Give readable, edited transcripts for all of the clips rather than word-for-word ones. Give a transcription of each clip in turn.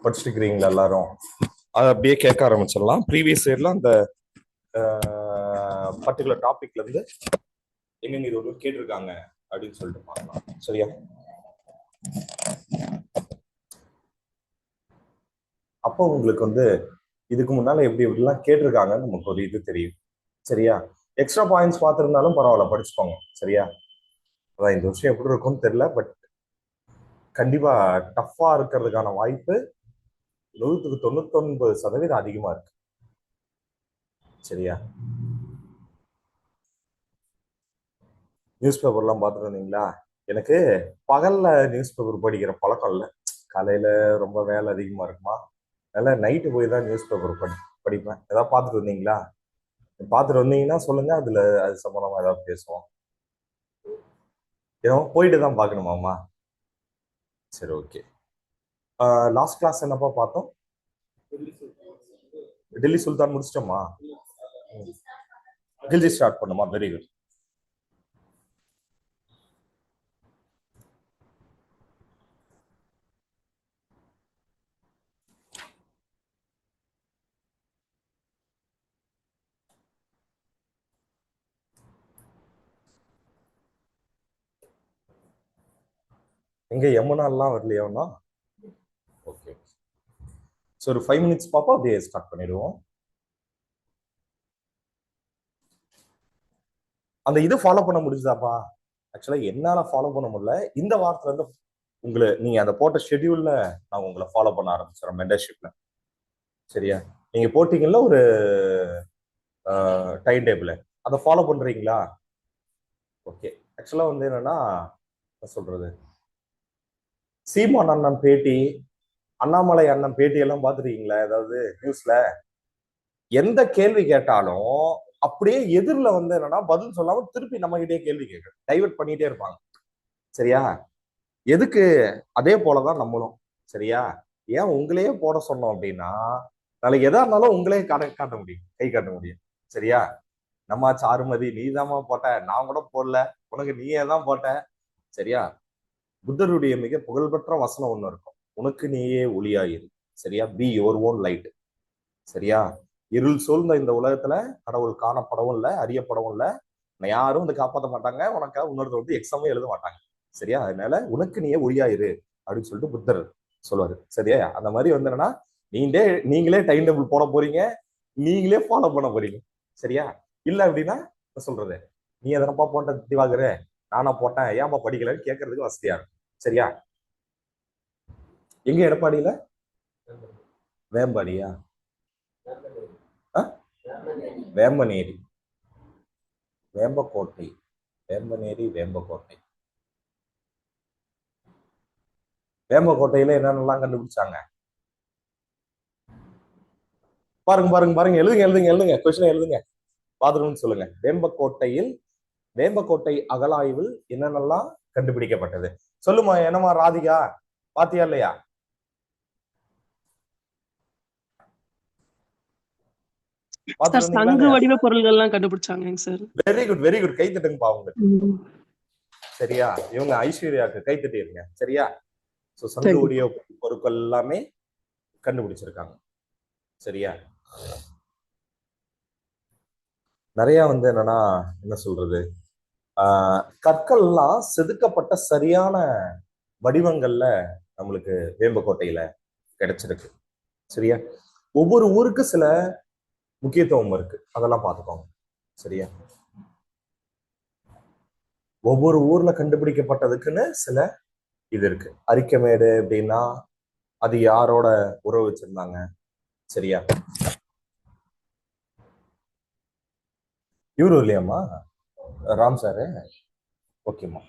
படிச்சுட்டு இருக்கிறீங்களா எல்லாரும்? அதை அப்படியே கேட்க ஆரம்பிச்சிடலாம். ப்ரீவியஸ் இயர்ல அந்த பர்டிகுலர் டாபிக்ல இருந்து எங்க இது ஒரு கேட்டிருக்காங்க அப்படின்னு சொல்லிட்டு பார்க்கலாம். சரியா? அப்போ உங்களுக்கு வந்து இதுக்கு முன்னால எப்படி எப்படிலாம் கேட்டிருக்காங்கன்னு நமக்கு ஒரு இது தெரியும். சரியா? எக்ஸ்ட்ரா பாயிண்ட்ஸ் பார்த்துருந்தாலும் பரவாயில்ல, படிச்சுக்கோங்க. சரியா? அதான் இந்த விஷயம் எப்படி இருக்கும்னு தெரியல, பட் கண்டிப்பா டஃப்பா இருக்கிறதுக்கான வாய்ப்பு 99% அதிகமா இருக்கு. சரியா? நியூஸ் பேப்பர்லாம் பார்த்துட்டு வந்தீங்களா? எனக்கு பகல்ல நியூஸ் பேப்பர் படிக்கிற பழக்கம் இல்லை. காலையில ரொம்ப வேலை அதிகமா இருக்குமா, அதனால நைட்டு போய் தான் நியூஸ் பேப்பர் படிப்பேன். ஏதாவது பார்த்துட்டு வந்தீங்களா? பார்த்துட்டு வந்தீங்கன்னா சொல்லுங்க, அதுல அது சம்பந்தமா ஏதாவது பேசுவோம். ஏதோ போயிட்டு தான் பார்க்கணுமாமா? சரி, ஓகே. லாஸ்ட் கிளாஸ் என்னப்பா பார்த்தோம்? டெல்லி சுல்தான் முடிச்சிட்டோமா? கில்ஜி ஸ்டார்ட் பண்ணுமா? Very good. எங்க யமுனாலாம் வரலையாண்ணா? ஓகே. ஸோ ஒரு 5 மினிட்ஸ் பாப்பா, அப்படியே ஸ்டார்ட் பண்ணிடுவோம். அந்த இது ஃபாலோ பண்ண முடிஞ்சுதாப்பா? ஆக்சுவலா என்னால ஃபாலோ பண்ண முடியல. இந்த வாரத்துல இருந்து நீங்க அந்த போட்ட ஷெட்யூல்ல நான் உங்களை ஃபாலோ பண்ண ஆரம்பிச்சிடறேன் மெம்பர்ஷிப்ல. சரியா? நீங்க போட்டீங்கல்ல ஒரு டைம் டேபிள், அதை ஃபாலோ பண்றீங்களா? ஓகே. ஆக்சுவலா வந்து என்னன்னா, என்ன சொல்றது, சீமான் அண்ணன் பேட்டி, அண்ணாமலை அண்ணன் பேட்டி எல்லாம் பாத்துருக்கீங்களா? ஏதாவது நியூஸ்ல எந்த கேள்வி கேட்டாலும் அப்படியே எதிரில வந்து என்னன்னா பதில் சொல்லாம திருப்பி நம்ம கிட்டே கேள்வி கேட்க டைவர்ட் பண்ணிட்டே இருப்பாங்க. சரியா? எதுக்கு? அதே போலதான் நம்மளும். சரியா? ஏன் உங்களையே போட சொன்னோம் அப்படின்னா, நாளைக்கு எதா இருந்தாலும் உங்களே காட்ட முடியும், கை காட்ட முடியும். சரியா? நம்ம சாருமதி நீ தாமா போட்ட, நான் கூட போடல, உனக்கு நீயே தான் போட்ட. சரியா? புத்தருடைய மிக புகழ்பெற்ற வசனம் ஒண்ணு இருக்கும், உனக்கு நீயே ஒளியாயிரு. சரியா? Be your own light. சரியா? இருள் சூழ்ந்த இந்த உலகத்துல கடவுள் காணப்படவும் இல்லை, அறியப்படவும் இல்லை, யாரும் வந்து காப்பாற்ற மாட்டாங்க, உனக்கு இன்னொருத்தர் வந்து எக்ஸாமே எழுத மாட்டாங்க. சரியா? அதனால உனக்கு நீயே ஒளியாயிரு அப்படின்னு சொல்லிட்டு புத்தர் சொல்லுவாரு. சரியா? அந்த மாதிரி வந்து என்னன்னா, நீங்களே டைம் டேபிள் போட போறீங்க, நீங்களே ஃபாலோ பண்ண போறீங்க. சரியா? இல்ல அப்படின்னா என்ன சொல்றது, நீ எதனப்பா போட்ட திவாகரு, நானா போட்டேன், ஏன்பா படிக்கலன்னு கேட்கறதுக்கு வசதியா இருக்கும். சரியா? எங்க எடப்பாடியில? வேம்பாடியா? வேம்பநேரி, வேம்பக்கோட்டை, வேம்பநேரி, வேம்பக்கோட்டை. வேம்பக்கோட்டையில என்னென்னலாம் கண்டுபிடிச்சாங்க பாருங்க பாருங்க பாருங்க, எழுதுங்க எழுதுங்க எழுதுங்க, கொஸ்டின் எழுதுங்க, பாத்ரூம்னு சொல்லுங்க. வேம்பக்கோட்டை அகலாய்வில் என்னென்னலாம் கண்டுபிடிக்கப்பட்டது? சொல்லுமா, என்னமா ராதிகா, பாத்தியா இல்லையா? சங்கு வடிவ பொருள்கள் எல்லாம் கண்டுபிடிச்சாங்க சார். வெரி குட் வெரி குட், கை தட்டுங்கப்பா உங்களுக்கு. சரியா? இவங்க ஐஸ்வர்யாவுக்கு கை தட்டிடுங்க. சரியா? சங்கு வடிவ பொருட்கள் எல்லாமே கண்டுபிடிச்சிருக்காங்க. சரியா? நிறைய வந்து என்னன்னா, என்ன சொல்றது, கற்கள்லாம் செதுக்கப்பட்ட சரியான வடிவங்கள்ல நம்மளுக்கு வேம்பக்கோட்டையில கிடைச்சிருக்கு. சரியா? ஒவ்வொரு ஊருக்கு சில முக்கியத்துவம் இருக்கு, அதெல்லாம் பார்த்துக்கோங்க. சரியா? ஒவ்வொரு ஊர்ல கண்டுபிடிக்கப்பட்டதுக்குன்னு சில இது இருக்கு. அரிக்கமேடு அப்படின்னா அது யாரோட உறவு வச்சிருந்தாங்க? சரியா? இவரு இல்லையாம்மா, ராம் சாரு? ஓகேம்மா.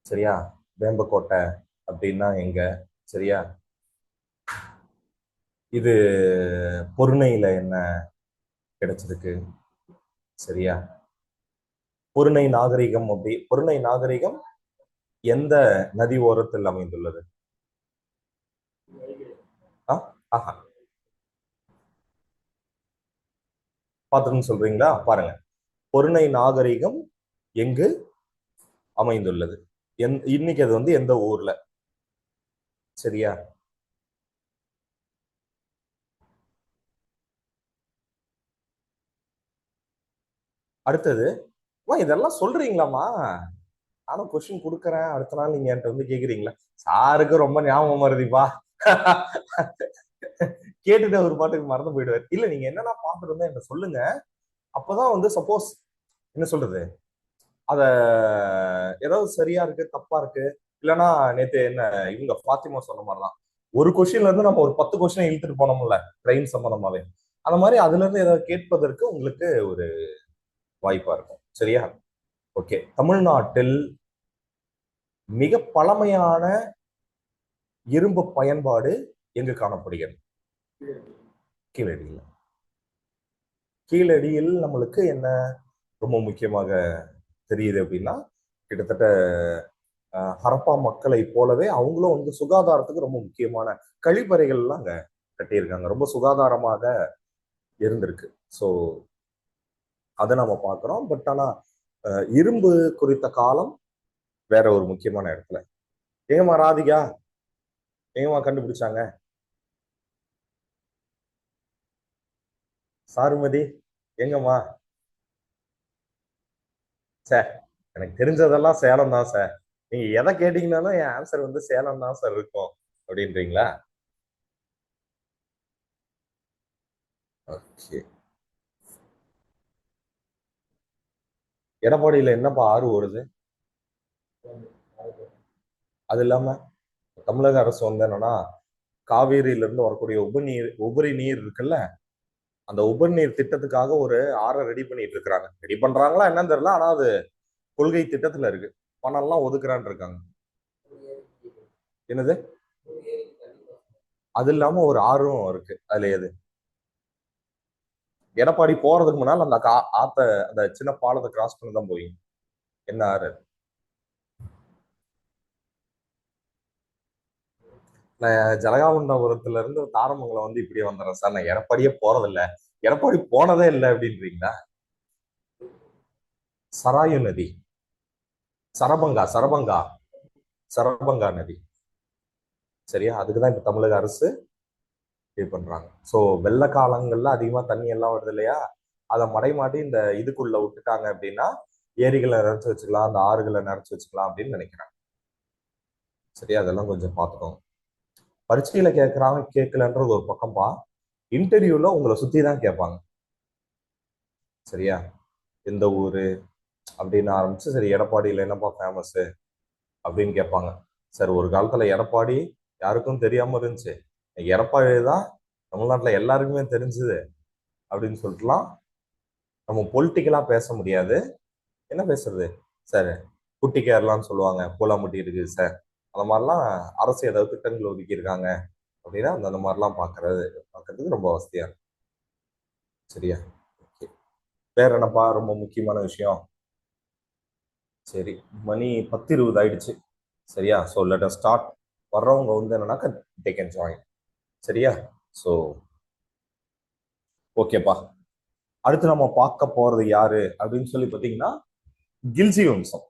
சரியா? வேம்பக்கோட்டை அப்படின்னா எங்க? சரியா? இது பொருணையில என்ன கிடைச்சிருக்கு? சரியா? பொருணை நாகரிகம் பொருணை நாகரிகம் எந்த நதி ஓரத்தில் அமைந்துள்ளது? பாத்துன்னு சொல்றீங்களா? பாருங்க, பொருணை நாகரிகம் எங்கு அமைந்துள்ளது, இன்னைக்கு அது வந்து எந்த ஊர்ல? சரியா? அடுத்தது, இதெல்லாம் சொல்றீங்களாமா? நானும் கொஸ்டின் கொடுக்குறேன், அடுத்த நாள் நீங்க என்கிட்ட வந்து கேக்குறீங்களா? சாருக்கு ரொம்ப ஞாபகம் வருதுப்பா. கேட்டுட்டு ஒரு பாட்டுக்கு மறந்து போயிடுவார். இல்ல நீங்க என்னன்னா பாத்துட்டு இருந்தா என்ன சொல்லுங்க. அப்பதான் வந்து சப்போஸ் என்ன சொல்றது, அத ஏதாவது சரியா இருக்கு தப்பா இருக்கு, இல்லைன்னா நேத்து என்ன இவங்க பாத்திமா சொன்ன மாதிரிதான் ஒரு கொஸ்டின்ல இருந்து நம்ம ஒரு 10 கொஸ்டின் இழுத்துட்டு போனோம்ல ட்ரெயின் சம்பந்தமாவே, அந்த மாதிரி அதுல இருந்து ஏதாவது கேட்பதற்கு உங்களுக்கு ஒரு வாய்ப்பா இருக்கும். சரியா? ஓகே. தமிழ்நாட்டில் மிக பழமையான இரும்பு பயன்பாடு எங்கு காணப்படுகிறது? கீழடியில். கீழடியில் நம்மளுக்கு என்ன ரொம்ப முக்கியமாக தெரியுது அப்படின்னா, கிட்டத்தட்ட ஹரப்பா மக்களை போலவே அவங்களும் வந்து சுகாதாரத்துக்கு ரொம்ப முக்கியமான கழிப்பறைகள்லாம் அங்க கட்டியிருக்காங்க. ரொம்ப சுகாதாரமாக இருந்திருக்கு. ஸோ அதை நம்ம பார்க்குறோம். பட் ஆனா இரும்பு குறித்த காலம் வேற ஒரு முக்கியமான இடத்துல. ஏங்கம்மா ராதிகா, எங்கம்மா கண்டுபிடிச்சாங்க? சாருமதி எங்கம்மா? சார் எனக்கு தெரிஞ்சதெல்லாம் சேலம் தான் சார். நீங்க எதை கேட்டீங்கன்னாலும் என் ஆன்சர் வந்து சேலம் தான் சார் இருக்கும் அப்படின்றீங்களா? ஓகே. எடப்பாடியில என்னப்பா ஆறு வருது? அது இல்லாம தமிழக அரசு வந்து என்னன்னா, காவேரியில இருந்து வரக்கூடிய உபரி நீர் இருக்குல்ல, அந்த உபரி நீர் திட்டத்துக்காக ஒரு ஆறை ரெடி பண்ணிட்டு இருக்கிறாங்க. ரெடி பண்றாங்களா என்னன்னு தெரியல, ஆனா அது கொள்கை திட்டத்துல இருக்கு. பணம் எல்லாம் ஒதுக்குறான்னு இருக்காங்க. என்னது? அது இல்லாம ஒரு ஆறும் இருக்கு. அதுல எது? எடப்பாடி போறதுக்கு முன்னால் அந்த ஆத்த அந்த சின்ன பாலத்தை கிராஸ் பண்ணி தான் போய் என்ன ஆறு? நான் ஜலகாமண்டபுரத்துல இருந்து தாரமங்கலம் வந்து இப்படியே வந்துடுறேன் சார். நான் எடப்பாடியே போறதில்ல. எடப்பாடி போனதே இல்லை அப்படின்றீங்களா? சராயு நதி. சரபங்கா சரபங்கா சரபங்கா நதி. சரியா? அதுக்குதான் இப்ப தமிழக அரசு இது பண்றாங்க. ஸோ வெள்ள காலங்கள்ல அதிகமா தண்ணி எல்லாம் வருது இல்லையா, அதை மடைமாட்டி இந்த இதுக்குள்ள விட்டுட்டாங்க அப்படின்னா ஏரிகளை நிறைச்சு வச்சுக்கலாம், அந்த ஆறுகளை நிறைச்சு வச்சுக்கலாம் அப்படின்னு நினைக்கிறாங்க. சரியா? அதெல்லாம் கொஞ்சம் பார்த்துக்கோங்க. பரீட்சையில கேட்கறாங்க கேட்கலன்றது ஒரு பக்கம்பா, இன்டர்வியூல உங்களை சுத்தி தான் கேட்பாங்க. சரியா? எந்த ஊரு அப்படின்னு ஆரம்பிச்சு, சரி எடப்பாடியில என்னப்பா ஃபேமஸ் அப்படின்னு கேட்பாங்க. சார் ஒரு காலத்துல எடப்பாடி யாருக்கும் தெரியாம இருந்துச்சு, எடப்பாடி தான் தமிழ்நாட்டுல எல்லாருக்குமே தெரிஞ்சுது அப்படின்னு சொல்லிட்டுலாம் நம்ம பொலிட்டிக்கலா பேச முடியாது. என்ன பேசுறது சார்? குட்டி கேரளான்னு சொல்லுவாங்க, பூலாம்பட்டி இருக்குது சார். அந்த மாதிரிலாம் அரசு ஏதாவது திட்டங்கள் ஒதுக்கி இருக்காங்க அப்படின்னா அந்த மாதிரிலாம் பார்க்கறதுக்கு ரொம்ப வசதியா இருக்கும். சரியா? ஓகே. வேற என்னப்பா ரொம்ப முக்கியமான விஷயம்? சரி, மணி 10:20 ஆயிடுச்சு. சரியா? So let us start. வர்றவங்க வந்து என்னன்னாக்கா தே கேன் ஜாயின். சரியா? ஸோ ஓகேப்பா. அடுத்து நம்ம பார்க்க போறது யாரு அப்படின்னு சொல்லி பார்த்தீங்கன்னா, கில்ஜி வம்சம்.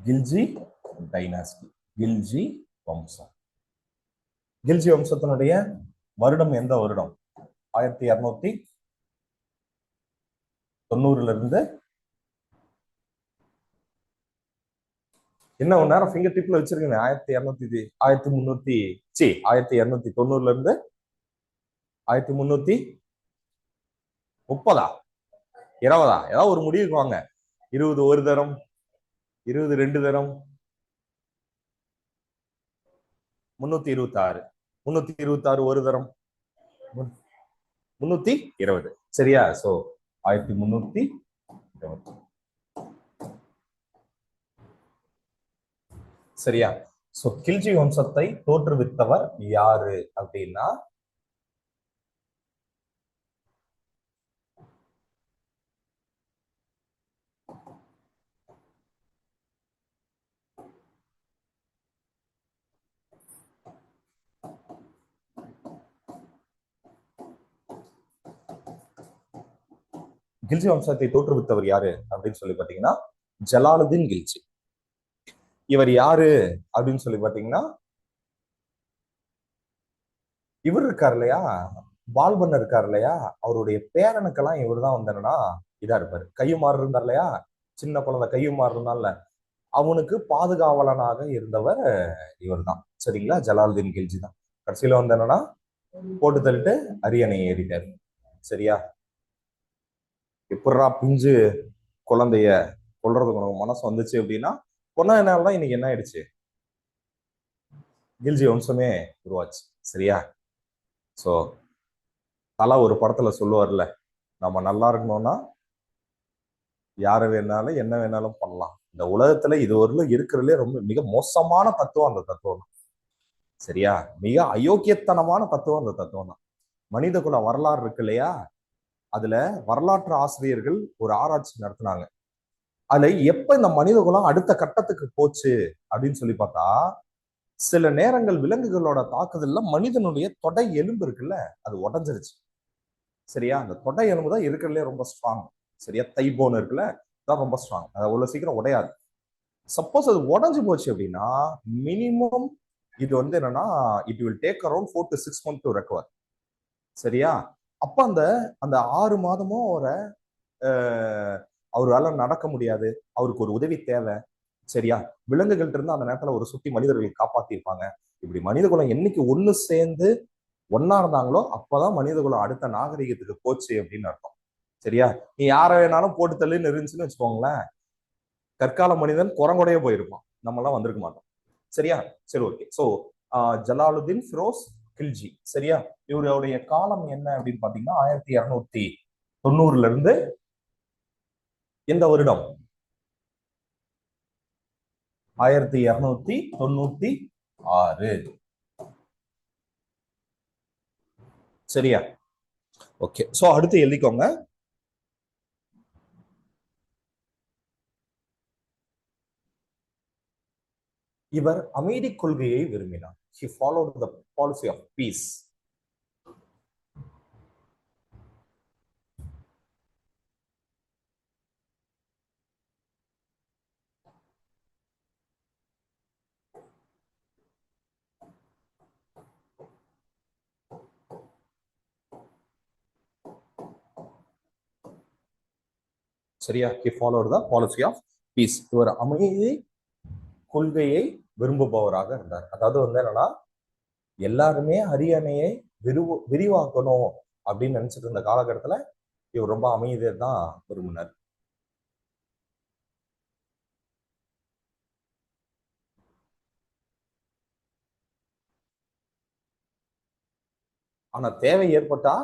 கில்ஜி டைனாஸ்டி. கில்ஜி வம்சம். கில்ஜி வம்சத்தினுடைய வருடம் எந்த வருடம்? 1290 இருந்து என்ன ஒரு நேரம் ஃபிங்கர் டிப்ல வச்சிருக்கேன். 1290 இருந்து 1330 20 ஏதாவது ஒரு முடிவுக்கு வாங்க. 20 ஒரு தரம், 20 ரெண்டு தரம், 326. 326 ஒரு தரம், 320. சரியா? சோ 1320. சரியா? சோ கில்ஜி வம்சத்தை தோற்றுவித்தவர் யாரு அப்படின்னா, கில்ஜி வம்சத்தை தோற்றுவித்தவர் யாரு அப்படின்னு சொல்லி பாத்தீங்கன்னா ஜலாலுதீன் கில்ஜி. இவர் யாரு அப்படின்னு சொல்லி பாத்தீங்கன்னா இவர் இருக்கார் இல்லையா, பால்பன் இருக்கார் இல்லையா, அவருடைய பேரனுக்கெல்லாம் இவர் தான் வந்து என்னன்னா இதா இருப்பாரு. கையுமாறு இருந்தார் இல்லையா, சின்ன குழந்தை கையுமாறு இருந்தான்ல, அவனுக்கு பாதுகாவலனாக இருந்தவர் இவர் தான். சரிங்களா, ஜலாலுதீன் கில்ஜி தான். கடைசியில வந்து என்னன்னா போட்டு தள்ளிட்டு அரியணை ஏறிட்டாரு. சரியா, எப்படா பிஞ்சு குழந்தைய கொல்றதுக்கு உனக்கு மனசு வந்துச்சு அப்படின்னா பொண்ணாதான் இன்னைக்கு என்ன ஆயிடுச்சு, கில்ஜி வம்சமே உருவாச்சு. சரியா, சோ தலா ஒரு படத்துல சொல்லுவார்ல, நம்ம நல்லா இருக்கணும்னா யாரை வேணாலும் என்ன வேணாலும் பண்ணலாம். இந்த உலகத்துல இது ஒரு இருக்கிறதுலே ரொம்ப மிக மோசமான தத்துவம் அந்த தத்துவம் தான். சரியா, மிக அயோக்கியத்தனமான தத்துவம் அந்த தத்துவம் தான். மனித குல வரலாறு இருக்கு இல்லையா, அதுல வரலாற்று ஆசிரியர்கள் ஒரு ஆராய்ச்சி நடத்தினாங்க. அதுல எப்ப இந்த மனித குலம் அடுத்த கட்டத்துக்கு போச்சு அப்படின்னு சொல்லி பார்த்தா, சில நேரங்கள் விலங்குகளோட தாக்குதல்ல மனிதனுடைய தொடை எலும்பு இருக்குல்ல அது உடஞ்சிருச்சு. சரியா, அந்த தொடை எலும்பு தான் இருக்கிறதுலே ரொம்ப ஸ்ட்ராங். சரியா, தை போன் இருக்குல்ல தான் ரொம்ப ஸ்ட்ராங், அது அவ்வளவு சீக்கிரம் உடையாது. சப்போஸ் அது உடஞ்சு போச்சு அப்படின்னா மினிமம் இது வந்து என்னன்னா it will take around 4 to 6 months to recover. சரியா, அப்ப அந்த அந்த 6 மாதமும் அவரால் நடக்க முடியாது, அவருக்கு ஒரு உதவி தேவை. சரியா, விலங்குகள்ட்ட இருந்து அந்த நேரத்துல ஒரு சுத்தி மனிதர்களை காப்பாத்திருப்பாங்க. இப்படி மனித குலம் என்னைக்கு ஒண்ணு சேர்ந்து ஒன்னா இருந்தாங்களோ அப்பதான் மனித குலம் அடுத்த நாகரிகத்துக்கு போச்சு அப்படின்னு அர்த்தம். சரியா, நீ யாரை வேணாலும் போட்டு தள்ளின்னு இருந்துச்சுன்னு வச்சுக்கோங்களேன், கற்கால மனிதன் குரங்கொடைய போயிருப்பான், நம்ம எல்லாம் வந்திருக்க மாட்டோம். சரியா, சரி ஓகே. சோ ஜலாலுதீன் ஃபிரோஸ் கில்ஜி. சரியா, இவருடைய காலம் என்ன அப்படின்னு பாத்தீங்கன்னா 1290 இருந்து எந்த வருடம், 1296. சரியா, ஓகே. சோ அடுத்து எழுதிக்கோங்க. இவர் அமைதி கொள்கையை விரும்பினார். He followed the policy of peace. சரியா, he followed the policy of peace. இவர் அமைதி கொள்கையை விரும்புபவராக இருந்தார். அதாவது வந்து என்னன்னா எல்லாருமே அரியணையை விரிவாக்கணும் அப்படின்னு நினைச்சிட்டு இருந்த காலகட்டத்துல இவர் ரொம்ப அமைதியை தான் விரும்பினார். ஆனா தேவை ஏற்பட்டா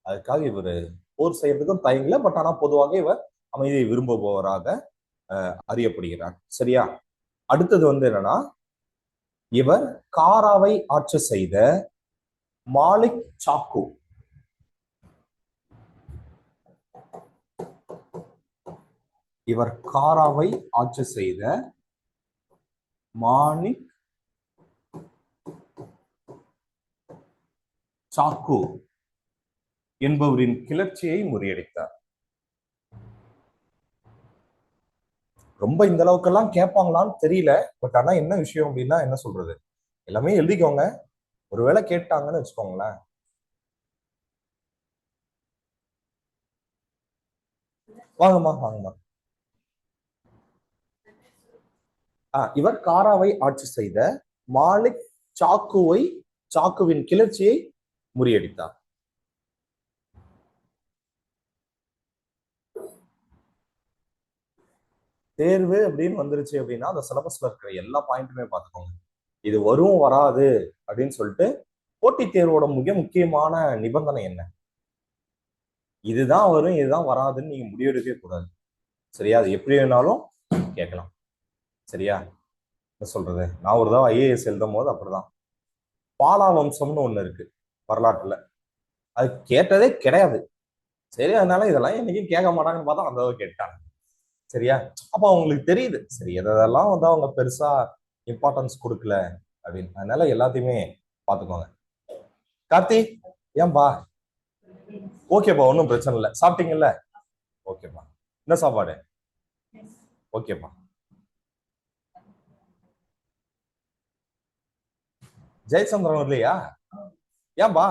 அதுக்காக இவர் போர் செய்யறதுக்கும் தயங்கல. பட் ஆனா பொதுவாக இவர் அமைதியை விரும்புபவராக அறியப்படுகிறார். சரியா, அடுத்தது வந்து என்னன்னா இவர் காராவை ஆட்சி செய்த மாலிக் சாக்கு. இவர் காராவை ஆட்சி செய்த மாலிக் சாக்கு என்பவரின் கிளர்ச்சியை முறியடித்தார். ரொம்ப இந்த அளவுக்கெல்லாம் கேட்பாங்களான்னு தெரியல. பட் ஆனா என்ன விஷயம் அப்படின்னா என்ன சொல்றது, எல்லாமே எழுதிக்கோங்க, ஒருவேளை கேட்டாங்கன்னு வச்சுக்கோங்களேன். வாங்கம்மா வாங்கம்மா. இவர் காராவை ஆட்சி செய்த மாலிக் சாக்குவின் கிளர்ச்சியை முறியடித்தார். தேர்வு அப்படின்னு வந்துருச்சு அப்படின்னா அந்த சிலபஸ்ல இருக்கிற எல்லா பாயிண்ட்டுமே பார்த்துக்கோங்க. இது வரும் வராது அப்படின்னு சொல்லிட்டு போட்டித் தேர்வோட மிக முக்கியமான நிபந்தனை என்ன, இதுதான் வரும் இதுதான் வராதுன்னு நீங்க முடிவெடுக்கவே கூடாது. சரியா, அது எப்படி வேணாலும் கேட்கலாம். சரியா, என்ன சொல்றது, நான் ஒரு தடவை ஐஏஎஸ் எழுதும் போது அப்படிதான் பாலா வம்சம்னு ஒண்ணு இருக்கு வரலாற்றுல, அது கேட்டதே கிடையாது. சரி, அதனால இதெல்லாம் என்னைக்கும் கேட்க மாட்டாங்கன்னு பார்த்தா அந்த கேட்டாங்க. சரியா, அப்ப அவங்களுக்கு தெரியுது சரி எதெல்லாம் வந்து அவங்க பெருசா இம்பார்ட்டன்ஸ் கொடுக்கல அப்படின்னு. அதனால எல்லாத்தையுமே பார்த்துக்கோங்க. கார்த்தி ஏன்பா? ஓகேப்பா, ஒன்றும் பிரச்சனை இல்லை. சாப்பிட்டீங்கல்ல? ஓகேப்பா. என்ன சாப்பாடு? ஓகேப்பா. ஜெயச்சந்திரன் இல்லையா? ஏன்பா?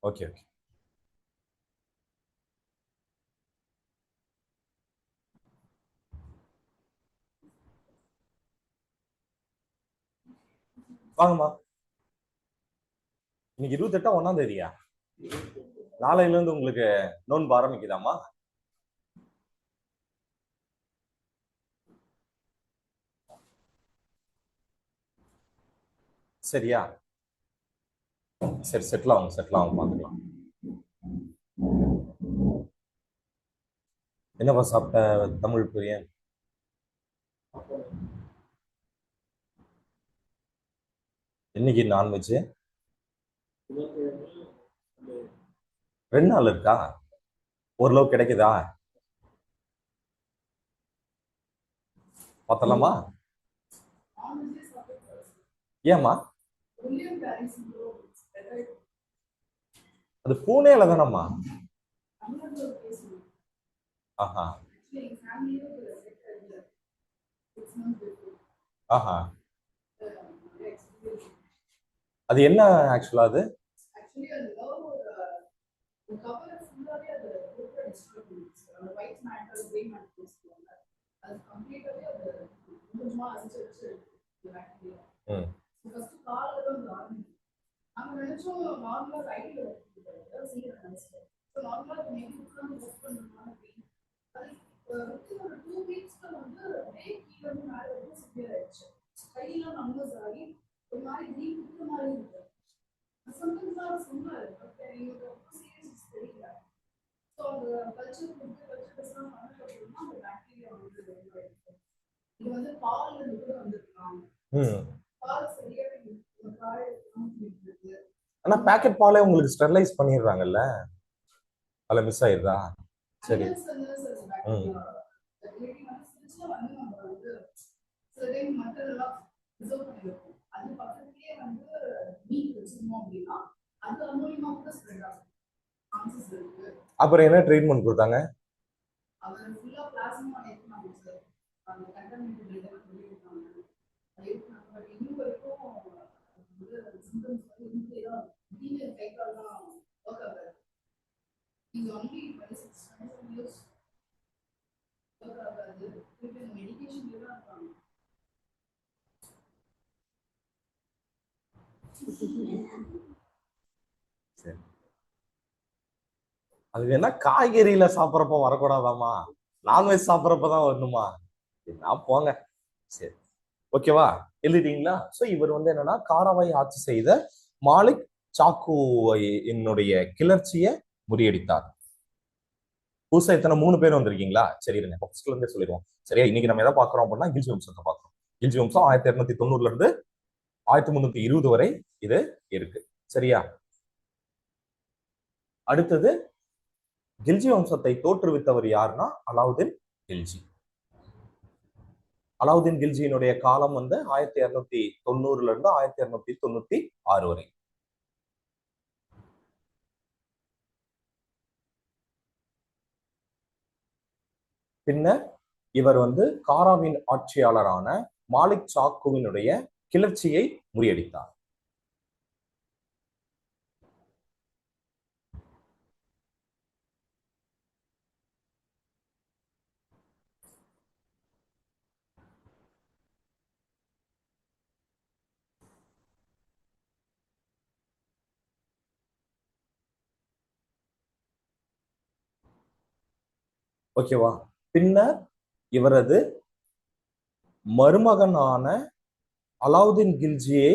Okay okay. வாங்கம்மா. இன்னைக்கு 28 1ஆம் தேதியா? நாளையில இருந்து உங்களுக்கு நோன்பு ஆரம்பிக்குதாமா? சரியா? சரி, செட்டில் ஆகும் பாத்துக்கலாம். என்னப்பா சாப்பிட்ட தமிழ் பிரியன்? இன்னைக்கு நான்வெஜ் 2 நாள் இருக்கா? ஓரளவு கிடைக்குதா? பார்த்தலாமா? ஏமா? அது பூனேல தானம்மா? ஆஹா ஆஹா. அது என்ன ஆக்சுவலா? அது ஆனா பேக்கெட் பாலே உங்களுக்கு ஸ்டெர்லைஸ் பண்ணிடுறாங்கல்ல, அதுல மிஸ் ஆயிருதா? சரி. அப்புறம் என்ன ட்ரீட்மெண்ட் கொடுத்தாங்க? அது வேணா காய்கறியில சாப்பிட்றப்ப வரக்கூடாதாமா? நான்வெஜ் சாப்பிட்றப்பதான் வரணுமா? நான் போங்க. சரி, ஓகேவா? எழுதிட்டீங்களா? சோ இவர் வந்து என்னன்னா காராவை ஆட்சி செய்த மாலிக் சாக்குவை என்னுடைய கிளர்ச்சியை முறியடித்தார். புதுசா இத்தனை 3 பேர் வந்திருக்கீங்களா? சரி, இருங்க ஃபர்ஸ்ட்ல இருந்தே சொல்லிடுவோம். சரியா? இன்னைக்கு நம்ம எதை பாக்குறோம் அப்படின்னா கில்ஜி வம்சத்தை பாக்குறோம். கில்ஜி வம்சம் 1290 இருந்து 1320 வரை இது இருக்கு. சரியா? அடுத்தது கில்ஜி வம்சத்தை தோற்றுவித்தவர் யாருன்னா அலாவுதீன் கில்ஜி. அலாவுதீன் கில்ஜியினுடைய காலம் வந்து 1290 இருந்து 1296 வரை. பின்னர் இவர் வந்து காராவின் ஆட்சியாளரான மாலிக் சாக்குவினுடைய கிளர்ச்சியை முறியடித்தார். ஓகேவா? பின்னர் இவரது மருமகனான அலாவுதீன் கில்ஜியை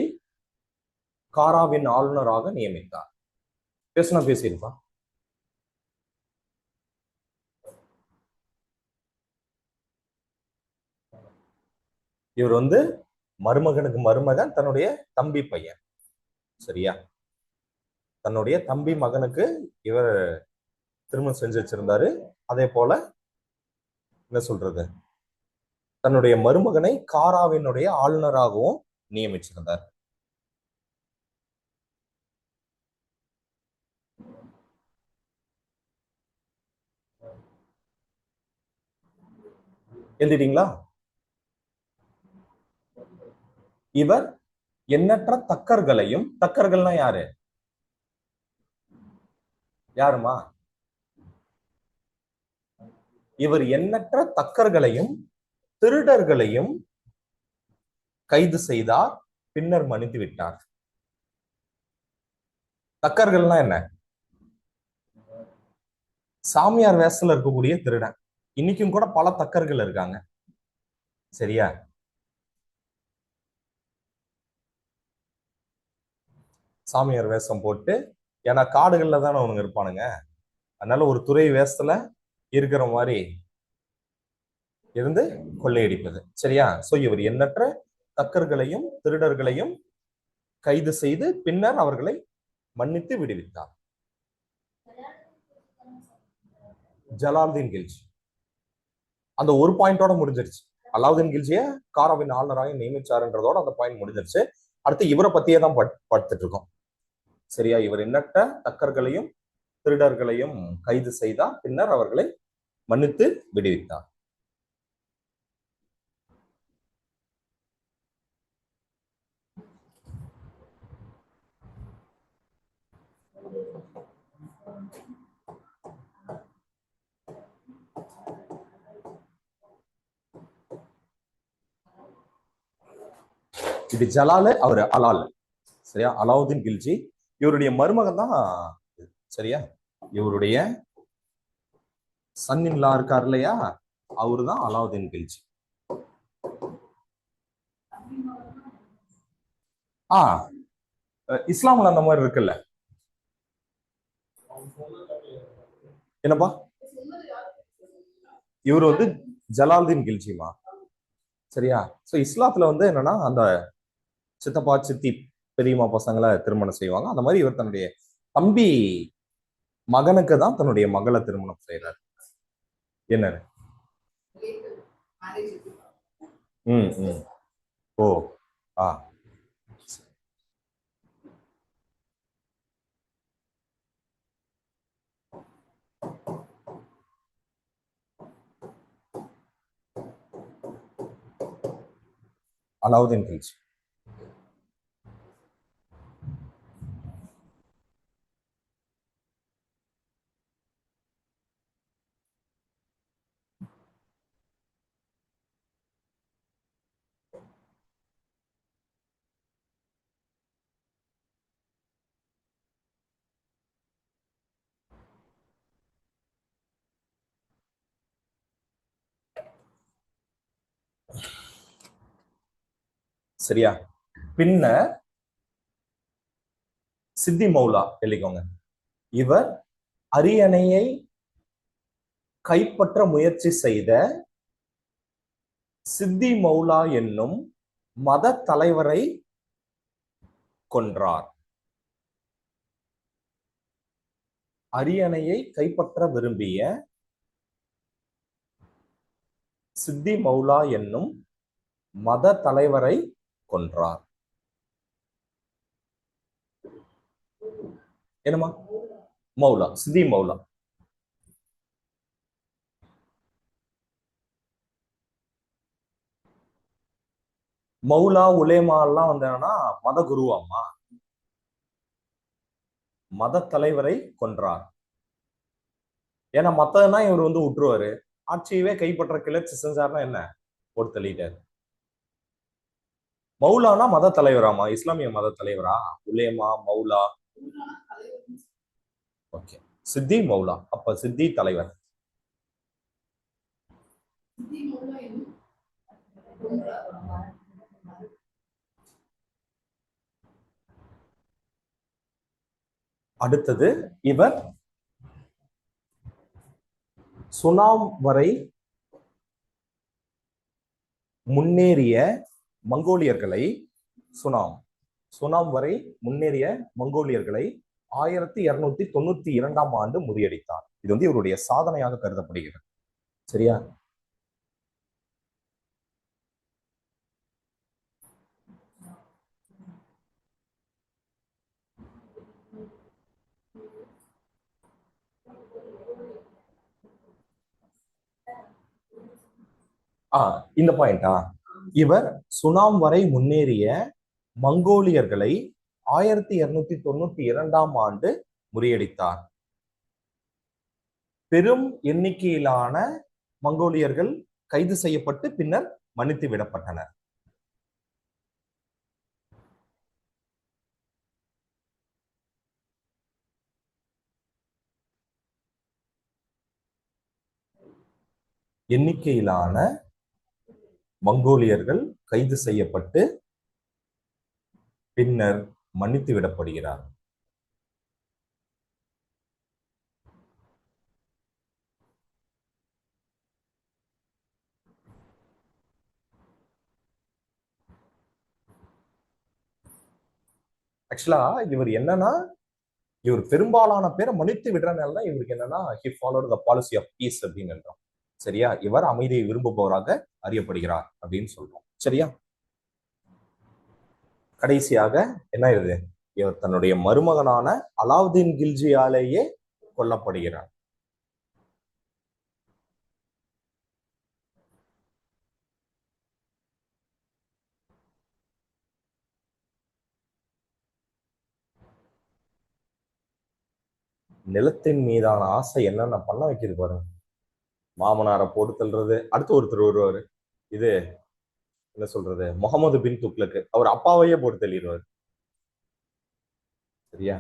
காராவின் ஆளுநராக நியமித்தார். பேசியிருப்பா. இவர் வந்து மருமகனுக்கு மருமகன், தன்னுடைய தம்பி பையன். சரியா? தன்னுடைய தம்பி மகனுக்கு இவர் திருமணம் செஞ்சு வச்சிருந்தாரு. அதே போல என்ன சொல்றது, தன்னுடைய மருமகனை காராவினுடைய ஆளுநராகவும் நியமிச்சிருந்தார். எழுதிட்டீங்களா? இவர் எண்ணற்ற தக்கர்களையும், தக்கர்கள்னா யாரு? யாருமா? இவர் எண்ணற்ற தக்கர்களையும் திருடர்களையும் கைது செய்தார், பின்னர் மன்னித்து விட்டார். தக்கர்கள்னா என்ன? சாமியார் வேஷத்துல இருக்கக்கூடிய திருடன். இன்னைக்கும் கூட பல தக்கர்கள் இருக்காங்க. சரியா? சாமியார் வேஷம் போட்டு, ஏன்னா காடுகள்ல தானே அவனுங்க இருப்பானுங்க, அதனால ஒரு துறை வேஷத்துல இருக்கிற மாதிரி இருந்து கொள்ளையடிப்பது. சரியா? சோ இவர் எண்ணற்ற தக்கர்களையும் திருடர்களையும் கைது செய்து பின்னர் அவர்களை மன்னித்து விடுவித்தார். ஜலாலுதீன் கில்ஜி. அந்த ஒரு பாயிண்டோட முடிஞ்சிருச்சு. அலாவுதீன் கில்ஜிய காராவின் ஆளுநராக நியமிச்சாருன்றதோட அந்த பாயிண்ட் முடிஞ்சிருச்சு. அடுத்து இவரை பத்தியே தான் படுத்துட்டு இருக்கோம். சரியா? இவர் எண்ணற்ற தக்கர்களையும் திருடர்களையும் கைது செய்தார், பின்னர் அவர்களை மன்னித்து விடுவித்தார். இது ஜலாலு, அவரு அலால். சரியா? அலாவுதீன் கில்ஜி. இவருடைய மருமகன் தான். சரியா? இவருடைய சன்னின்லா இருக்கார் இல்லையா, அவரு தான் அலாவுதீன் கில்ஜி. இஸ்லாம்ல அந்த மாதிரி இருக்குல்ல. என்னப்பா? இவர் வந்து ஜலாலுதீன் கில்ஜிமா. சரியா? சோ இஸ்லாத்துல வந்து என்னன்னா, அந்த சித்தப்பா சித்தி பெரியம்மா பசங்களை திருமணம் செய்வாங்க. அந்த மாதிரி இவர் தன்னுடைய தம்பி மகனுக்கு தான் தன்னுடைய மகளை திருமணம் செய்யறாரு. என்ன? ஓ. ஆ. அலாவுதீன் கில்ஜி. சரியா? பின்ன சித்தி மௌலா எழுதிக்கோங்க. இவர் அரியணையை கைப்பற்ற முயற்சி செய்த சித்தி மௌலா என்னும் மத தலைவரை கொன்றார். அரியணையை கைப்பற்ற விரும்பிய சித்தி மௌலா என்னும் மத தலைவரை கொன்றார். என்னமா? மௌலா, சித்தி மௌலா. மௌலா உலேமா எல்லாம் வந்து என்னன்னா மத குருவாமா, மத தலைவரை கொன்றார். ஏன்னா மத்ததுனா இவர் வந்து விட்டுருவாரு, ஆட்சியவே கைப்பற்ற கிளர்ச்சி செஞ்சாருன்னா என்ன போட்டு தள்ளிட்டாரு. மௌலானா மத தலைவராமா, இஸ்லாமிய மத தலைவரா? உலேமா மௌலா. ஓகே. சித்தி மௌலா, அப்ப சித்தி தலைவர். அடுத்தது இவர் சுனாம் வரை முன்னேறிய மங்கோலியர்களை, சுனாம் சுனாம் வரை முன்னேறிய மங்கோலியர்களை 1292 ஆண்டு முறியடித்தார். இது வந்து இவருடைய சாதனையாக கருதப்படுகிறது. சரியா? இந்த பாயிண்டா. இவர் சுனாம் வரை முன்னேறிய மங்கோலியர்களை 1292 ஆண்டு முறியடித்தார். பெரும் எண்ணிக்கையிலான மங்கோலியர்கள் கைது செய்யப்பட்டு பின்னர் மன்னித்து விடப்பட்டனர். எண்ணிக்கையிலான மங்கோலியர்கள் கைது செய்யப்பட்டு பின்னர் மன்னித்து விடப்படுகிறார். ஆக்சுவலா இவர் என்னன்னா, இவர் பெரும்பாலான பேரை மன்னித்து விடுறதுனால தான் இவருக்கு என்னன்னா he followed the policy of peace அப்படின்னு சொல்றோம். சரியா? இவர் அமைதியை விரும்புபவராக அறியப்படுகிறார் அப்படின்னு சொல்றோம். சரியா? கடைசியாக என்ன இது? இவர் தன்னுடைய மருமகனான அலாவுதீன் கில்ஜியாலேயே கொல்லப்படுகிறார். நிலத்தின் மீதான ஆசை என்னென்ன பண்ண வைக்கிறது பாருங்க. மாமனாரை போட்டு தள்ளுறது. அடுத்து ஒருத்தர் வருவாரு, இது என்ன சொல்றது, முகமது பின் துக்ளக்கு, அவர் அப்பாவையே போட்டு தள்ளிடுவார். சரியா?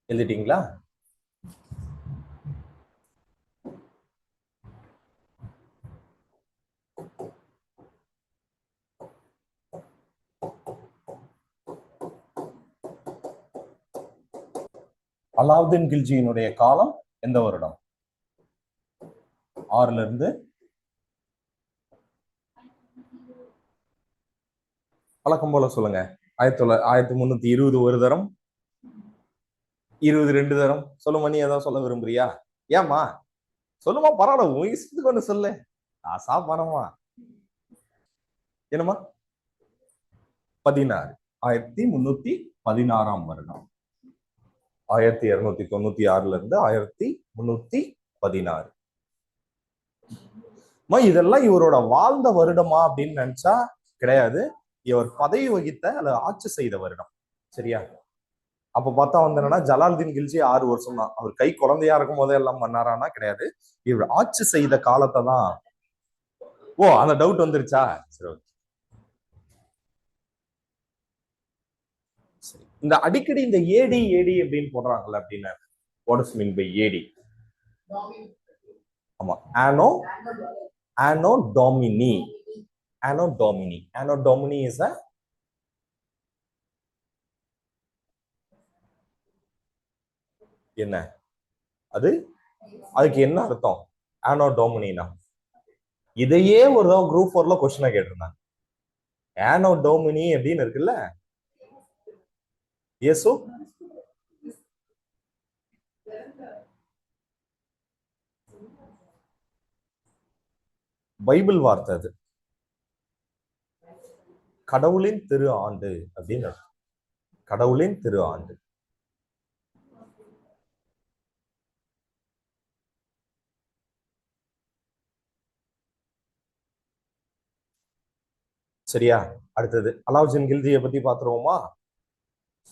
எழுதிட்டீங்களா? அலாவுதீன் கில்ஜியினுடைய காலம் எந்த வருடம்? 6ல இருந்து வழக்கம் போல சொல்லுங்க. 1320 ஒரு தரம், 20 2 தரம். சொல்லுமா, நீ ஏதாவது சொல்ல விரும்புறியா? ஏமா சொல்லுமா, பரவாயில்ல, உன் இஷ்டத்துக்கு ஒண்ணு சொல்லு. ஆசா பணமா என்னமா? 16. 1316 வருடம். 1296 இருந்து 1316. இதெல்லாம் இவரோட வாழ்ந்த வருடமா அப்படின்னு நினைச்சா கிடையாது. இவர் பதவி வகித்த அல்லது ஆட்சி செய்த வருடம். சரியா? அப்ப பார்த்தா வந்து என்னன்னா, ஜலாலுதீன் கில்ஜி 6 வருஷம் தான். அவர் கை குழந்தையா இருக்கும் போதே எல்லாம் பண்ணாரானா கிடையாது. இவர் ஆட்சி செய்த காலத்தை தான். ஓ, அந்த டவுட் வந்துருச்சா? சரி. இந்த அடிக்கடி இந்த ஏடி ஏடி அப்படின்னு போடுறாங்கல்ல, அப்படின்னு what is mean by AD? ஆமா, ஆனோ ஆனோ டாமினி. ஆனோ டாமினி. ஆனோ டாமினி இஸ் அ என்ன? அதுக்கு என்ன அர்த்தம்? ஆனோ டோமினா. இதையே ஒரு தான் குரூப் 4ல கொஸ்டினா கேட்டிருந்தாங்க. ஆனோ டோமினி அப்படின்னு இருக்குல்ல, இயேசு பைபிள் வார்த்தை. அது கடவுளின் திரு ஆண்டு அப்படின்னு. கடவுளின் திரு ஆண்டு. சரியா? அடுத்தது அலாவுதீன் கில்ஜியை பத்தி பாத்துருவோமா?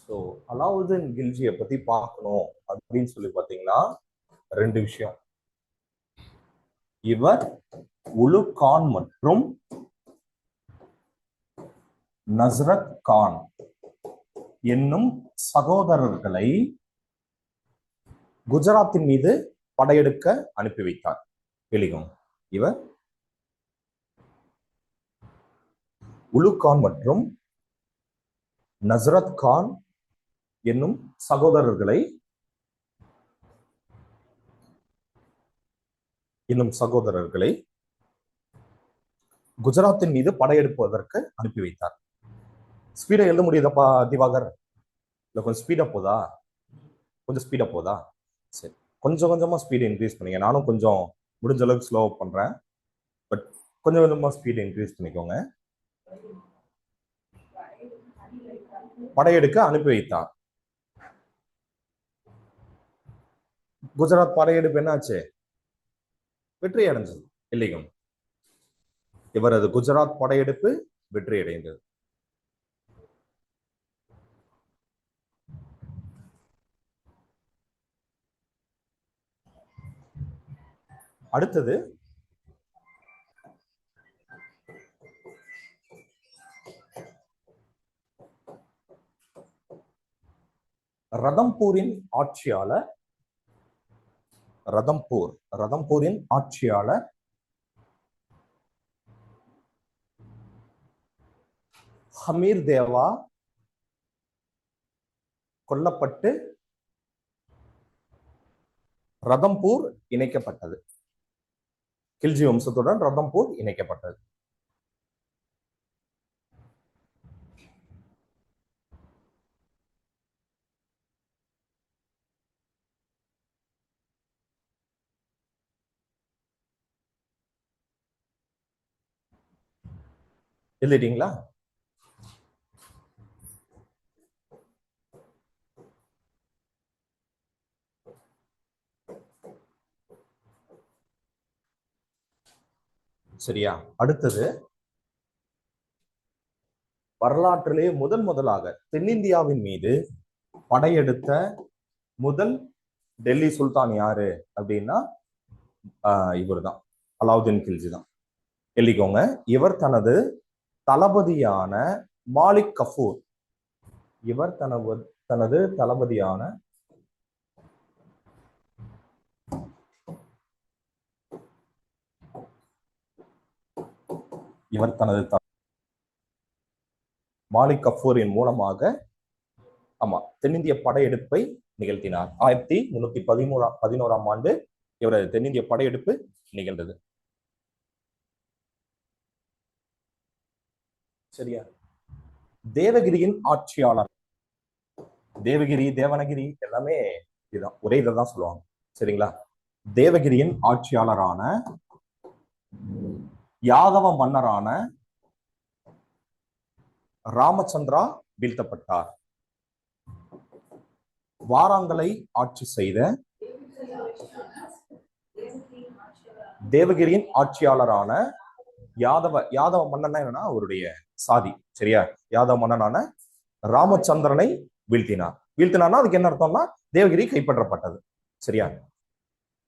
ஸோ அலாவுதீன் கில்ஜியை பத்தி பார்க்கணும் அப்படின்னு சொல்லி பாத்தீங்கன்னா 2 விஷயம். இவர் உலு கான் மற்றும் நஸ்ரத் கான் என்னும் சகோதரர்களை குஜராத்தின் மீது படையெடுக்க அனுப்பி வைத்தார். எளிகும் இவர் உலு கான் மற்றும் நஸ்ரத் கான் என்னும் சகோதரர்களை குஜராத்தின் மீது படையெடுப்பதற்கு அனுப்பி வைத்தார். ஸ்பீடா எழுத முடியுதப்பா திவாகர்? இல்ல கொஞ்சம் ஸ்பீடா போதா? கொஞ்சம் ஸ்பீடா போதா? சரி, கொஞ்சம் கொஞ்சமா ஸ்பீட் இன்க்ரீஸ் பண்ணுங்க. நானும் கொஞ்சம் முடிஞ்ச அளவுக்கு ஸ்லோ பண்றேன், பட் கொஞ்சம் கொஞ்சமா ஸ்பீட் இன்க்ரீஸ் பண்ணிக்கோங்க. படையெடுக்க அனுப்பி வைத்தார். குஜராத் படையெடுப்பு என்னாச்சு? வெற்றி அடைஞ்சது இல்லைங்க. இவரது குஜராத் படையெடுப்பு வெற்றி அடைந்தது. அடுத்தது ரதம்பூரின் ஆட்சியாளர். ரதம்பூரின் ஆட்சியாளர் ஹமீர் தேவா கொல்லப்பட்டு ரதம்பூர் இணைக்கப்பட்டது. கில்ஜி வம்சத்துடன் ரதம்பூர் இணைக்கப்பட்டது. எழுதிட்டீங்களா? சரியா? அடுத்தது வரலாற்றிலே முதலாக தென்னிந்தியாவின் மீது படையெடுத்த முதல் டெல்லி சுல்தான் யாரு அப்படின்னா இவர் தான், அலாவுதீன் கில்ஜி தான். எழுதிக்கோங்க. இவர் தனது தளபதியான மாலிக் கஃபூர், இவர் தனது தளபதியான மாலிக் கஃபூரின் மூலமாக தென்னிந்திய படையெடுப்பை நிகழ்த்தினார். 1311ஆம் ஆண்டு இவரது தென்னிந்திய படையெடுப்பு நிகழ்ந்தது. சரியா? தேவகிரியின் ஆட்சியாளர், தேவகிரி தேவனகிரி எல்லாமே இதுதான், ஒரே இதான் சொல்லுவாங்க. சரிங்களா? தேவகிரியின் ஆட்சியாளரான யாதவ மன்னரான ராமச்சந்திரா வீழ்த்தப்பட்டார். வாராங்கலை ஆட்சி செய்த தேவகிரியின் ஆட்சியாளரான யாதவ மன்னன் என்னன்னா அவருடைய சாதி. சரியா? யாதவ மன்னனான ராமச்சந்திரனை வீழ்த்தினார்னா அதுக்கு என்ன அர்த்தம்னா தேவகிரி கைப்பற்றப்பட்டது. சரியா?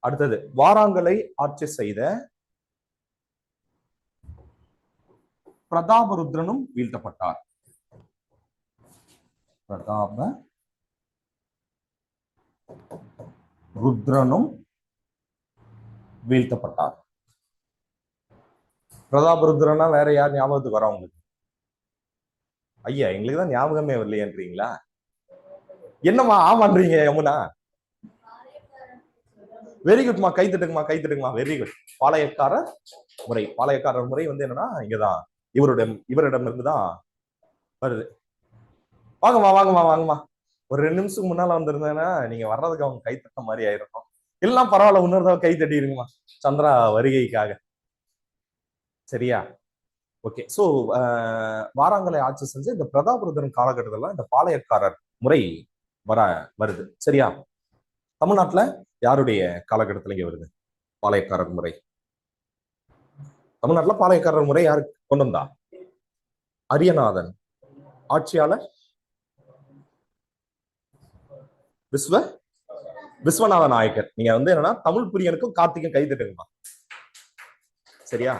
அடுத்தது வாராங்கலை ஆட்சி செய்த பிரதாபருத்ரனும் வீழ்த்தப்பட்டார். பிரதாபருத்ரனும் வீழ்த்தப்பட்டார். பிரதாபருத்ரனா வேற யார் ஞாபகத்துக்கு வரா உங்களுக்கு? ஐயா, எங்களுக்கு தான் ஞாபகமே வரலையன்றீங்களா? என்னம்மா ஆமான்றீங்க யமுனா? வெரி குட்மா, கை தட்டுங்கம்மா. Very good. பாளையக்காரர் முறை வந்து என்னன்னா இங்கதான் இவரிடம் இருந்துதான் வருது. வாங்கம்மா. ஒரு 2 நிமிஷத்துக்கு முன்னால வந்திருந்தேன்னா நீங்க வர்றதுக்கு அவங்க கை தட்ட மாதிரி ஆயிருக்கும். எல்லாம் பரவாயில்ல, இன்னொரு தடவை கை தட்டிடுங்கம்மா சந்திரா வருகைக்காக. சரியா? ஓகே. சோ வாராங்கலை ஆட்சி செஞ்சு இந்த பிரதாபருத்ரன் காலகட்டத்துல இந்த பாளையக்காரர் முறை வருது. சரியா? தமிழ்நாட்டுல யாருடைய காலகட்டத்துல இங்க வருது பாளையக்காரர் முறை? தமிழ்நாட்டுல பாளையக்காரர் முறை யாரு கொண்டு வந்தா? அரியநாதன். ஆட்சியாளர் விஸ்வநாத நாயக்கர். நீங்க வந்து என்னன்னா தமிழ் பிரியனுக்கும் கார்த்திக்கும் கை தட்டுங்கம்மா. சரியா?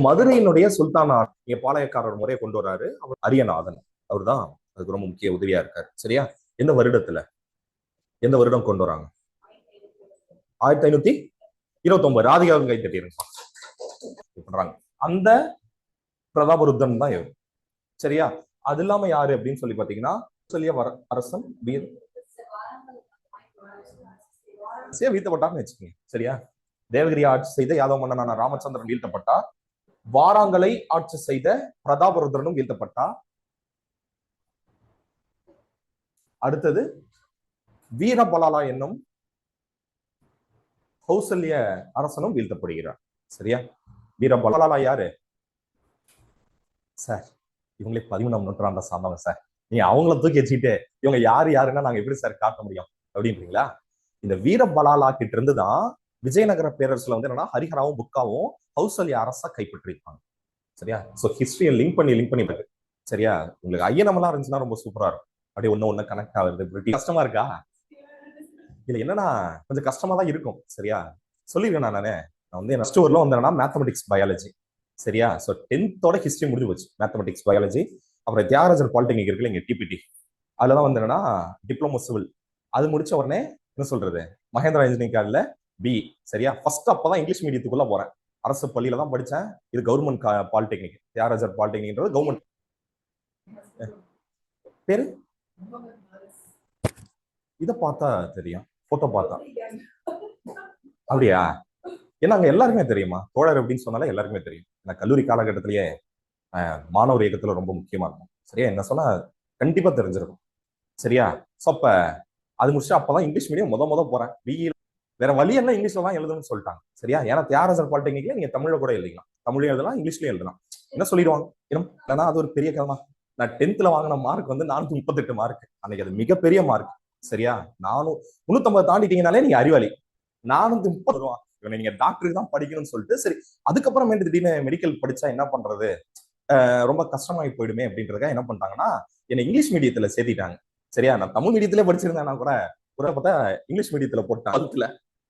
மதுரையினுடைய சுல்தானா இங்க பாளையக்காரர் முறையை கொண்டு வர்றாரு அவர் அரியநாதன். அவர் தான் அதுக்கு ரொம்ப முக்கிய உதவியா இருக்காரு. சரியா? எந்த வருடம் கொண்டு வராங்க? 1529. ராதிகாவுக்கு கை தட்டிருப்பா பண்றாங்க. அந்த பிரதாபருத்தன் தான் இவர். சரியா? அது இல்லாம யாரு அப்படின்னு சொல்லி பாத்தீங்கன்னா அரசன் வீழ்த்தப்பட்டார்னு வச்சுக்கோங்க. சரியா? தேவகிரி ஆட்சி செய்த யாதவ மன்னனான ராமச்சந்திரன் வீழ்த்தப்பட்டார். வாராங்கலை ஆட்சி செய்த பிரதாபருத்ரனும் வீழ்த்தப்பட்டார். அடுத்தது வீரபலாலா என்னும் கௌசல்ய அரசனும் வீழ்த்தப்படுகிறார். சரியா? வீரபலாலா யாரு சார்? இவங்களே 11ஆம் நூற்றாண்டை சார்ந்தவங்க சார். நீங்க அவங்கள தூக்கி வச்சுக்கிட்டு இவங்க யாருன்னா நாங்க எப்படி சார் காட்ட முடியும் அப்படின்றீங்களா? இந்த வீரபலாலா கிட்ட இருந்து தான் விஜயநகர பேரரசுல வந்து என்னன்னா ஹரிஹராவும் புக்காவும் கௌசல்யா அரசா கைப்பற்றிருப்பாங்க. சரியா? சோ ஹிஸ்டரியை லிங்க் பண்ணி பாரு. சரியா? உங்களுக்கு ஐயனமெல்லாம் இருந்துச்சுன்னா ரொம்ப சூப்பரா இருக்கும். அப்படியே ஒண்ணு கனெக்ட் ஆகுது. கஷ்டமா இருக்கா? இதுல என்னன்னா கொஞ்சம் கஷ்டமா தான் இருக்கும். சரியா? சொல்லிடுவேன் நானே. நான் வந்து ஃபர்ஸ்ட் ஊர்ல வந்தேன்னா மேத்தமெட்டிக்ஸ் பயாலஜி. சரியா? ஸோ 10th ஹிஸ்டரி முடிஞ்சு போச்சு. Mathematics biology. அப்புறம் தியாகராஜர் பாலிடெக்னிக் இருக்குல்ல இங்க டிபிடி. அதுல தான் வந்து என்னன்னா டிப்ளமோ சிவில். அது முடிச்ச உடனே என்ன சொல்றது மகேந்திரா இன்ஜினியரிங் காலேஜ்ல பி. சரியா? ஃபர்ஸ்ட் அப்பதான் இங்கிலீஷ் மீடியத்துக்குள்ள போறேன். அரசு பள்ளியில தான் படிச்சேன். இது கவர்மெண்ட் பாலிடெக்னிக். தியாகராஜர் பாலிடெக்னிக்ன்றது கவர்மெண்ட். பேரு இதை பார்த்தா தெரியும். போட்டோ பார்த்தா அப்படியா? ஏன்னா அங்க எல்லாருக்குமே தெரியுமா தோழர் அப்படின்னு சொன்னாலே எல்லாருக்குமே தெரியும். நான் கல்லூரி காலகட்டத்திலேயே மாணவர் இயக்கத்துல ரொம்ப முக்கியமா இருக்கும். சரியா? என்ன சொன்னா கண்டிப்பா தெரிஞ்சிருக்கும். சரியா? சோ அப்ப அது முடிச்சு அப்பதான் இங்கிலீஷ் மீடியம் முத போறேன். பிஇ வேற வழி என்ன இங்கிலீஷ்ல தான் எழுதணும்னு சொல்லிட்டாங்க. சரியா? ஏன்னா தியாகராஜர் பாலிடெக்னிக்ல நீங்க தமிழ்ல கூட எழுதிக்கலாம். தமிழ்லயும் எழுதலாம், இங்கிலீஷ்லயும் எழுதலாம். என்ன சொல்லிடுவாங்க ஏன்னா அது ஒரு பெரிய கதை. நான் 10th வாங்கின மார்க் வந்து 438 மார்க். அன்னைக்கு அது மிகப்பெரிய மார்க். சரியா? 350 தாண்டிட்டீங்கனாலே நீங்க அறிவாளி. 430 ரூபா நீங்க டாக்டருக்கு தான் படிக்கணும்னு சொல்லிட்டு சரி. அதுக்கப்புறமேட்டு திடீர்னு மெடிக்கல் படிச்சா என்ன பண்றது, ரொம்ப கஷ்டமாயி போயிடுமே அப்படின்றதுக்காக என்ன பண்ணிட்டாங்கன்னா என்னை இங்கிலீஷ் மீடியத்துல சேர்த்திட்டாங்க. சரியா? நான் தமிழ் மீடியத்திலே படிச்சிருந்தேன்னா கூட ஒரு பார்த்தா இங்கிலீஷ் மீடியத்துல போட்டாங்க அதுல.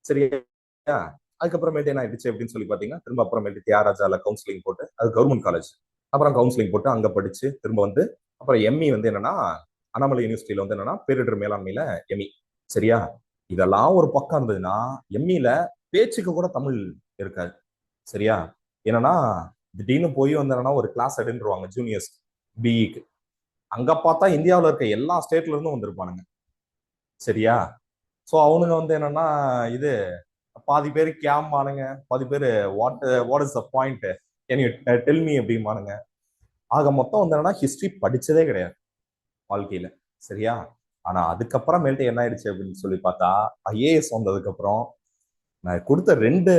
சரியா? அதுக்கப்புறமேட்டு என்ன ஆயிடுச்சு அப்படின்னு சொல்லி பாத்தீங்கன்னா திரும்ப அப்புறமேட்டு தியாகராஜால கவுன்சிலிங் போட்டு அது கவர்மெண்ட் காலேஜ். அப்புறம் கவுன்சிலிங் போட்டு அங்க படிச்சு திரும்ப வந்து அப்புறம் எம்இ வந்து என்னன்னா அண்ணாமலை யூனிவர்சிட்டியில வந்து என்னன்னா பேரிடர் மேலாண்மையில எம்இ. சரியா? இதெல்லாம் ஒரு பக்கம் இருந்ததுன்னா எம்இல பேச்சுக்கு கூட தமிழ் இருக்காது. சரியா? என்னன்னா திடீர்னு போய் வந்தேன்னா ஒரு கிளாஸ் எடுன்றுவாங்க ஜூனியர்ஸ் பிஇக்கு. அங்க பார்த்தா இந்தியாவில் இருக்க எல்லா ஸ்டேட்ல இருந்தும் வந்திருப்பானுங்க. சரியா? ஸோ அவனுங்க வந்து என்னன்னா இது பாதி பேர் கேம்பானுங்க, பாதி பேர் what is the point can you tell me அப்படிமானுங்க. ஆக மொத்தம் வந்து என்னன்னா ஹிஸ்டரி படிச்சதே கிடையாது வாழ்க்கையில. சரியா? ஆனா அதுக்கப்புறமேட்டு என்ன ஆயிடுச்சு அப்படின்னு சொல்லி பார்த்தா ஐஏஎஸ் வந்ததுக்கு அப்புறம் நான் கொடுத்த 2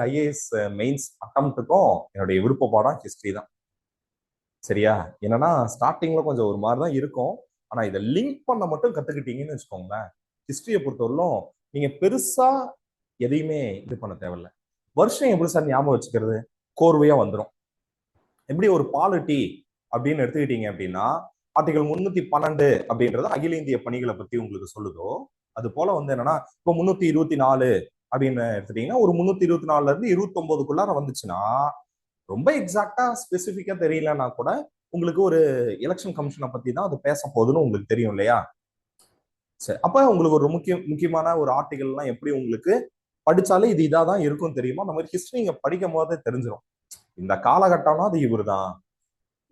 ஐஏஎஸ் மெயின்ஸ் அட்டம்ப்ட்டுக்கும் என்னுடைய விருப்ப பாடம் ஹிஸ்டரி தான். சரியா? என்னன்னா ஸ்டார்டிங்ல கொஞ்சம் ஒரு மாதிரி தான் இருக்கும். ஆனா இதை லிங்க் பண்ண மட்டும் கத்துக்கிட்டீங்கன்னு வச்சுக்கோங்களேன், ஹிஸ்டரியை பொறுத்தவரையிலும் நீங்க பெருசா எதையுமே இது பண்ண தேவையில்ல. வருஷம் எப்படி சார் ஞாபகம் வச்சுக்கிறது? கோர்வையா வந்துடும். எப்படி ஒரு பாலிட்டி அப்படின்னு எடுத்துக்கிட்டீங்க அப்படின்னா ஆர்டிகல் 312 அப்படின்றது அகில இந்திய பணிகளை பத்தி உங்களுக்கு சொல்லுதோ அது போல வந்து என்னன்னா இப்போ 324 அப்படின்னு எடுத்துட்டீங்கன்னா ஒரு 324 இருந்து 29க்குள்ளார வந்துச்சுன்னா ரொம்ப எக்ஸாக்டா ஸ்பெசிபிக்கா தெரியலன்னா கூட உங்களுக்கு ஒரு எலெக்ஷன் கமிஷனை பத்தி தான் அது பேச போகுதுன்னு உங்களுக்கு தெரியும் இல்லையா? சரி, அப்ப உங்களுக்கு ஒரு முக்கியமான ஒரு ஆர்டிகல் எல்லாம் எப்படி உங்களுக்கு படிச்சாலே இது இதாதான் இருக்கும் தெரியுமா? அந்த மாதிரி ஹிஸ்டரி நீங்க படிக்கும் போதே தெரிஞ்சிடும். இந்த காலகட்டம்னா அது இவருதான்,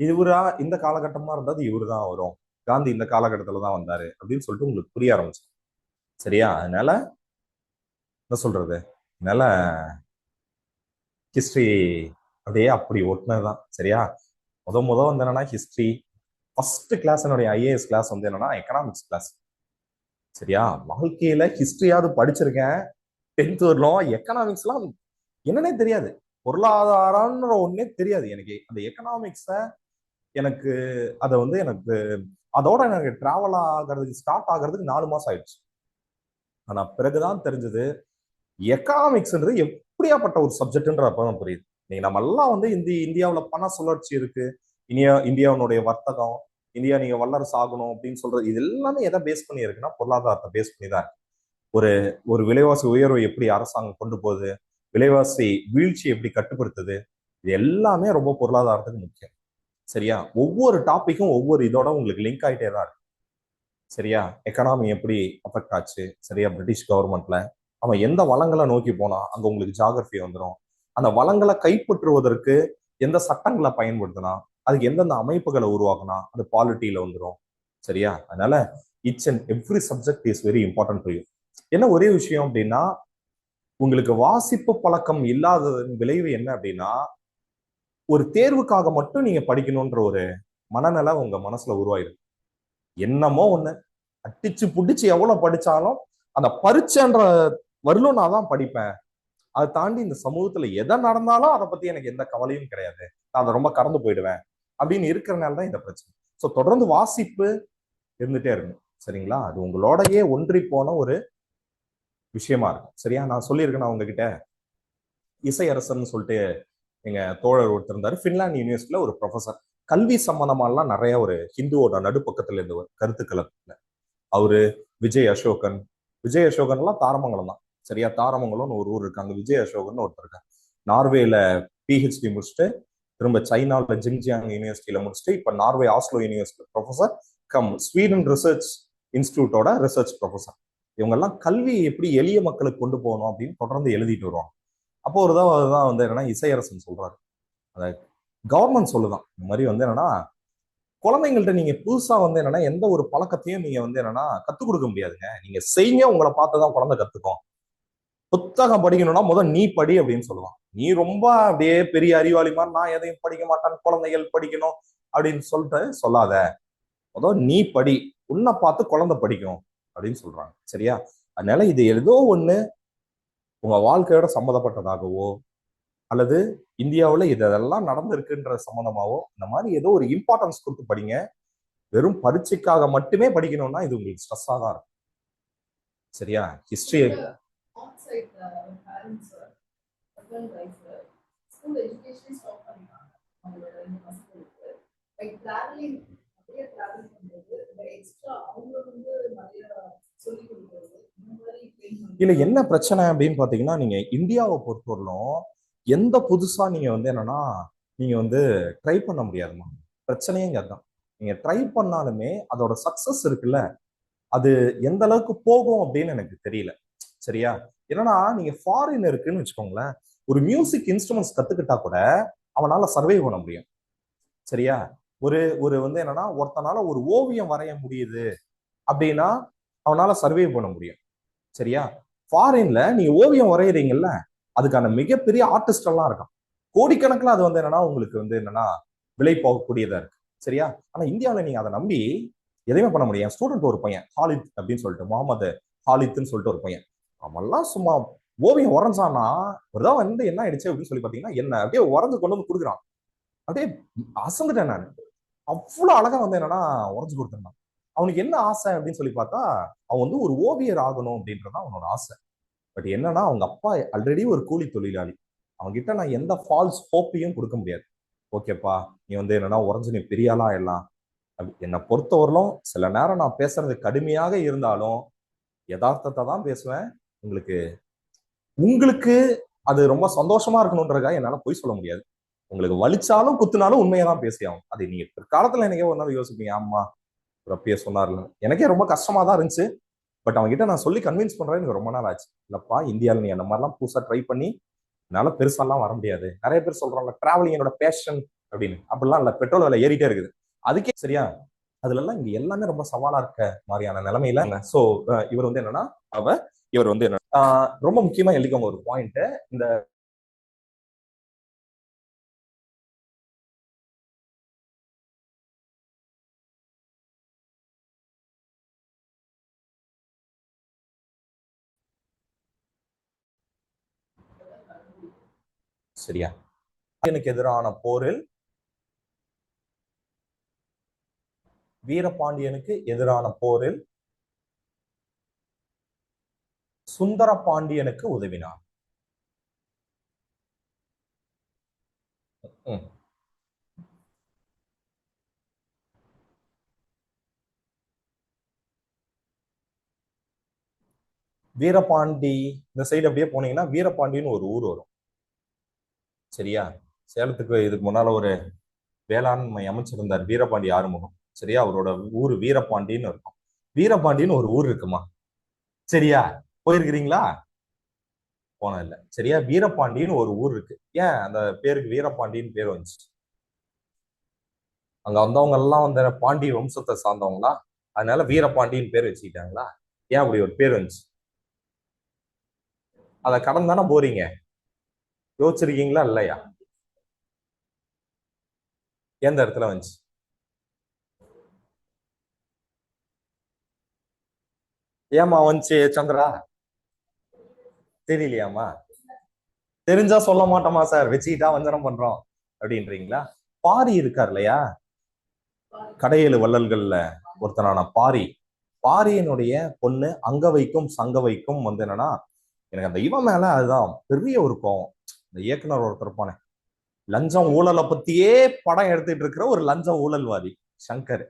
இவரா இந்த காலகட்டமா இருந்தா அது இவருதான் வரும், காந்தி இந்த காலகட்டத்துல தான் வந்தாரு அப்படின்னு சொல்லிட்டு உங்களுக்கு புரிய ஆரம்பிச்சு. சரியா? அதனால என்ன சொல்றது, அதனால ஹிஸ்டரி அப்படியே அப்படி ஒட்டினதுதான். சரியா? முத வந்து என்னன்னா ஹிஸ்டரி ஃபர்ஸ்ட் கிளாஸ் என்னுடைய ஐஏஎஸ் கிளாஸ் வந்து என்னன்னா எக்கனாமிக்ஸ் கிளாஸ். சரியா? வாழ்க்கையில ஹிஸ்டரியாவது படிச்சிருக்கேன் 10th வரலும். எக்கனாமிக்ஸ்லாம் என்னன்னே தெரியாது. பொருளாதாரம்ன்ற ஒன்னே தெரியாது எனக்கு. அந்த எக்கனாமிக்ஸ எனக்கு அதை வந்து எனக்கு அதோட எனக்கு டிராவல் ஆகிறதுக்கு ஸ்டார்ட் ஆகிறதுக்கு 4 மாசம் ஆயிடுச்சு. ஆனா பிறகுதான் தெரிஞ்சது எக்கனாமிக்ஸ்ன்றது எப்படியாப்பட்ட ஒரு சப்ஜெக்ட்ன்ற அப்பதான் புரியுது. நீங்க நம்ம எல்லாம் வந்து இந்தியாவுல பண சுழற்சி இருக்கு, இந்தியாவுடைய வர்த்தகம், இந்தியா நீங்க வல்லரசு ஆகணும் அப்படின்னு சொல்றது இது எல்லாமே எதை பேஸ் பண்ணி இருக்குன்னா பொருளாதாரத்தை பேஸ் பண்ணி தான். ஒரு ஒரு விலைவாசி உயர்வை எப்படி அரசாங்கம் கொண்டு போகுது, விலைவாசி வீழ்ச்சி எப்படி கட்டுப்படுத்துது, இது எல்லாமே ரொம்ப பொருளாதாரத்துக்கு முக்கியம். சரியா? ஒவ்வொரு டாபிக்கும் ஒவ்வொரு இதோட உங்களுக்கு லிங்க் ஆயிட்டே தான் இருக்கு. சரியா? எக்கனாமி எப்படி அஃபெக்ட் ஆச்சு, சரியா? பிரிட்டிஷ் கவர்மெண்ட்ல அவன் எந்த வளங்களை நோக்கி போனா அங்க உங்களுக்கு ஜாகிரபி வந்துடும். அந்த வளங்களை கைப்பற்றுவதற்கு எந்த சட்டங்களை பயன்படுத்தினா, அதுக்கு எந்தெந்த அமைப்புகளை உருவாக்குனா அது பாலிட்டியில வந்துடும். சரியா? அதனால it's and every subject is very important to you. என்ன ஒரே விஷயம் அப்படின்னா உங்களுக்கு வாசிப்பு பழக்கம் இல்லாததன் விளைவு என்ன அப்படின்னா ஒரு தேர்வுக்காக மட்டும் நீங்க படிக்கணும்ன்ற ஒரு மனநிலை உங்க மனசுல உருவாயிருக்கு. என்னமோ ஒண்ணு அடிச்சு புடிச்சு எவ்வளவு படிச்சாலும் அந்த பரீட்சைன்ற வரலும் நான் தான் படிப்பேன். அதை தாண்டி இந்த சமூகத்துல எதை நடந்தாலும் அதை பத்தி எனக்கு எந்த கவலையும் கிடையாது, நான் அதை ரொம்ப கடந்து போயிடுவேன் அப்படின்னு இருக்கிறனால தான் இந்த பிரச்சனை. ஸோ தொடர்ந்து வாசிப்பு இருந்துட்டே இருக்கும். சரிங்களா? அது உங்களோடயே ஒன்றி போன ஒரு விஷயமா இருக்கும். சரியா? நான் சொல்லியிருக்கேன் நான் உங்ககிட்ட இசையரசன் சொல்லிட்டு எங்க தோழர் ஒருத்தர் இருந்தாரு. பின்லாந்து யூனிவர்சிட்டியில ஒரு ப்ரொஃபசர். கல்வி சம்பந்தமாலாம் நிறைய ஒரு ஹிந்துவோட நடுப்பக்கத்துல இருந்த ஒரு கருத்துக்களை அவரு விஜய் அசோகன். விஜய் அசோகன்லாம் தாரமங்கலம் தான். சரியா? தாரமங்கலம்னு ஒரு ஊர் இருக்கு. அங்க விஜய் அசோகன் ஒருத்தர் இருக்காங்க. நார்வேல பிஹெச்டி முடிச்சுட்டு திரும்ப சைனால ஜிங்ஜியாங் யூனிவர்சிட்டியில முடிச்சுட்டு இப்ப Norway Oslo university professor cum Sweden research இன்ஸ்டிடியூட்டோட ரிசர்ச் ப்ரொஃபசர். இவங்கெல்லாம் கல்வி எப்படி எளிய மக்களுக்கு கொண்டு போகணும் அப்படின்னு தொடர்ந்து எழுதிட்டு வருவாங்க. அப்போ ஒரு தான் வந்து என்னன்னா இசையரசன் சொல்றாரு, அதை கவர்மெண்ட் சொல்லுதான் இந்த மாதிரி வந்து என்னன்னா குழந்தைங்கள்ட்ட நீங்க புதுசா வந்து என்னன்னா எந்த ஒரு பழக்கத்தையும் நீங்க வந்து என்னன்னா கத்துக் கொடுக்க முடியாதுங்க. நீங்க செய்யுங்க, உங்களை பார்த்துதான் குழந்தை கத்துக்கும். புத்தகம் படிக்கணும்னா முதல் நீ படி அப்படின்னு சொல்லுவான். நீ ரொம்ப அப்படியே பெரிய அறிவாளி மாதிரி நான் எதையும் படிக்க மாட்டேன், குழந்தைகள் படிக்கணும் அப்படின்னு சொல்லிட்டு சொல்லாத. முதல் நீ படி, உன்னை பார்த்து குழந்தை படிக்கும் அப்படின்னு சொல்றாங்க. சரியா? அதனால இது ஏதோ ஒண்ணு உங்க வாழ்க்கையோட சம்மந்தப்பட்டதாகவோ அல்லது இந்தியாவுல இதெல்லாம் நடந்திருக்குன்ற சம்மந்தமாவோ இந்த மாதிரி ஏதோ ஒரு இம்பார்ட்டன்ஸ் கொடுத்து படிங்க. வெறும் பரீட்சைக்காக மட்டுமே படிக்கணும்னா இது உங்களுக்கு ஸ்ட்ரெஸ்ஸா தான் இருக்கும். சரியா? ஹிஸ்டரி இல்ல என்ன பிரச்சனை அப்படின்னு பாத்தீங்கன்னா, நீங்க இந்தியாவை பொறுத்தவரையிலும் எந்த புதுசா நீங்க வந்து என்னன்னா நீங்க வந்து ட்ரை பண்ண முடியாதுமா. பிரச்சனையே இங்க அதான். நீங்க ட்ரை பண்ணாலுமே அதோட சக்சஸ் இருக்குல்ல, அது எந்த அளவுக்கு போகும் அப்படின்னு எனக்கு தெரியல. சரியா? என்னன்னா நீங்க ஃபாரின் இருக்குன்னு வச்சுக்கோங்களேன், ஒரு மியூசிக் இன்ஸ்ட்ருமெண்ட்ஸ் கத்துக்கிட்டா கூட அவனால சர்வே பண்ண முடியும். சரியா? ஒரு ஒரு வந்து என்னன்னா ஒருத்தனால ஒரு ஓவியம் வரைய முடியுது அப்படின்னா அவனால சர்வே பண்ண முடியும். சரியா? ஃபாரின்ல நீங்க ஓவியம் வரைகிறீங்கல்ல, அதுக்கான மிகப்பெரிய ஆர்டிஸ்ட் எல்லாம் இருக்கான். கோடிக்கணக்கில் அது வந்து என்னன்னா உங்களுக்கு வந்து என்னன்னா விலை போகக்கூடியதா இருக்கு. சரியா? ஆனா இந்தியாவில நீங்க அதை நம்பி எதையுமே பண்ண முடியும். என் ஸ்டூடெண்ட் ஒரு பையன் ஹாலித் அப்படின்னு சொல்லிட்டு, முகமது ஹாலித்ன்னு சொல்லிட்டு ஒரு பையன், அவன்லாம் சும்மா ஓவியம் உறைஞ்சானா ஒரு தான் வந்து என்ன ஆயிடுச்சு அப்படின்னு சொல்லி பாத்தீங்கன்னா என்ன அப்படியே உறைஞ்சு கொண்டு வந்து கொடுக்குறான். அப்படியே அசந்துட்டேன் நான். அவ்வளவு அழகா வந்து என்னன்னா உறைஞ்சு கொடுத்துருந்தான். அவனுக்கு என்ன ஆசை அப்படின்னு சொல்லி பார்த்தா அவன் வந்து ஒரு ஓவியர் ஆகணும் அப்படின்றதான் அவனோட ஆசை. பட் என்னன்னா அவங்க அப்பா ஆல்ரெடி ஒரு கூலி தொழிலாளி. அவங்க கிட்ட நான் எந்த ஃபால்ஸ் ஹோப்பையும் கொடுக்க முடியாது. ஓகேப்பா, நீ வந்து என்னன்னா உறைஞ்சு நீ பெரிய ஆளா எல்லாம். என்னை பொறுத்தவரையிலும் சில நேரம் நான் பேசுறது கடுமையாக இருந்தாலும் யதார்த்தத்தை தான் பேசுவேன். உங்களுக்கு உங்களுக்கு அது ரொம்ப சந்தோஷமா இருக்கணும்ன்றதுக்காக என்னால பொய் சொல்ல முடியாது. உங்களுக்கு வலிச்சாலும் குத்துனாலும் உண்மையை தான் பேசியாகும். அது நீங்க பிற்காலத்துல எனக்கே ஒரு நாள் யோசிப்பீங்க, ஆமா ஒரு அப்பயே சொன்னார்ல. எனக்கே ரொம்ப கஷ்டமா தான் இருந்துச்சு. பட் அவங்க கிட்ட நான் சொல்லி கன்வின்ஸ் பண்றேன் எனக்கு ரொம்ப நாள் ஆச்சு. இல்லப்பா, இந்தியாவில் நீ அந்த மாதிரிலாம் புதுசா ட்ரை பண்ணி என்னால பெருசாலாம் வர முடியாது. நிறைய பேர் சொல்றாங்க டிராவலிங் என்னோட பேஷன் அப்படின்னு. அப்படிலாம் இல்ல, பெட்ரோல் விலை ஏறிட்டே இருக்குது. அதுக்கே சரியா? அதுல எல்லாம் இங்க எல்லாமே ரொம்ப சவாலா இருக்க மாதிரியான நிலைமையில சோ இவர் வந்து என்னன்னா இவர் வந்து என்ன ரொம்ப முக்கியமா எழுதிக்கோங்க ஒரு பாயிண்ட். இந்த சரியா? எனக்கு எதிரான போரில் வீரபாண்டியனுக்கு எதிரான போரில் சுந்தர பாண்டியனுக்கு உதவினார். வீரபாண்டி இந்த சைடு அப்படியே போனீங்கன்னா வீரபாண்டின்னு ஒரு ஊர் வரும். சரியா? சேலத்துக்கு இதுக்கு முன்னால ஒரு வேளாண்மை அமைச்சிருந்தார் வீரபாண்டி ஆறுமுகம். சரியா? அவரோட ஊர் வீரபாண்டின்னு இருக்கும். வீரபாண்டின்னு ஒரு ஊர் இருக்குமா? சரியா? போயிருக்கிறீங்களா? போனது இல்ல. சரியா? வீரபாண்டின்னு ஒரு ஊர் இருக்கு. ஏன் அந்த பேருக்கு வீரபாண்டின்னு பேர் வந்துச்சு? அங்க வந்தவங்க எல்லாம் வந்து பாண்டிய வம்சத்தை சார்ந்தவங்களா, அதனால வீரபாண்டின்னு பேர் வச்சுக்கிட்டாங்களா? ஏன் அப்படி ஒரு பேர் வந்துச்சு? அதை கடந்து தானே போறீங்க. யோசிச்சிருக்கீங்களா இல்லையா? எந்த இடத்துல வந்துச்சு? ஏமா வந்துச்சு சந்திரா? தெரியலையாமா? தெரிஞ்சா சொல்ல மாட்டோமா சார், வச்சுக்கிட்டா வஞ்சனம் பண்றோம் அப்படின்றீங்களா? பாரி இருக்கார் இல்லையா, கடையேழு வள்ளல்கள்ல ஒருத்தனான பாரி, பாரியனுடைய பொண்ணு அங்கவைக்கும் சங்கவைக்கும் வந்து என்னன்னா எனக்கு அந்த இவன் மேல அதுதான் பெரிய ஒரு கோவம். இந்த இயக்குனர் ஒருத்தர் இருப்பானே, லஞ்சம் ஊழலை பத்தியே படம் எடுத்துட்டு இருக்கிற ஒரு லஞ்ச ஊழல்வாதி சங்கர்.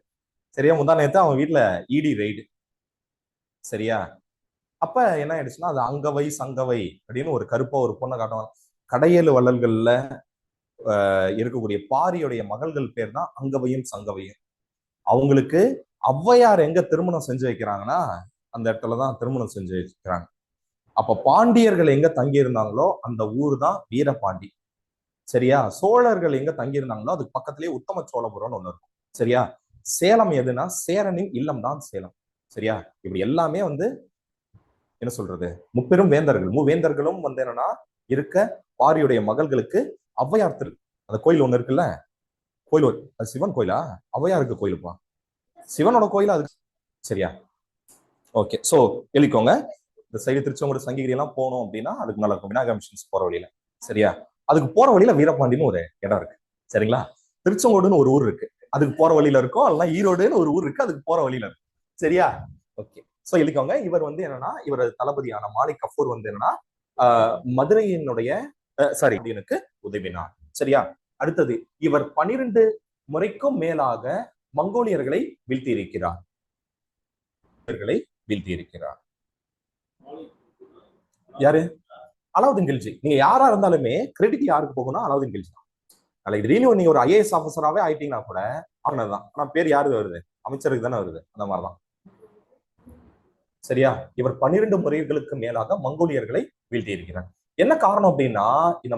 சரியா, முந்தா நேத்து அவன் வீட்டுல இடி ரைடு. சரியா, அப்ப என்ன ஆயிடுச்சுன்னா அது அங்கவை சங்கவை அப்படின்னு ஒரு கருப்பா ஒரு பொண்ணை காட்டுவாங்க. கடையேழு வள்ளல்கள்ல இருக்கக்கூடிய பாரியுடைய மகள்கள் பேர் தான் அங்கவையும் சங்கவையும். அவங்களுக்கு ஔவையார் எங்க திருமணம் செஞ்சு வைக்கிறாங்கன்னா அந்த இடத்துலதான் திருமணம் செஞ்சு வைக்கிறாங்க. அப்ப பாண்டியர்கள் எங்க தங்கி இருந்தாங்களோ அந்த ஊர் தான் வீரபாண்டி. சரியா, சோழர்கள் எங்க தங்கி இருந்தாங்களோ அதுக்கு பக்கத்திலேயே உத்தம சோழபுரம்னு ஒண்ணு இருக்கும். சரியா, சேலம் எதுனா சேரனின் இல்லம் தான் சேலம். சரியா, இப்படி எல்லாமே வந்து என்ன சொல்றது, முப்பெரும் வேந்தர்கள் மூவேந்தர்களும் வந்து என்னன்னா இருக்க பாரியுடைய மகள்களுக்கு ஔவையார் திரு அந்த கோயில் ஒண்ணு இருக்குல்ல, கோயில் அது சிவன் கோயிலா ஔவையாருக்கு கோயிலுப்பா, சிவனோட கோயிலா அது. சரியா, ஓகே. சோ எழுதிக்கோங்க, இந்த சைடு திருச்செங்கோடு சங்ககிரி எல்லாம் போகணும் அப்படின்னா அதுக்கு நல்லா இருக்கும், விநாயகா மிஷன்ஸ் போற வழியில. சரியா, அதுக்கு போற வழியில வீரபாண்டின்னு ஒரு இடம் இருக்கு. சரிங்களா, திருச்செங்கோடுன்னு ஒரு ஊர் இருக்கு அதுக்கு போற வழியில இருக்கும், அதெல்லாம் ஈரோடுன்னு ஒரு ஊர் இருக்கு அதுக்கு போற வழியில இருக்கு. சரியா, ஓகே. சோ எழுதிக்கோங்க, இவர் வந்து என்னன்னா இவர் தளபதியான மாலிக் கஃபூர் வந்து என்னன்னா மதுரையினுடைய சாரி எனக்கு உதவினார். சரியா, அடுத்தது இவர் 12 முறைக்கும் மேலாக மங்கோலியர்களை வீழ்த்தி இருக்கிறார். வீழ்த்தி இருக்கிறார் யாரு? அலாவுதீன் கில்ஜி. நீங்க யாரா இருந்தாலுமே கிரெடிட் யாருக்கு போகணும்? அலாவுதீன் கில்ஜி தான். நாளைக்கு திடீர்னு நீங்க ஒரு ஐஏஎஸ் ஆஃபீஸராகவே ஆயிட்டீங்கன்னா கூட அவனதான். ஆனா பேர் யாரு வருது? அமைச்சருக்கு தானே வருது. அந்த மாதிரிதான். சரியா, இவர் 12 முறைகளுக்கு மேலாக மங்கோலியர்களை வீழ்த்தி இருக்கிறார். என்ன காரணம் அப்படின்னா இந்த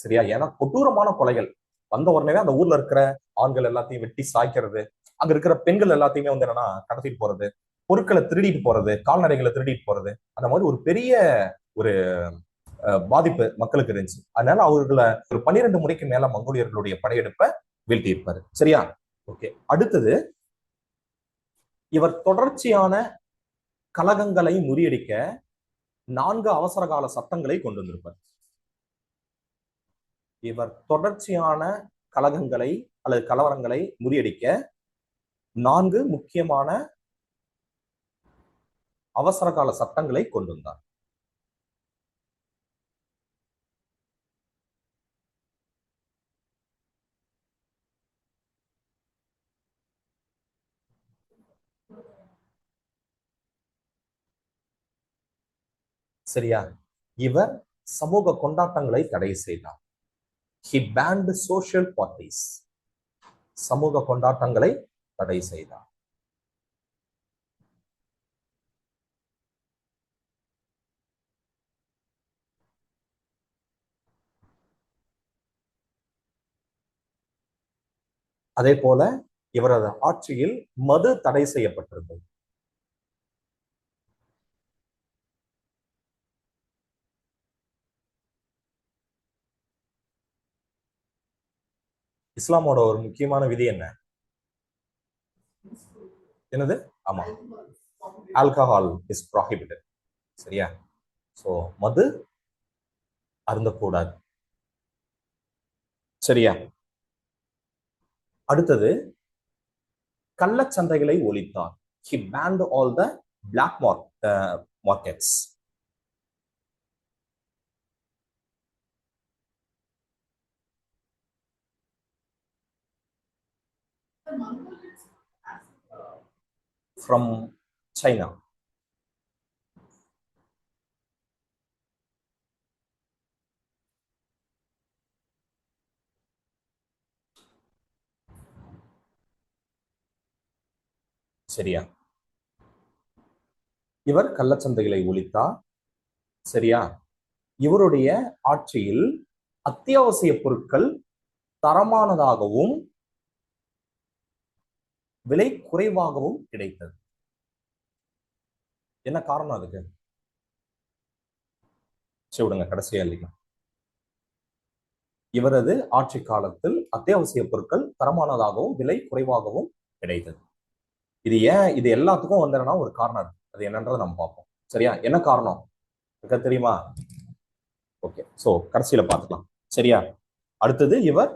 சரியா, ஏன்னா கொடூரமான கொலைகள் வந்த உடனே அந்த ஊர்ல இருக்கிற ஆண்கள் எல்லாத்தையும் வெட்டி சாய்க்கிறது, அங்க இருக்கிற பெண்கள் எல்லாத்தையுமே வந்து என்னன்னா கடத்திட்டு போறது, பொருட்களை திருடிட்டு போறது, கால்நடைகளை திருடிட்டு போறது, அந்த மாதிரி ஒரு பெரிய ஒரு பாதிப்பு மக்களுக்கு இருந்துச்சு. அதனால அவர்களை ஒரு 12 முறைக்கு மேல மங்கோலியர்களுடைய படையெடுப்பை வீழ்த்தி இருப்பாரு. சரியா, ஓகே. அடுத்தது இவர் தொடர்ச்சியான கலகங்களை முறியடிக்க 4 அவசர கால சட்டங்களை கொண்டு வந்திருப்பார். இவர் தொடர்ச்சியான கலகங்களை அல்லது கலவரங்களை முறியடிக்க 4 முக்கியமான அவசர கால சட்டங்களை கொண்டு வந்தார். சரியா, இவர் சமூக கொண்டாட்டங்களை தடை செய்தார். He banned social parties. சமூக கொண்டாட்டங்களை தடை செய்தார். அதே போல இவரது ஆட்சியில் மது தடை செய்யப்பட்டிருந்தது. இஸ்லாமோட ஒரு முக்கியமான விதி என்ன? என்னது? ஆமா, ஆல்கஹால் இஸ் ப்ராஹிபிட்டட். சரியா, சோ மது அருந்தக்கூடாது. சரியா, அடுத்தது கள்ளச்சந்தைகளை ஒழித்தார். He banned all the black markets. From China. சரியா, இவர் கள்ளச்சந்தைகளை ஒழித்தார். சரியா, இவருடைய ஆட்சியில் அத்தியாவசிய பொருட்கள் தரமானதாகவும் விலை குறைவாகவும் கிடைத்தது. என்ன காரணம் அதுக்கு? சரி விடுங்க, கடைசியா இல்லைங்களா. இவரது ஆட்சி காலத்தில் அத்தியாவசிய பொருட்கள் தரமானதாகவும் விலை குறைவாகவும் கிடைத்தது. இது ஏன்? இது எல்லாத்துக்கும் வந்து என்னன்னா ஒரு காரணம் இருக்கு. அது என்னன்றதை நம்ம பார்ப்போம். சரியா, என்ன காரணம் இருக்க தெரியுமா? ஓகே, சோ கடைசியில பார்த்துக்கலாம். சரியா, அடுத்தது இவர்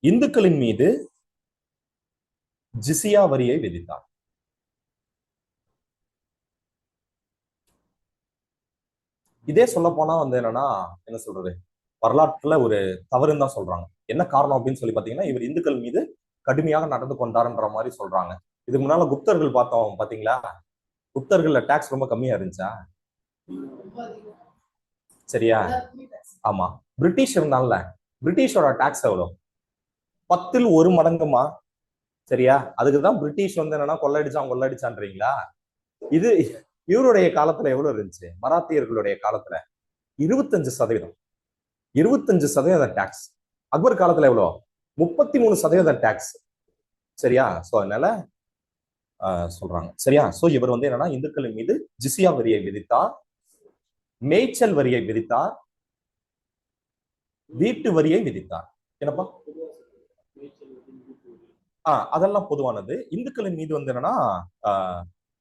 இந்துக்களின் மீது ஜிசியா வரியை விதித்தார். இதே சொல்ல போனா வந்து என்னன்னா, என்ன சொல்றது, வரலாற்றுல ஒரு தவறுன்னு தான் சொல்றாங்க. என்ன காரணம் அப்படின்னு சொல்லி பாத்தீங்கன்னா, இவர் இந்துக்கள் மீது கடுமையாக நடந்து கொண்டாருன்ற மாதிரி சொல்றாங்க. இதுக்கு முன்னால குப்தர்கள் பார்த்தோம் பாத்தீங்களா? குப்தர்கள்ல டாக்ஸ் ரொம்ப கம்மியா இருந்துச்சா? சரியா? ஆமா. பிரிட்டிஷ் இருந்தால பிரிட்டிஷோட டாக்ஸ் எவ்வளவு? 10ல் 1 மடங்குமா? சரியா? அதுக்குதான் பிரிட்டிஷ் வந்து என்னன்னா கொள்ளடிச்சான்றீங்களா? இது இவருடைய காலத்துல எவ்வளவு இருந்துச்சு? மராத்தியர்களுடைய காலத்துல 25%. 25% டாக்ஸ். அக்பர் காலத்துல எவ்வளவு? 33% டாக்ஸ். சரியா? சோ அதனால சொல்றாங்க. சரியா? சோ இவர் வந்து என்னன்னா இந்துக்களின் மீது ஜிசியா வரியை விதித்தார், மேய்ச்சல் வரியை விதித்தார், வீட்டு வரியை விதித்தார். என்னப்பா? அதெல்லாம் பொதுவானது. இந்துக்களின் மீது வந்து என்னன்னா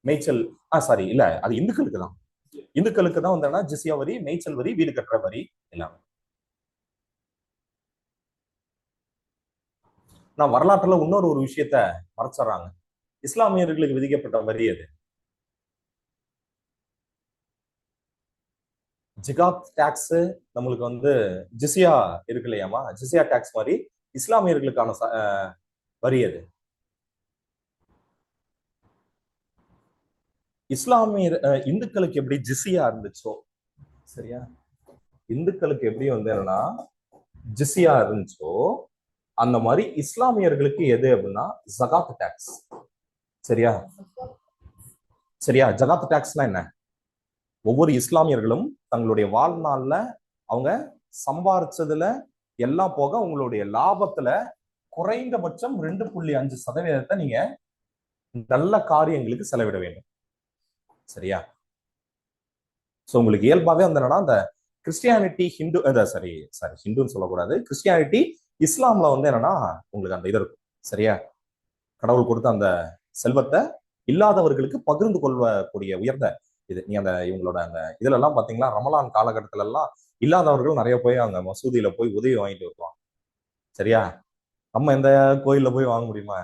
மேய்ச்சல், சாரி இல்ல, அது இந்துக்களுக்கு தான். இந்துக்களுக்கு தான் வந்து என்னன்னா ஜிசியா வரி, மேய்ச்சல் வரி, வீடு கட்டுற வரி எல்லாம். நான் வரலாற்றுல இன்னொரு ஒரு விஷயத்த மறைச்சிடறாங்க. இஸ்லாமியர்களுக்கு விதிக்கப்பட்ட வரி அது ஜிகாத் டாக்ஸ். நம்மளுக்கு வந்து ஜிசியா இருக்கு இல்லையாமா, ஜிசியா டாக்ஸ் மாதிரி இஸ்லாமியர்களுக்கான வரி அது. இஸ்லாமியர் இந்துக்களுக்கு எப்படி ஜிசியா இருந்துச்சோ, சரியா, இந்துக்களுக்கு எப்படி வந்து என்னன்னா ஜிசியா இருந்துச்சோ, அந்த மாதிரி இஸ்லாமியர்களுக்கு எது அப்படின்னா ஜகாத் டாக்ஸ். சரியா? சரியா? ஜகாத் டாக்ஸ்னா என்ன? ஒவ்வொரு இஸ்லாமியர்களும் தங்களுடைய வாழ்நாள்ல அவங்க சம்பாரிச்சதுல எல்லாம் போக உங்களுடைய லாபத்துல குறைந்தபட்சம் 2.5% நீங்க நல்ல காரியங்களுக்கு செலவிட வேண்டும். சரியா? சோ உங்களுக்கு இயல்பாவே வந்து என்னன்னா அந்த கிறிஸ்டியானிட்டி ஹிந்து, சாரி சாரி ஹிந்துன்னு சொல்லக்கூடாது, கிறிஸ்டியானிட்டி இஸ்லாம்ல வந்து என்னன்னா உங்களுக்கு அந்த இது இருக்கும். சரியா? கடவுள் கொடுத்த அந்த செல்வத்தை இல்லாதவர்களுக்கு பகிர்ந்து கொள்ளக்கூடிய உயர்ந்த இது. நீ அந்த இவங்களோட அந்த இதுல எல்லாம் பாத்தீங்களா, ரமலான் காலகட்டத்துல எல்லாம் இல்லாதவர்கள் நிறைய போய் அங்க மசூதியில போய் உதவி வாங்கிட்டு வருவாங்க. சரியா? நம்ம இந்த கோயில்ல போய் வாங்க முடியுமா?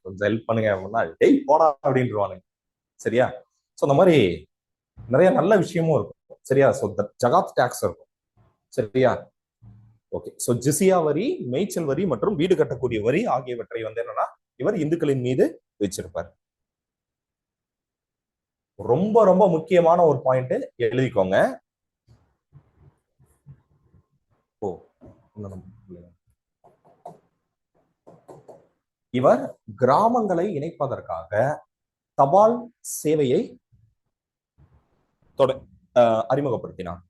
கொஞ்சம் ஹெல்ப் பண்ணுங்க அப்படின்னா டேய் போடா அப்படின்ட்டுருவானுங்க. சரியா? சோ அந்த மாதிரி நிறைய நல்ல விஷயமும் இருக்கும். சரியா? சோ ஜகாத் டாக்ஸ் இருக்கும். சரியா? ஓகே. சோ ஜிசியா வரி, மேய்ச்சல் வரி மற்றும் வீடு கட்டக்கூடிய வரி ஆகியவற்றை வந்து என்னன்னா இவர் இந்துக்களின் மீது வச்சிருப்பார். ரொம்ப ரொம்ப முக்கியமான ஒரு பாயிண்ட் எழுதிக்கோங்க. ஓ, இவர் கிராமங்களை இணைப்பதற்காக தபால் சேவையை அறிமுகப்படுத்தினார்.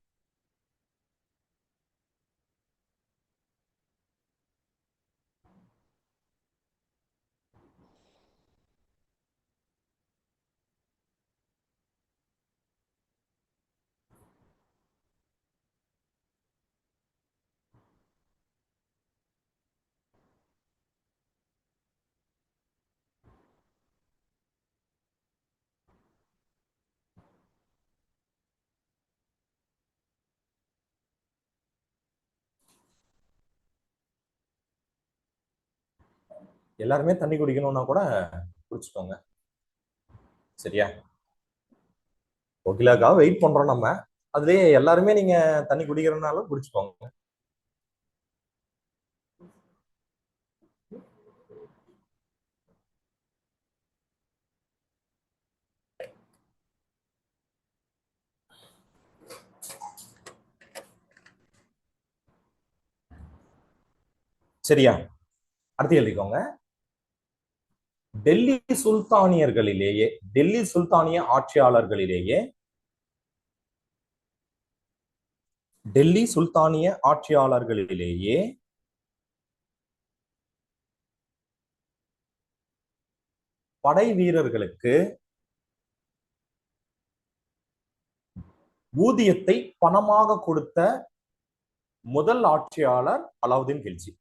எல்லாருமே தண்ணி குடிக்கணும்னா கூட குடிச்சுக்கோங்க. சரியா? ஒகிலாக்காக வெயிட் பண்றோம் நம்ம. அதுலயே எல்லாருமே நீங்க தண்ணி குடிக்கிறதுனாலும் குடிச்சுக்கோங்க. சரியா? அடுத்து எழுதிக்கோங்க. டெல்லி சுல்தானியர்களிலேயே, டெல்லி சுல்தானிய ஆட்சியாளர்களிலேயே, டெல்லி சுல்தானிய ஆட்சியாளர்களிலேயே படை வீரர்களுக்கு ஊதியத்தை பணமாக கொடுத்த முதல் ஆட்சியாளர் அலாவுதீன் கில்ஜி.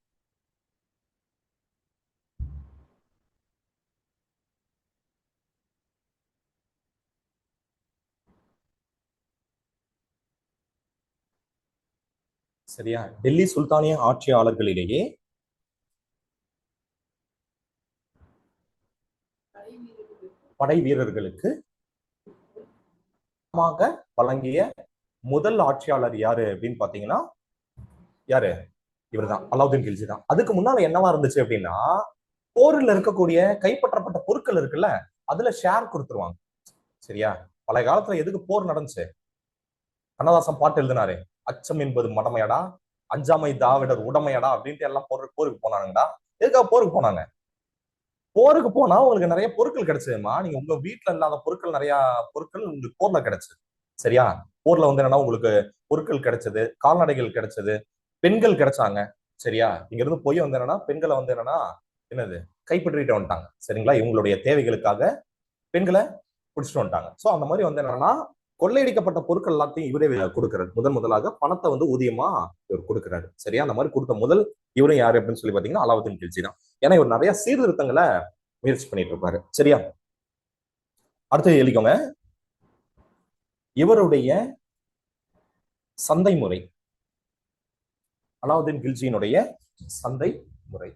சரியா? டெல்லி சுல்தானிய ஆட்சியாளர்களிலேயே படை வீரர்களுக்கு வழங்கிய முதல் ஆட்சியாளர் யாரு அப்படின்னு பாத்தீங்கன்னா யாரு? இவர்தான், அலாவுதீன் கில்ஜி தான். அதுக்கு முன்னால என்னவா இருந்துச்சு அப்படின்னா, போரில் இருக்கக்கூடிய கைப்பற்றப்பட்ட பொருட்கள் இருக்குல்ல, அதுல ஷேர் கொடுத்துருவாங்க. சரியா? பழைய காலத்துல எதுக்கு போர் நடந்துச்சு? கண்ணதாசன் பாட்டு எழுதினாரு, அச்சம் என்பது மடமையடா, அஞ்சாமை தாவிடர் உடமையடா அப்படின்ட்டு எல்லாம் போருக்கு போனாங்கடா. எதுக்காக போருக்கு போனாங்க? போருக்கு போனா உங்களுக்கு நிறைய பொருட்கள் கிடைச்சதுமா. நீங்க உங்க வீட்டுல இல்லாத பொருட்கள், நிறைய பொருட்கள் உங்களுக்கு போர்ல கிடைச்சது. சரியா? போர்ல வந்து என்னன்னா உங்களுக்கு பொருட்கள் கிடைச்சது, கால்நடைகள் கிடைச்சது, பெண்கள் கிடைச்சாங்க. சரியா? இங்க இருந்து போய் வந்து என்னன்னா பெண்களை வந்து என்னன்னா என்னது கைப்பற்றிட்டு வந்துட்டாங்க. சரிங்களா? இவங்களுடைய தேவைகளுக்காக பெண்களை பிடிச்சிட்டு வந்துட்டாங்க. சோ அந்த மாதிரி வந்து என்னன்னா கொள்ளையடிக்கப்பட்ட பொருட்கள் எல்லாத்தையும் இவரே கொடுக்கிறாரு. முதலாக பணத்தை வந்து ஊதியமா இவர் கொடுக்கிறாரு. சரியா? அந்த மாதிரி கொடுத்த முதல் இவரும் யாரு அப்படின்னு சொல்லி பாத்தீங்கன்னா அலாவுதீன் கில்ஜி தான். ஏன்னா இவர் நிறைய சீர்திருத்தங்களை முயற்சி பண்ணிட்டு இருப்பாரு. சரியா? அடுத்து எழுதிக்கோங்க. இவருடைய சந்தை முறை, அலாவுதீன் கில்ஜியினுடைய சந்தை முறை.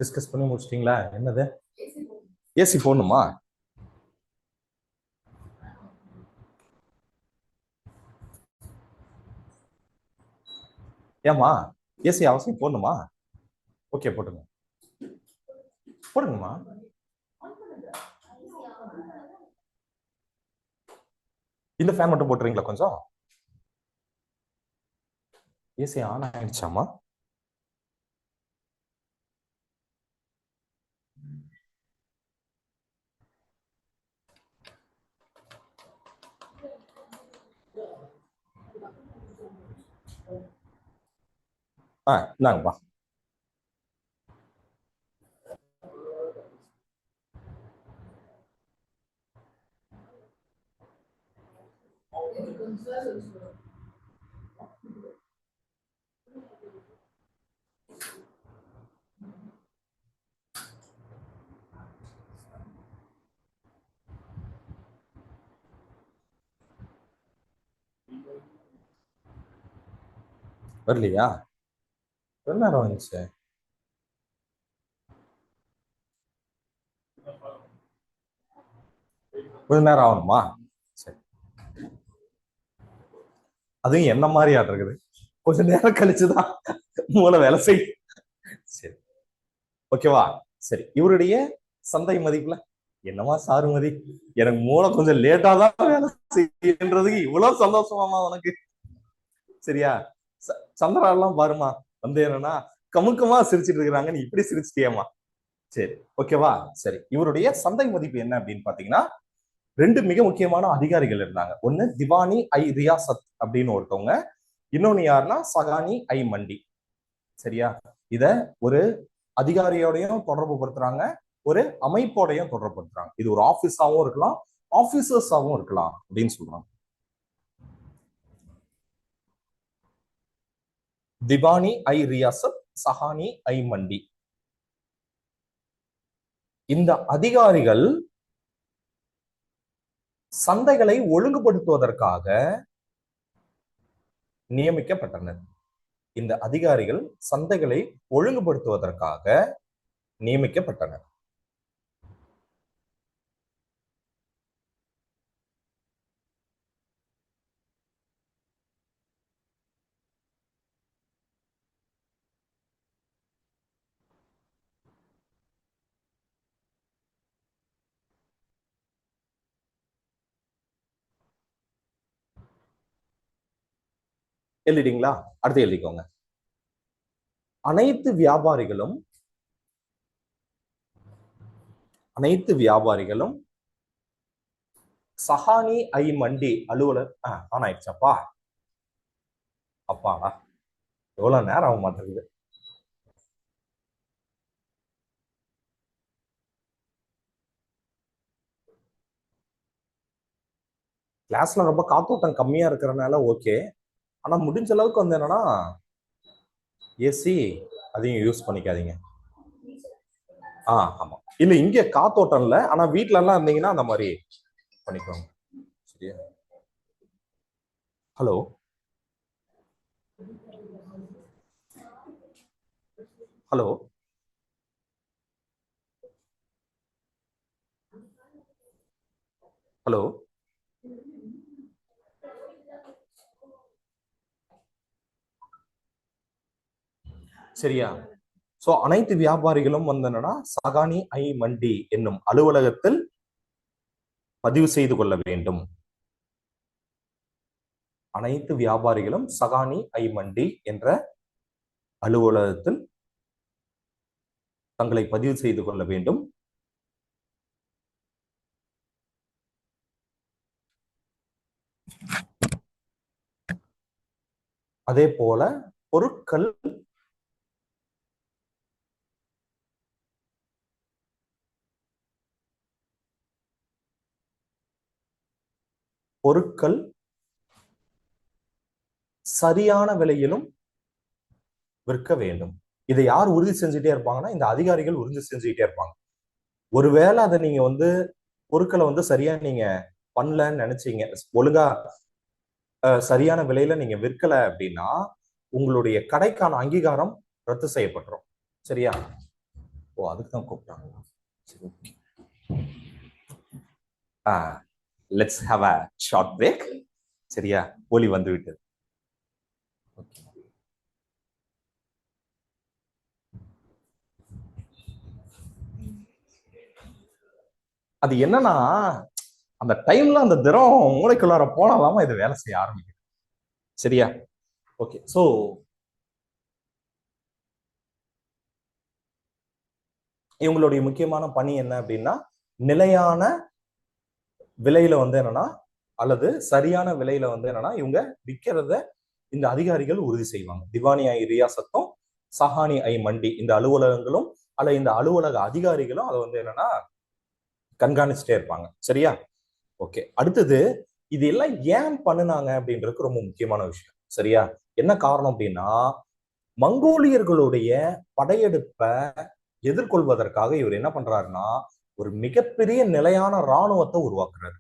டிஸ்கஸ் பண்ணி முடிச்சிட்டீங்களா? என்னது ஏசி போடணுமா? ஏமா ஏசி அவசியம் போடணுமா? ஓகே போட்டுங்க, போடுங்கம்மா. இந்த ஃபேன் மட்டும் போட்டுறீங்களா கொஞ்சம்? ஏசி ஆன் ஆயிடுச்சாமா? இந்தாங்கப்பா. வரலையா? எவ்வளவு நேரம் வந்துச்சு? கொஞ்ச நேரம் ஆகணுமா? சரி, அதுவும் என்ன மாதிரி ஆட் இருக்குது, கொஞ்ச நேரம் கழிச்சுதான் மூளை வேலை செய்யும். சரி, ஓகேவா? சரி, இவருடைய சந்தை மதிப்புல என்னமா சாருமதி, எனக்கு மூளை கொஞ்சம் லேட்டா தான் வேலை செய்யறதுக்கு இவ்வளவு சந்தோஷமாமா உனக்கு? சரியா? சந்திரா எல்லாம் பாருமா வந்து என்னன்னா கமுக்கமா சிரிச்சிட்டு இருக்கிறாங்க, நீ இப்படி சிரிச்சிட்டியேமா. சரி, ஓகேவா? சரி, இவருடைய சந்தை மதிப்பு என்ன அப்படின்னு பாத்தீங்கன்னா, ரெண்டு மிக முக்கியமான அதிகாரிகள் இருந்தாங்க. ஒன்னு திவானி ஐ ரியாசத் அப்படின்னு ஒருத்தவங்க, இன்னொன்னு யாருன்னா சகானி ஐ மண்டி. சரியா? இத ஒரு அதிகாரியோடையும் தொடர்பு படுத்துறாங்க, ஒரு அமைப்போடையும் தொடர்பு படுத்துறாங்க. இது ஒரு ஆபீஸாவும் இருக்கலாம், ஆபீசர்ஸாவும் இருக்கலாம் அப்படின்னு சொல்றாங்க. திவானி ஐ ரியாசத், சஹானி ஐ மண்டி. இந்த அதிகாரிகள் சந்தைகளை ஒழுங்குபடுத்துவதற்காக நியமிக்கப்பட்டனர். இந்த அதிகாரிகள் சந்தைகளை ஒழுங்குபடுத்துவதற்காக நியமிக்கப்பட்டனர். எழுதிட்டீங்களா? அடுத்து எழுதிக்கோங்க. அனைத்து வியாபாரிகளும் சஹானி ஐ மண்டி அலுவலர் ஆன் ஆயிடுச்சாப்பா? அப்பாடா, எவ்வளவு நேரம் ஆக மாட்டேங்குது. கிளாஸ்ல ரொம்ப காத்தோட்டம் கம்மியா இருக்கிறதுனால ஓகே. ஆனா முடிஞ்ச அளவுக்கு வந்து என்னன்னா ஏசி அதையும் யூஸ் பண்ணிக்காதீங்க. ஆமா. இல்ல இங்க காத்தோட்டம் இல்ல, ஆனா வீட்ல எல்லாம் இருந்தீங்கன்னா அந்த மாதிரி பண்ணிக்கோங்க. சரியா? ஹலோ ஹலோ ஹலோ சரியா? சோ அனைத்து வியாபாரிகளும் வந்து என்னன்னா சகானி ஐ மண்டி என்னும் அலுவலகத்தில் பதிவு செய்து கொள்ள வேண்டும். அனைத்து வியாபாரிகளும் சகானி ஐ மண்டி என்ற அலுவலகத்தில் தங்களை பதிவு செய்து கொள்ள வேண்டும். அதே போல பொருட்கள் பொருட்கள் சரியான விலையிலும் விற்க வேண்டும். இதை யார் உறுதி செஞ்சுட்டே இருப்பாங்கன்னா இந்த அதிகாரிகள் உறுதி செஞ்சுக்கிட்டே இருப்பாங்க. ஒருவேளை அதை நீங்க வந்து பொருட்களை வந்து சரியா நீங்க பண்ணலன்னு நினைச்சீங்க, ஒழுங்கா சரியான விலையில நீங்க விற்கல அப்படின்னா உங்களுடைய கடைக்கான அங்கீகாரம் ரத்து செய்யப்பட்டுரும். சரியா? ஓ, அதுக்கு தான் கூப்பிட்டாங்களா? சரி, okay. Let's have a short break. சரியா? ஒலி வந்து விட்டது. அது என்னன்னா அந்த டைம்ல அந்த திரம் மூளைக்குள்ளார போனாலாம இது வேலை செய்ய ஆரம்பிக்கும். சரியா? ஓகே. சோ இவங்களுடைய முக்கியமான பணி என்ன அப்படின்னா நிலையான விலையில வந்து என்னன்னா அல்லது சரியான விலையில வந்து என்னன்னா இவங்க விற்கிறத இந்த அதிகாரிகள் உறுதி செய்வாங்க. திவானி ஐ ரியாசத்தும் சஹானி ஐ மண்டி இந்த அலுவலகங்களும் அல்ல இந்த அலுவலக அதிகாரிகளும் அதை வந்து என்னன்னா கண்காணிச்சுட்டே இருப்பாங்க. சரியா? ஓகே. அடுத்தது இது எல்லாம் ஏன் பண்ணுனாங்க அப்படின்றது ரொம்ப முக்கியமான விஷயம். சரியா? என்ன காரணம் அப்படின்னா மங்கோலியர்களுடைய படையெடுப்பை எதிர்கொள்வதற்காக இவர் என்ன பண்றாருன்னா ஒரு மிகப்பெரிய நிலையான இராணுவத்தை உருவாக்குறாரு.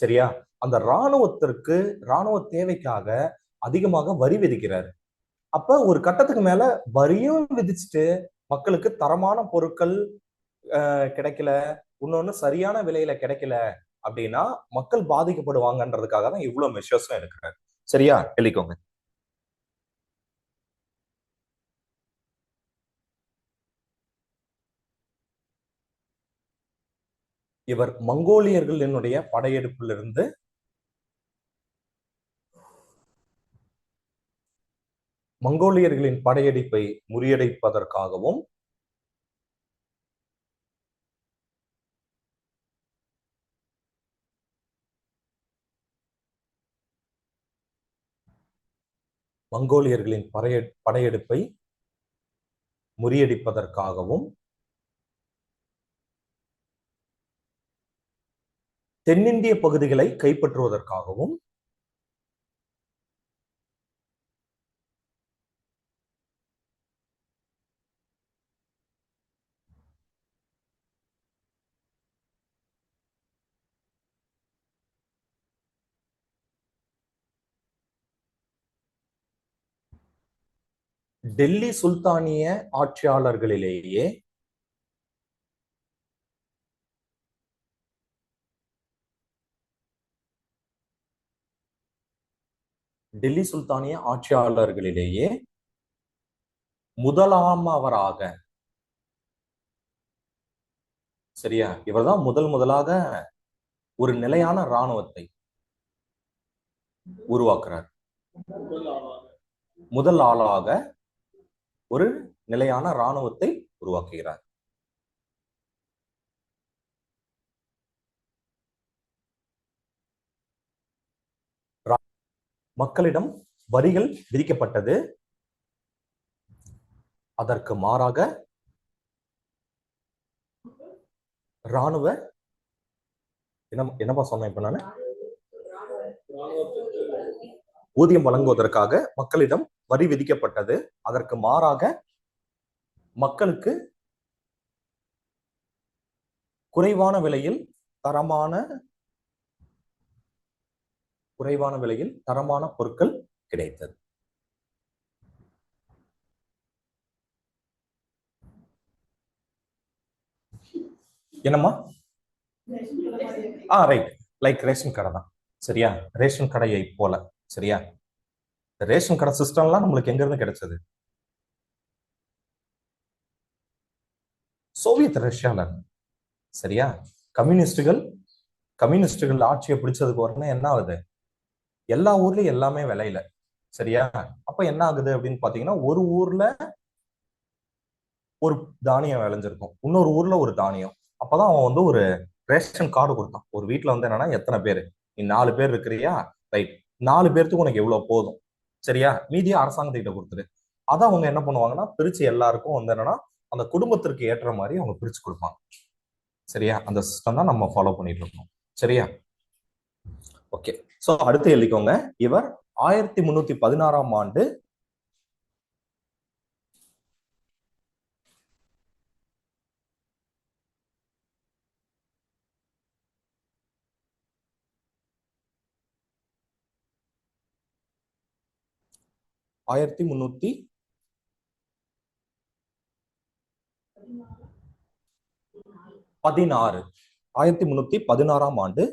சரியா? அந்த இராணுவ தேவைக்காக அதிகமாக வரி விதிக்கிறாரு. அப்ப ஒரு கட்டத்துக்கு மேல வரியும் விதிச்சுட்டு மக்களுக்கு தரமான பொருட்கள் கிடைக்கல, இன்னொன்னு சரியான விலையில கிடைக்கல அப்படின்னா மக்கள் பாதிக்கப்படுவாங்கன்றதுக்காக தான் இவ்வளவு மெஷர்ஸும் எடுக்கிறாரு. சரியா? எழுதிக்கோங்க. இவர் மங்கோலியர்களினுடைய படையெடுப்பிலிருந்து மங்கோலியர்களின் படையெடுப்பை முறியடிப்பதற்காகவும் மங்கோலியர்களின் படையெடுப்பை முறியடிப்பதற்காகவும் தென்னிந்திய பகுதிகளை கைப்பற்றுவதற்காகவும் டெல்லி சுல்தானிய ஆட்சியாளர்களிலேயே டெல்லி சுல்தானிய ஆட்சியாளர்களிலேயே முதலாமவராக, சரியா, இவர்தான் முதலாக ஒரு நிலையான இராணுவத்தை உருவாக்குறார். முதல் ஆளாக ஒரு நிலையான இராணுவத்தை உருவாக்குகிறார். மக்களிடம் வரிகள் விதிக்கப்பட்டது. அதற்கு மாறாக இராணுவ என்னப்பா சொன்னேன் இப்ப நானு, ஊதியம் வழங்குவதற்காக மக்களிடம் வரி விதிக்கப்பட்டது. அதற்கு மாறாக மக்களுக்கு குறைவான விலையில் தரமான குறைவான விலையில் தரமான பொருட்கள் கிடைத்தது. என்னம்மா? ரைட். லைக் ரேஷன் கடை தான். சரியா? ரேஷன் கடையை போல. சரியா? ரேஷன் கடை சிஸ்டம்லாம் நம்மளுக்கு எங்க இருந்து கிடைச்சது? சோவியத் ரஷ்யால. சரியா? கம்யூனிஸ்டுகள் ஆட்சியை பிடிச்சதுக்கு உடனே என்ன ஆகுது? எல்லா ஊர்லயும் எல்லாமே விலையில. சரியா? அப்ப என்ன ஆகுது அப்படின்னு பாத்தீங்கன்னா, ஒரு ஊர்ல ஒரு தானியம் விளைஞ்சிருக்கும், இன்னொரு ஊர்ல ஒரு தானியம். அப்பதான் அவன் வந்து ஒரு ரேஷன் கார்டு கொடுத்தான். ஒரு வீட்டுல வந்து என்னன்னா, எத்தனை பேரு? நீ 4 பேர் இருக்கிறியா? ரைட். 4 பேர்த்துக்கு உனக்கு எவ்வளவு போதும். சரியா? மீதியை அரசாங்கத்திட்ட கொடுத்துரு. அதான் அவங்க என்ன பண்ணுவாங்கன்னா, பிரிச்சு எல்லாருக்கும் வந்து என்னன்னா, அந்த குடும்பத்திற்கு ஏற்ற மாதிரி அவங்க பிரிச்சு கொடுப்பாங்க. சரியா? அந்த சிஸ்டம் தான் நம்ம ஃபாலோ பண்ணிட்டு இருக்கோம். சரியா? ஓகே. சோ அடுத்து எழுதிக்கோங்க. இவர் 1316 ஆண்டு 1316 1316 ஆண்டு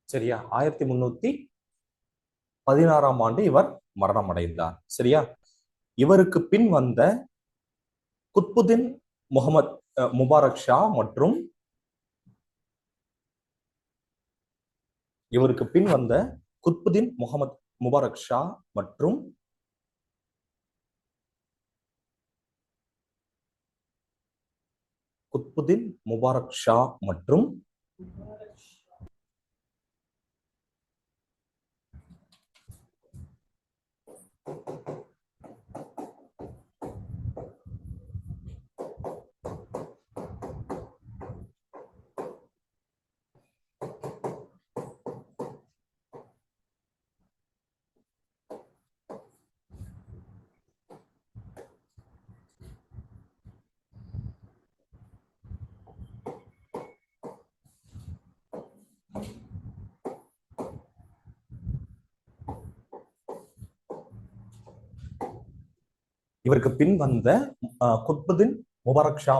சரியா? 1316 ஆண்டு இவர் மரணம் அடைந்தார். சரியா? இவருக்கு பின் வந்த குத்புதீன் முகமது முபாரக் ஷா மற்றும் இவருக்கு பின் வந்த குத்புதீன் முகமது முபாரக் ஷா மற்றும் குத்புதீன் முபாரக் ஷா மற்றும் இவருக்கு பின் வந்த குத்புதீன் முபாரக் ஷா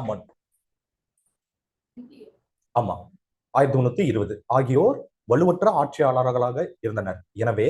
ஆமா 1320 ஆகியோர் வலுவற்ற ஆட்சியாளர்களாக இருந்தனர். எனவே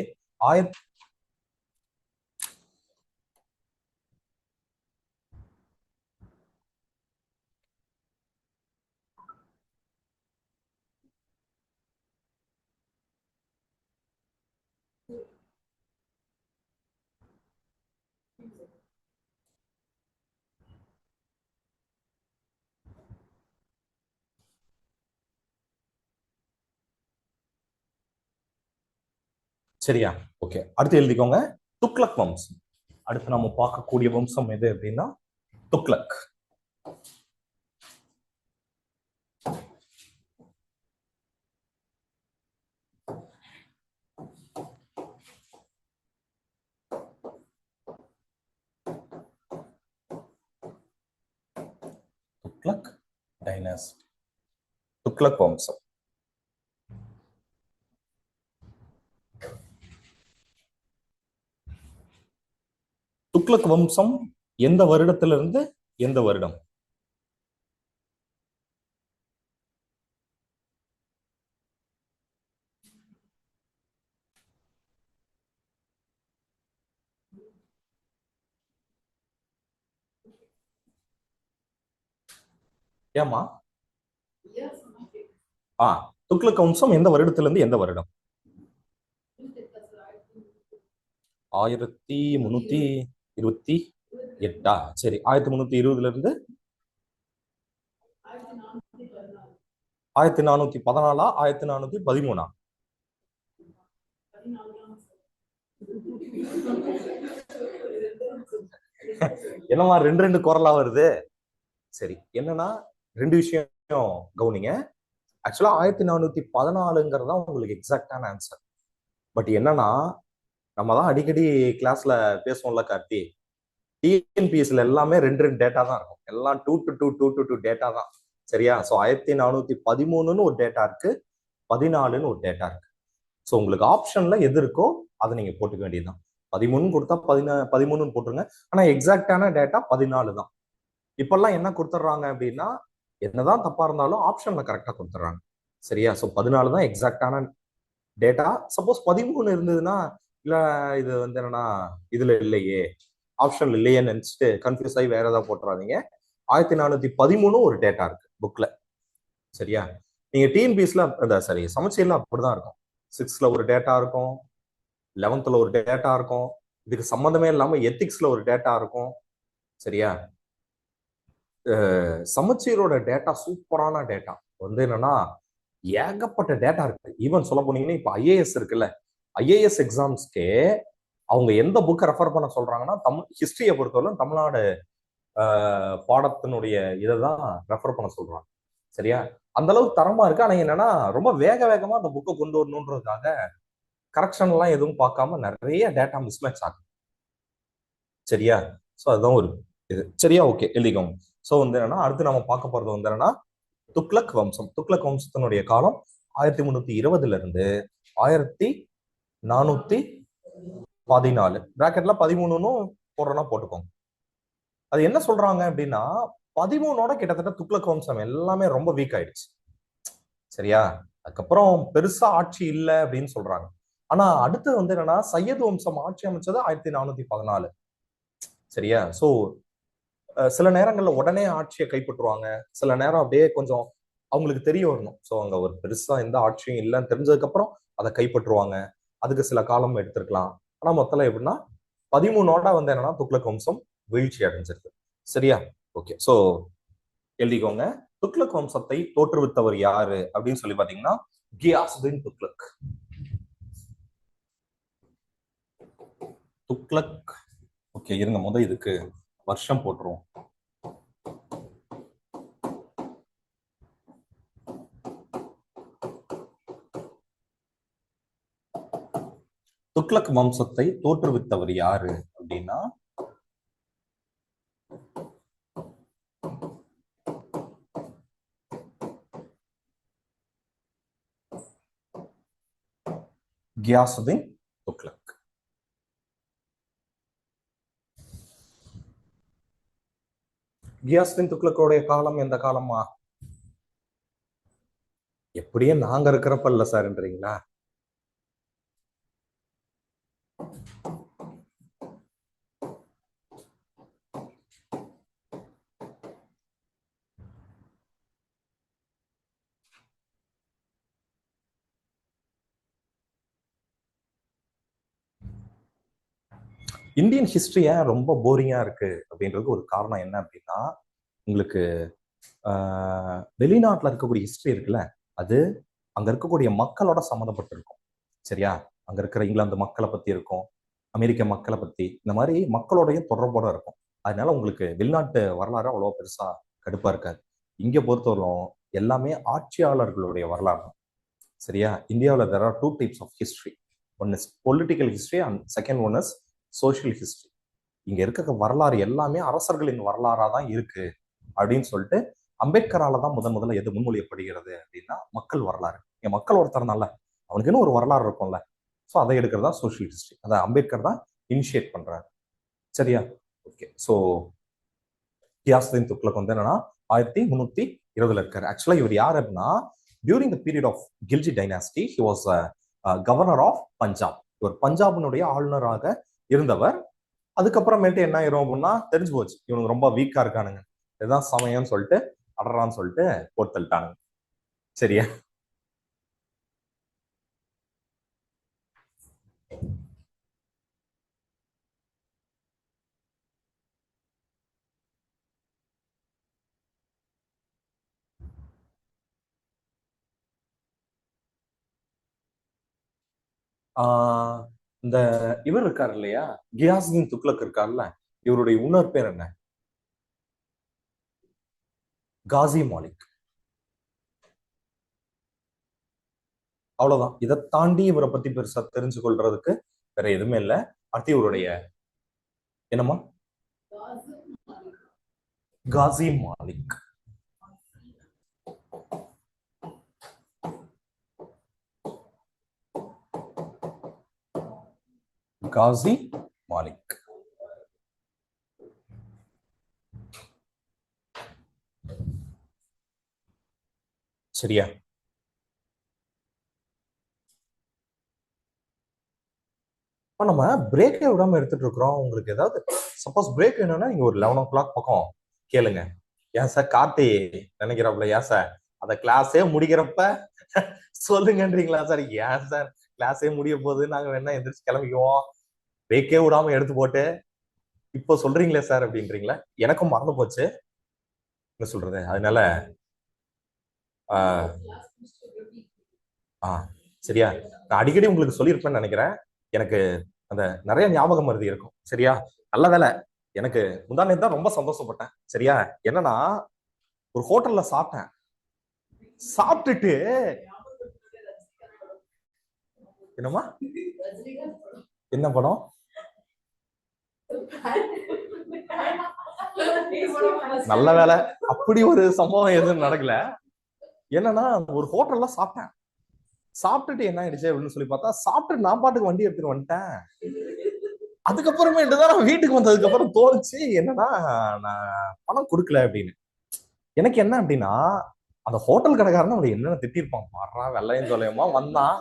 சரியா? ஓகே. அடுத்து எழுதிக்கோங்க. துக்ளக் வம்சம். அடுத்து நம்ம பார்க்கக்கூடிய வம்சம் எது அப்படின்னா துக்ளக். துக்ளக் டைனஸ்டி. துக்ளக் வம்சம். துக்ளக் வம்சம் எந்த வருடத்திலிருந்து எந்த வருடம்? ஏமா? துக்ளக் வம்சம் எந்த வருடத்திலிருந்து எந்த வருடம்? 1328. சரி, 1320 இருந்து 1414 1413. என்னமா ரெண்டு ரெண்டு குரலா வருது? சரி, என்னன்னா ரெண்டு விஷயம் கவனிங்க. ஆக்சுவலா 1414ங்கிறது தான் உங்களுக்கு எக்ஸாக்டான ஆன்சர். பட் என்னன்னா, நம்ம தான் அடிக்கடி கிளாஸ்ல பேசுவோம்ல கார்த்தி, டிஎன்பிஎஸ்ல எல்லாமே ரெண்டு ரெண்டு டேட்டா தான் இருக்கும். எல்லாம் 2 to 2 டேட்டா தான். சரியா? ஸோ 1413ன்னு ஒரு டேட்டா இருக்கு, 14ன்னு ஒரு டேட்டா இருக்கு. ஸோ உங்களுக்கு ஆப்ஷன்ல எது இருக்கோ அதை நீங்க போட்டுக்க வேண்டியதுதான். 13 கொடுத்தா 13 போட்டுருங்க. ஆனா எக்ஸாக்டான டேட்டா 14 தான். இப்பெல்லாம் என்ன கொடுத்துட்றாங்க அப்படின்னா, என்னதான் தப்பா இருந்தாலும் ஆப்ஷன்ல கரெக்டா கொடுத்துட்றாங்க. சரியா? ஸோ 14 தான் எக்ஸாக்டான டேட்டா. சப்போஸ் 13 இருந்ததுன்னா, இல்ல இது வந்து என்னன்னா இதுல இல்லையே, ஆப்ஷன் இல்லையே நினைச்சிட்டு கன்ஃபியூஸ் ஆகி வேற ஏதாவது போட்டுறாதீங்க. 1413 ஒரு டேட்டா இருக்கு புக்ல. சரியா? நீங்க டிஎன்பிஎஸ்ல அந்த சரி சமச்சீர்ல அப்படிதான் இருக்கும். 6ல ஒரு டேட்டா இருக்கும், 11th ஒரு டேட்டா இருக்கும், இதுக்கு சம்மந்தமே இல்லாம எத்திக்ஸ்ல ஒரு டேட்டா இருக்கும். சரியா? சமச்சீரோட டேட்டா சூப்பரான டேட்டா வந்து என்னன்னா ஏகப்பட்ட டேட்டா இருக்கு. ஈவன் சொல்ல போனீங்கன்னா இப்ப ஐஏஎஸ் இருக்குல்ல, ஐஏஎஸ் எக்ஸாம்ஸ்க்கே அவங்க எந்த புக்கை ரெஃபர் பண்ண சொல்றாங்கன்னா, தமிழ் ஹிஸ்டரியை பொறுத்தவரை தமிழ்நாடு பாடத்தினுடைய இதை தான் ரெஃபர் பண்ண சொல்றாங்க. சரியா? அந்த அளவுக்கு தரமா இருக்கு. ஆனா என்னன்னா ரொம்ப வேக வேகமா அந்த புக்கை கொண்டு வரணுன்றதுக்காக கரெக்ஷன் எல்லாம் எதுவும் பார்க்காம நிறைய டேட்டா மிஸ்மேட்ச் ஆகும். சரியா? ஸோ அதுதான் ஒரு இது. சரியா? ஓகே, எழுதிக்கோங்க. ஸோ வந்து என்னன்னா அடுத்து நம்ம பார்க்க போறது வந்து என்னன்னா துக்ளக் வம்சம். துக்ளக் வம்சத்தினுடைய காலம் 1320 இருந்து 1414. பிராக்கெட்ல 13ன்னு போடுறோம்னா போட்டுக்கோங்க. அது என்ன சொல்றாங்க அப்படின்னா 13ஓட கிட்டத்தட்ட துக்ளக் வம்சம் எல்லாமே ரொம்ப வீக் ஆயிடுச்சு. சரியா? அதுக்கப்புறம் பெருசா ஆட்சி இல்லை அப்படின்னு சொல்றாங்க. ஆனா அடுத்து வந்து என்னன்னா சையது வம்சம் ஆட்சி அமைச்சது 1414. சரியா? சோ சில நேரங்கள்ல உடனே ஆட்சியை கைப்பற்றுவாங்க, சில நேரம் அப்படியே கொஞ்சம் அவங்களுக்கு தெரிய வரணும். ஸோ அங்க ஒரு பெருசா எந்த ஆட்சியும் இல்லைன்னு தெரிஞ்சதுக்கு அப்புறம் அதை கைப்பற்றுவாங்க. அதுக்கு சில காலம் எடுத்திருக்கலாம். ஆனா மொத்தம் எப்படின்னா 13ஓட வந்து என்னன்னா துக்ளக் வம்சம் வீழ்ச்சி அடைஞ்சிருக்கு. சரியா? ஓகே, ஸோ எழுதிக்கோங்க. துக்ளக் வம்சத்தை தோற்றுவித்தவர் யாரு அப்படின்னு சொல்லி பாத்தீங்கன்னா கியாசுதீன் துக்ளக். துக்ளக். ஓகே, இருங்க, இதுக்கு வருஷம் போட்டுருவோம். துக்ளக் வம்சத்தை தோற்றுவித்தவர் யாரு அப்படின்னா கியாசுதீன் துக்ளக். கியாசுதீன் துக்ளக்கோடைய காலம் எந்த காலமா? எப்படியே நாங்க இருக்கிறப்ப இல்ல சார்ன்றீங்களா? இந்தியன் ஹிஸ்டரி ஏன் ரொம்ப போரிங்கா இருக்கு அப்படின்றது ஒரு காரணம் என்ன அப்படின்னா, உங்களுக்கு வெளிநாட்டுல இருக்கக்கூடிய ஹிஸ்டரி இருக்குல்ல, அது அங்க இருக்கக்கூடிய மக்களோட சம்மந்தப்பட்டிருக்கும். சரியா? அங்க இருக்கிற இங்கிலாந்து மக்களை பத்தி இருக்கும், அமெரிக்க மக்களை பத்தி, இந்த மாதிரி மக்களோடையும் தொடர்போட இருக்கும். அதனால உங்களுக்கு வெளிநாட்டு வரலாறு அவ்வளோ பெருசா கடுப்பா இருக்காது. இங்க பொறுத்தவரைக்கும் எல்லாமே ஆட்சியாளர்களுடைய வரலாறு தான். சரியா? இந்தியாவில் there are two types of history. One is political history and second one is social history. இங்க இருக்க வரலாறு எல்லாமே அரசர்களின் வரலாறா தான் இருக்கு அப்படின்னு சொல்லிட்டு அம்பேத்கரால தான் முதல்ல எது முன்மொழியப்படுகிறது அப்படின்னா மக்கள் வரலாறு. என் மக்கள் ஒருத்தர்னால அவனுக்குன்னு ஒரு வரலாறு இருக்கும்ல, ஸோ அதை எடுக்கிறதா சோஷியல் ஹிஸ்டரி. அதை அம்பேத்கர் தான் இனிஷியேட் பண்றாரு. சரியா? ஓகே, ஸோ கியாசுதீன் துக்ளக் வந்து என்னன்னா 1320 இருக்காரு. ஆக்சுவலா இவர் யார் அப்படின்னா during the period of Khilji dynasty he was governor of Punjab. இவர் பஞ்சாபினுடைய ஆளுநராக இருந்தவர். அதுக்கப்புறமேட்டு என்ன ஆயிரும் அப்படின்னா தெரிஞ்சு போச்சு இவனுக்கு ரொம்ப வீக்கா இருக்கானுங்க, இதுதான் சமயம்னு சொல்லிட்டு அடறான்னு சொல்லிட்டு போட்டு தள்ளிட்டானுங்க. சரியா? ஆஹ் இந்த இவர் இருக்காரு இல்லையா, கியாசுதீன் துக்ளக் இருக்காருல்ல, இவருடைய இன்னொரு பேர் என்ன? காசி மாலிக். அவ்வளவுதான். இதை தாண்டி இவரை பத்தி பெருசா தெரிஞ்சு கொள்றதுக்கு வேற எதுவுமே இல்லை. அடுத்து இவருடைய என்னமா? காசி மாலிக். காசி மாலிக். சரியா? நம்ம பிரேக்கே விடாம எடுத்துட்டு இருக்கிறோம். உங்களுக்கு ஏதாவது சப்போஸ் பிரேக் வேணும்னா நீங்க ஒரு 11 o'clock பக்கம் கேளுங்க. ஏன் சார் கார்த்தி நினைக்கிறப்பல, ஏன் சார் அந்த கிளாஸே முடிக்கிறப்ப சொல்லுங்கன்றீங்களா சார்? ஏன் சார் கிளாஸே முடிய போது நாங்க வேணா எந்திரிச்சு கிளம்பிக்குவோம், பிரேக்கே விடாம எடுத்து போட்டு இப்போ சொல்றீங்களே சார் அப்படின்றீங்களா? எனக்கும் மறந்து போச்சு என்ன சொல்றது. அதனால ஆஹ் சரியா, நான் அடிக்கடி உங்களுக்கு சொல்லியிருப்பேன்னு நினைக்கிறேன். எனக்கு அந்த நிறைய ஞாபகம் மருதி இருக்கும். சரியா? நல்ல வேலை, எனக்கு முந்தா நேத்து தான் ரொம்ப சந்தோஷப்பட்டேன். சரியா? என்னன்னா ஒரு ஹோட்டல்ல சாப்பிட்டேன். சாப்பிட்டுட்டு என்னமா? என்ன படம்? நல்ல வேலை, அப்படி ஒரு சம்பவம் எதுவும் நடக்கல. என்னன்னா ஒரு ஹோட்டல்ல சாப்பிட்டேன். சாப்பிட்டுட்டு என்ன ஆயிடுச்சு அப்படின்னு சொல்லி பார்த்தா, சாப்பிட்டு நான் பாட்டுக்கு வண்டி எடுத்துட்டு வந்துட்டேன். அதுக்கப்புறமேட்டு தான் நான் வீட்டுக்கு வந்ததுக்கு அப்புறம் தோணுச்சு, என்னன்னா நான் பணம் கொடுக்கல அப்படின்னு. எனக்கு என்ன அப்படின்னா, அந்த ஹோட்டல் கடைக்காரன் அவனை என்னென்ன திட்டிருப்பான் பாடுறான், வெள்ளையும் தொலையுமா வந்தான்,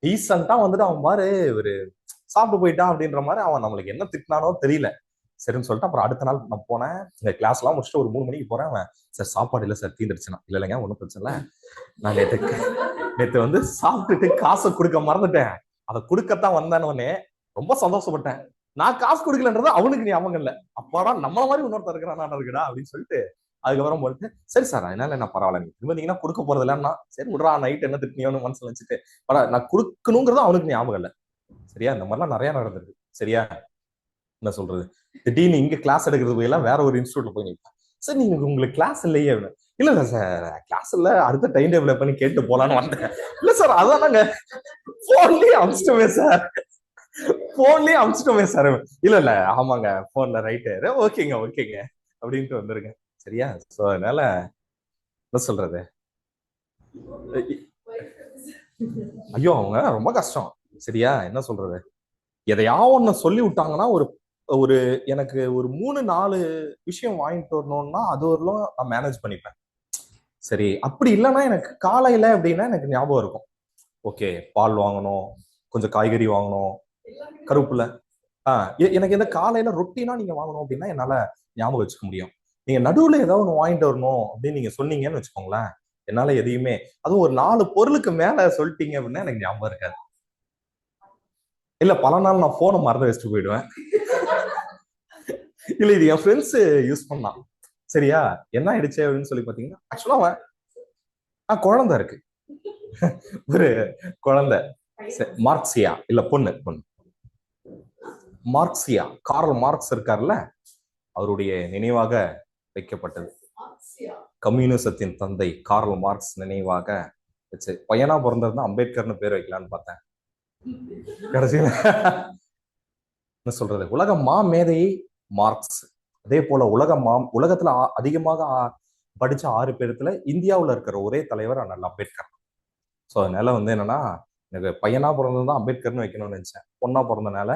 டீசெண்டா வந்துட்டு அவன் பாரு ஒரு சாப்பிட்டு போயிட்டான் அப்படின்ற மாதிரி. அவன் நம்மளுக்கு என்ன திட்டினானோ தெரியல. சரின்னு சொல்லிட்டு அப்புறம் அடுத்த நாள் நான் போனேன். இந்த கிளாஸ் எல்லாம் முடிச்சுட்டு ஒரு 3 மணிக்கு போறேன். அவன் சார் சாப்பாடு இல்லை சார், தீந்துருச்சுனா. இல்ல இல்லைங்க ஒன்றும் பிரச்சனை இல்லை, நான் நேற்று வந்து சாப்பிட்டுட்டு காசை கொடுக்க மறந்துட்டேன், அதை கொடுக்கத்தான் வந்தேன்னு ரொம்ப சந்தோஷப்பட்டேன். நான் காசு கொடுக்கலன்றது அவனுக்கு ஞாபகம் இல்லை. அப்பாடா நம்மள மாதிரி இன்னொருத்தர் இருக்கிறான் இருக்குடா அப்படின்னு சொல்லிட்டு அதுக்கப்புறம் போட்டு சரி சார் அதனால என்ன பரவாயில்ல, நீங்க திரும்ப நீங்கன்னா கொடுக்க போறது இல்லைன்னா சரி விடுறா, நைட் என்ன திட்டினியோன்னு மனசுல வச்சுட்டு நான் கொடுக்கணுங்கிறது அவனுக்கு ஞாபகம் இல்லை. சரியா? இந்த மாதிரிலாம் நிறைய நடந்திருக்கு. சரியா? என்ன சொல்றது, திடீர்னு இங்க கிளாஸ் எடுக்கிறதுக்கு எல்லாம் வேற ஒரு இன்ஸ்டியூட்ல போய் நிற்பேன். சார் நீங்க உங்களுக்கு கிளாஸ் இல்லையே? இல்ல இல்ல சார் கிளாஸ் இல்ல, அடுத்த டைம் டேபிள் பண்ணி கேட்டு போலான்னு வந்தேன். இல்ல சார் அதான் நாங்க போன்லயே அமிச்சிட்டோமே சார், போன்லயே அமிச்சிட்டோமே சார். இல்ல இல்ல ஆமாங்க போன்ல ரைட்டு, ஓகேங்க ஓகேங்க அப்படின்ட்டு வந்துருங்க. சரியா? சோ அதனால என்ன சொல்றது, ஐயோ அவங்க ரொம்ப கஷ்டம். சரியா? என்ன சொல்றது, எதையாவது ஒண்ணு சொல்லி விட்டாங்கன்னா ஒரு ஒரு எனக்கு ஒரு 3-4 விஷயம் வாங்கிட்டு வரணும்னா அது வரலும் நான் மேனேஜ் பண்ணிப்பேன். சரி அப்படி இல்லைன்னா எனக்கு காலையில அப்படின்னா எனக்கு ஞாபகம் இருக்கும், ஓகே பால் வாங்கணும், கொஞ்சம் காய்கறி வாங்கணும், கருவேப்பிலை. எனக்கு இந்த காலையில ரொட்டினா நீங்க வாங்கணும் அப்படின்னா என்னால ஞாபகம் வச்சுக்க முடியும். நீங்க நடுவுல ஏதாவது ஒன்று வாங்கிட்டு வரணும் அப்படின்னு நீங்க சொன்னீங்கன்னு வச்சுக்கோங்களேன், என்னால எதையுமே, அதுவும் ஒரு 4 பொருளுக்கு மேல சொல்லிட்டீங்க அப்படின்னா எனக்கு ஞாபகம் இருக்காது. இல்ல பல நாள் நான் போனை மறந்து வச்சுட்டு போயிடுவேன். இல்ல இது என் ஃப்ரெண்ட்ஸ் யூஸ் பண்ணான். சரியா? என்ன ஆயிடுச்சு அப்படின்னு சொல்லி பாத்தீங்கன்னா, ஆக்சுவலா அவன் குழந்தை இருக்கு, ஒரு குழந்தை மார்க்சியா, இல்ல பொண்ணு பொண்ணு மார்க்சியா, கார்ல் மார்க்ஸ் இருக்கார்ல, அவருடைய நினைவாக வைக்கப்பட்டது. கம்யூனிசத்தின் தந்தை கார்ல் மார்க்ஸ் நினைவாக வச்சு பையனா பிறந்ததுன்னா அம்பேத்கர்னு பேர் வைக்கலான்னு பார்த்தேன். கடைசியில என்ன சொல்றது, உலக மேதை மார்க்ஸ். அதே போல உலகத்துல அதிகமாக படிச்ச 6 பேருத்துல இந்தியாவுல இருக்கிற ஒரே தலைவர் அண்ணல் அம்பேத்கர். ஸோ அதனால வந்து என்னன்னா, எனக்கு பையனா பிறந்ததுதான் அம்பேத்கர்னு வைக்கணும்னு நினைச்சேன். பொண்ணா பிறந்தனால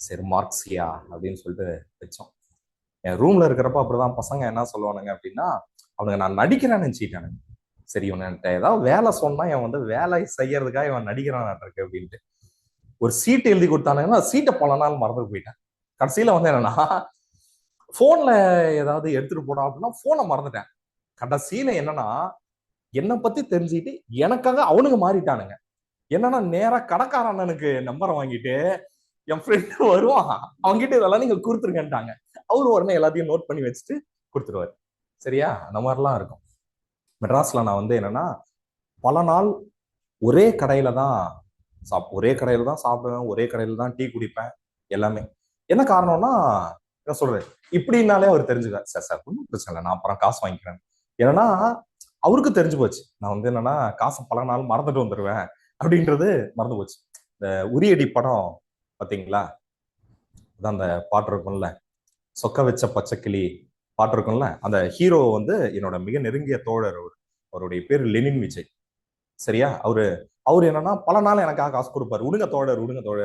சரி மார்க்சியா அப்படின்னு சொல்லிட்டு வச்சோம். என் ரூம்ல இருக்கிறப்ப அப்படிதான் பசங்க என்ன சொல்லுவானுங்க அப்படின்னா, அவனுங்க நான் நடிக்கிறேன்னு நினைச்சிட்டானுங்க. சரி இவன்கிட்ட ஏதாவது வேலை சொன்னா இவன் வந்து வேலை செய்யறதுக்காக இவன் நடிக்கிறான் இருக்கு அப்படின்ட்டு ஒரு சீட்டு எழுதி கொடுத்தானுங்கன்னா சீட்டை பல நாள் மறந்து போயிட்டேன். கடைசியில வந்து என்னன்னா, போன்ல ஏதாவது எடுத்துட்டு போனோம் அப்படின்னா போனை மறந்துட்டேன். கடைசியில என்னன்னா, என்னை பத்தி தெரிஞ்சுக்கிட்டு எனக்காக அவனுங்க மாறிட்டானுங்க. என்னன்னா நேரா கடைக்கார அண்ணனுக்கு நம்பரை வாங்கிட்டு என் ஃப்ரெண்டு வருவான், அவன்கிட்ட இதெல்லாம் நீங்க கொடுத்துருங்கன்ட்டாங்க. அவரு உடனே எல்லாத்தையும் நோட் பண்ணி வச்சுட்டு கொடுத்துருவாரு. சரியா? அந்த மாதிரிலாம் இருக்கும். மெட்ராஸ்ல நான் வந்து என்னன்னா பல நாள் ஒரே கடையில தான் சாப்பிடுவேன், ஒரே கடையில தான் டீ குடிப்பேன். எல்லாமே என்ன காரணம்னா, என்ன சொல்றது, இப்படின்னாலே அவர் தெரிஞ்சுக்காரு, சார் சார் ஒன்றும் பிரச்சனை இல்லை, நான் அப்புறம் காசு வாங்கிக்கிறேன். ஏன்னா அவருக்கு தெரிஞ்சு போச்சு, நான் வந்து என்னன்னா காசை பல நாள் மறந்துட்டு வந்துடுவேன் அப்படின்றது மறந்து போச்சு. இந்த உரியடி படம் பாத்தீங்களா, அதான் அந்த பாட்டு இருக்கும்ல, சொக்க வச்ச பச்சைக்கிளி பாட்டு இருக்கும்ல, அந்த ஹீரோ வந்து என்னோட மிக நெருங்கிய தோழர். அவருடைய பேர் லெனின் விஜய். சரியா, அவரு என்னன்னா பல நாள் எனக்காக காசு கொடுப்பாரு, விடுங்க தோழர்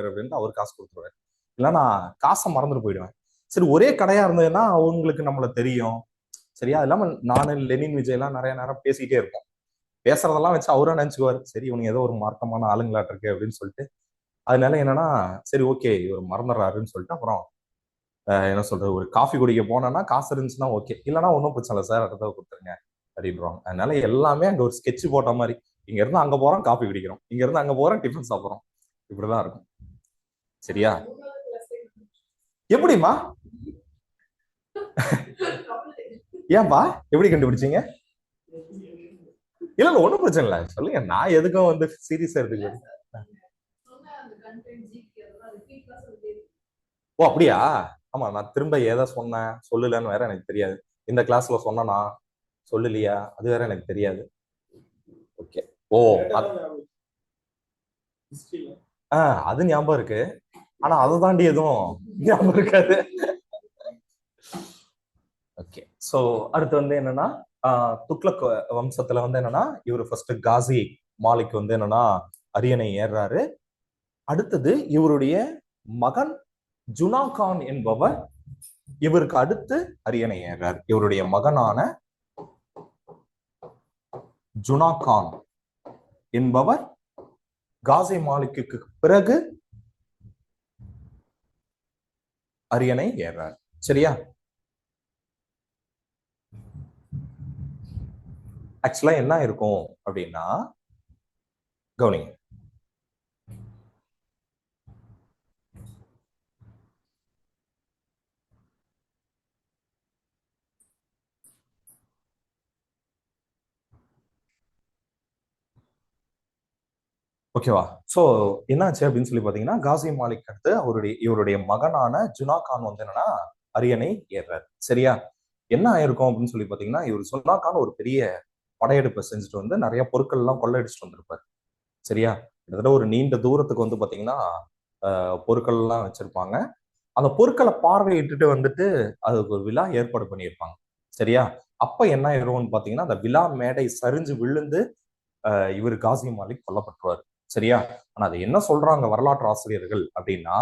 அப்படின்ட்டு அவர் காசு கொடுத்துருவாரு. இல்லைன்னா காசை மறந்துட்டு போயிடுவேன். சரி, ஒரே கடையா இருந்ததுன்னா அவங்களுக்கு நம்மள தெரியும். சரியா, அது இல்லாம நானு லெனின் விஜய் எல்லாம் நிறைய நேரம் பேசிக்கிட்டே இருப்போம். பேசுறதெல்லாம் வச்சு அவரும் நினைச்சுக்குவாரு, சரி இவனுக்கு ஏதோ ஒரு மார்க்கமான ஆளுங்களாட்டு இருக்கு அப்படின்னு சொல்லிட்டு. அதனால என்னன்னா, சரி ஓகே இவர் மறந்துடுறாருன்னு சொல்லிட்டு அப்புறம் என்ன சொல்றது, ஒரு காஃபி குடிக்க போனோம்னா காசு இருந்துச்சுன்னா ஓகே, இல்லைன்னா ஒன்றும் பிரச்சனை இல்லை சார், அடுத்த கொடுத்துருங்க அப்படின்றாங்க. அதனால எல்லாமே அங்க ஒரு ஸ்கெட்ச் போட்ட மாதிரி, இங்க இருந்து அங்க போறோம் காஃபி குடிக்கிறோம், இங்க இருந்து அங்க போறோம் டிஃபன் சாப்பிட்றோம், இப்படிதான் இருக்கும். சரியா, எப்படிமா, ஏன்பா எப்படி கண்டுபிடிச்சீங்க? இல்ல இல்ல ஒன்றும் பிரச்சனை இல்லை, சொல்லுங்க, நான் எதுக்கும் வந்து சீரியஸா எடுத்துக்கிறேன். ஓ அப்படியா, ஆமா, நான் திரும்ப ஏதா சொன்னேன் சொல்லலன்னு வேற எனக்கு தெரியாது. இந்த கிளாஸ்ல சொன்னா சொல்லலையா அது வேற எனக்கு தெரியாது. ஓகே. ஓ அது ஞாபகம் இருக்கு, ஆனா அதை தாண்டி எதுவும் ஞாபகம் இருக்காது. ஓகே, சோ அடுத்து வந்து என்னன்னா, துக்ளக் வம்சத்துல வந்து என்னன்னா இவர் ஃபர்ஸ்ட் காசி மாலிக் வந்து என்னன்னா அரியணை ஏறுறாரு. அடுத்தது இவருடைய மகன் ஜுனா கான் என்பவர் இவருக்கு அடுத்து அரியணை ஏறார். இவருடைய மகனான ஜுனா கான் என்பவர் காசி மாலிக்கு பிறகு அரியணை ஏறார். சரியா, ஆக்சுவலா என்ன இருக்கும் அப்படின்னா, கவனிங்க, ஓகேவா? சோ என்னாச்சு அப்படின்னு சொல்லி பாத்தீங்கன்னா, காசி மாலிக் அடுத்து இவருடைய மகனான ஜுனா கான் வந்து என்னன்னா அரியணை ஏறார். சரியா, என்ன ஆயிருக்கும் அப்படின்னு சொல்லி பாத்தீங்கன்னா, இவர் ஜுனா கான் ஒரு பெரிய படையெடுப்பை செஞ்சுட்டு வந்து நிறைய பொருட்கள் எல்லாம் கொள்ளையடிச்சிட்டு வந்திருப்பாரு. சரியா, கிட்டத்தட்ட ஒரு நீண்ட தூரத்துக்கு வந்து பாத்தீங்கன்னா பொருட்கள் எல்லாம் வச்சிருப்பாங்க. அந்த பொருட்களை பார்வையிட்டுட்டு வந்துட்டு அதுக்கு ஒரு விழா ஏற்பாடு பண்ணியிருப்பாங்க. சரியா, அப்ப என்ன ஆயிரும்னு பாத்தீங்கன்னா, அந்த விழா மேடை சரிஞ்சு விழுந்து இவர் காசி மாலிக் கொல்லப்பட்டுருவாரு. சரியா, ஆனா அது என்ன சொல்றாங்க வரலாற்று ஆசிரியர்கள் அப்படின்னா,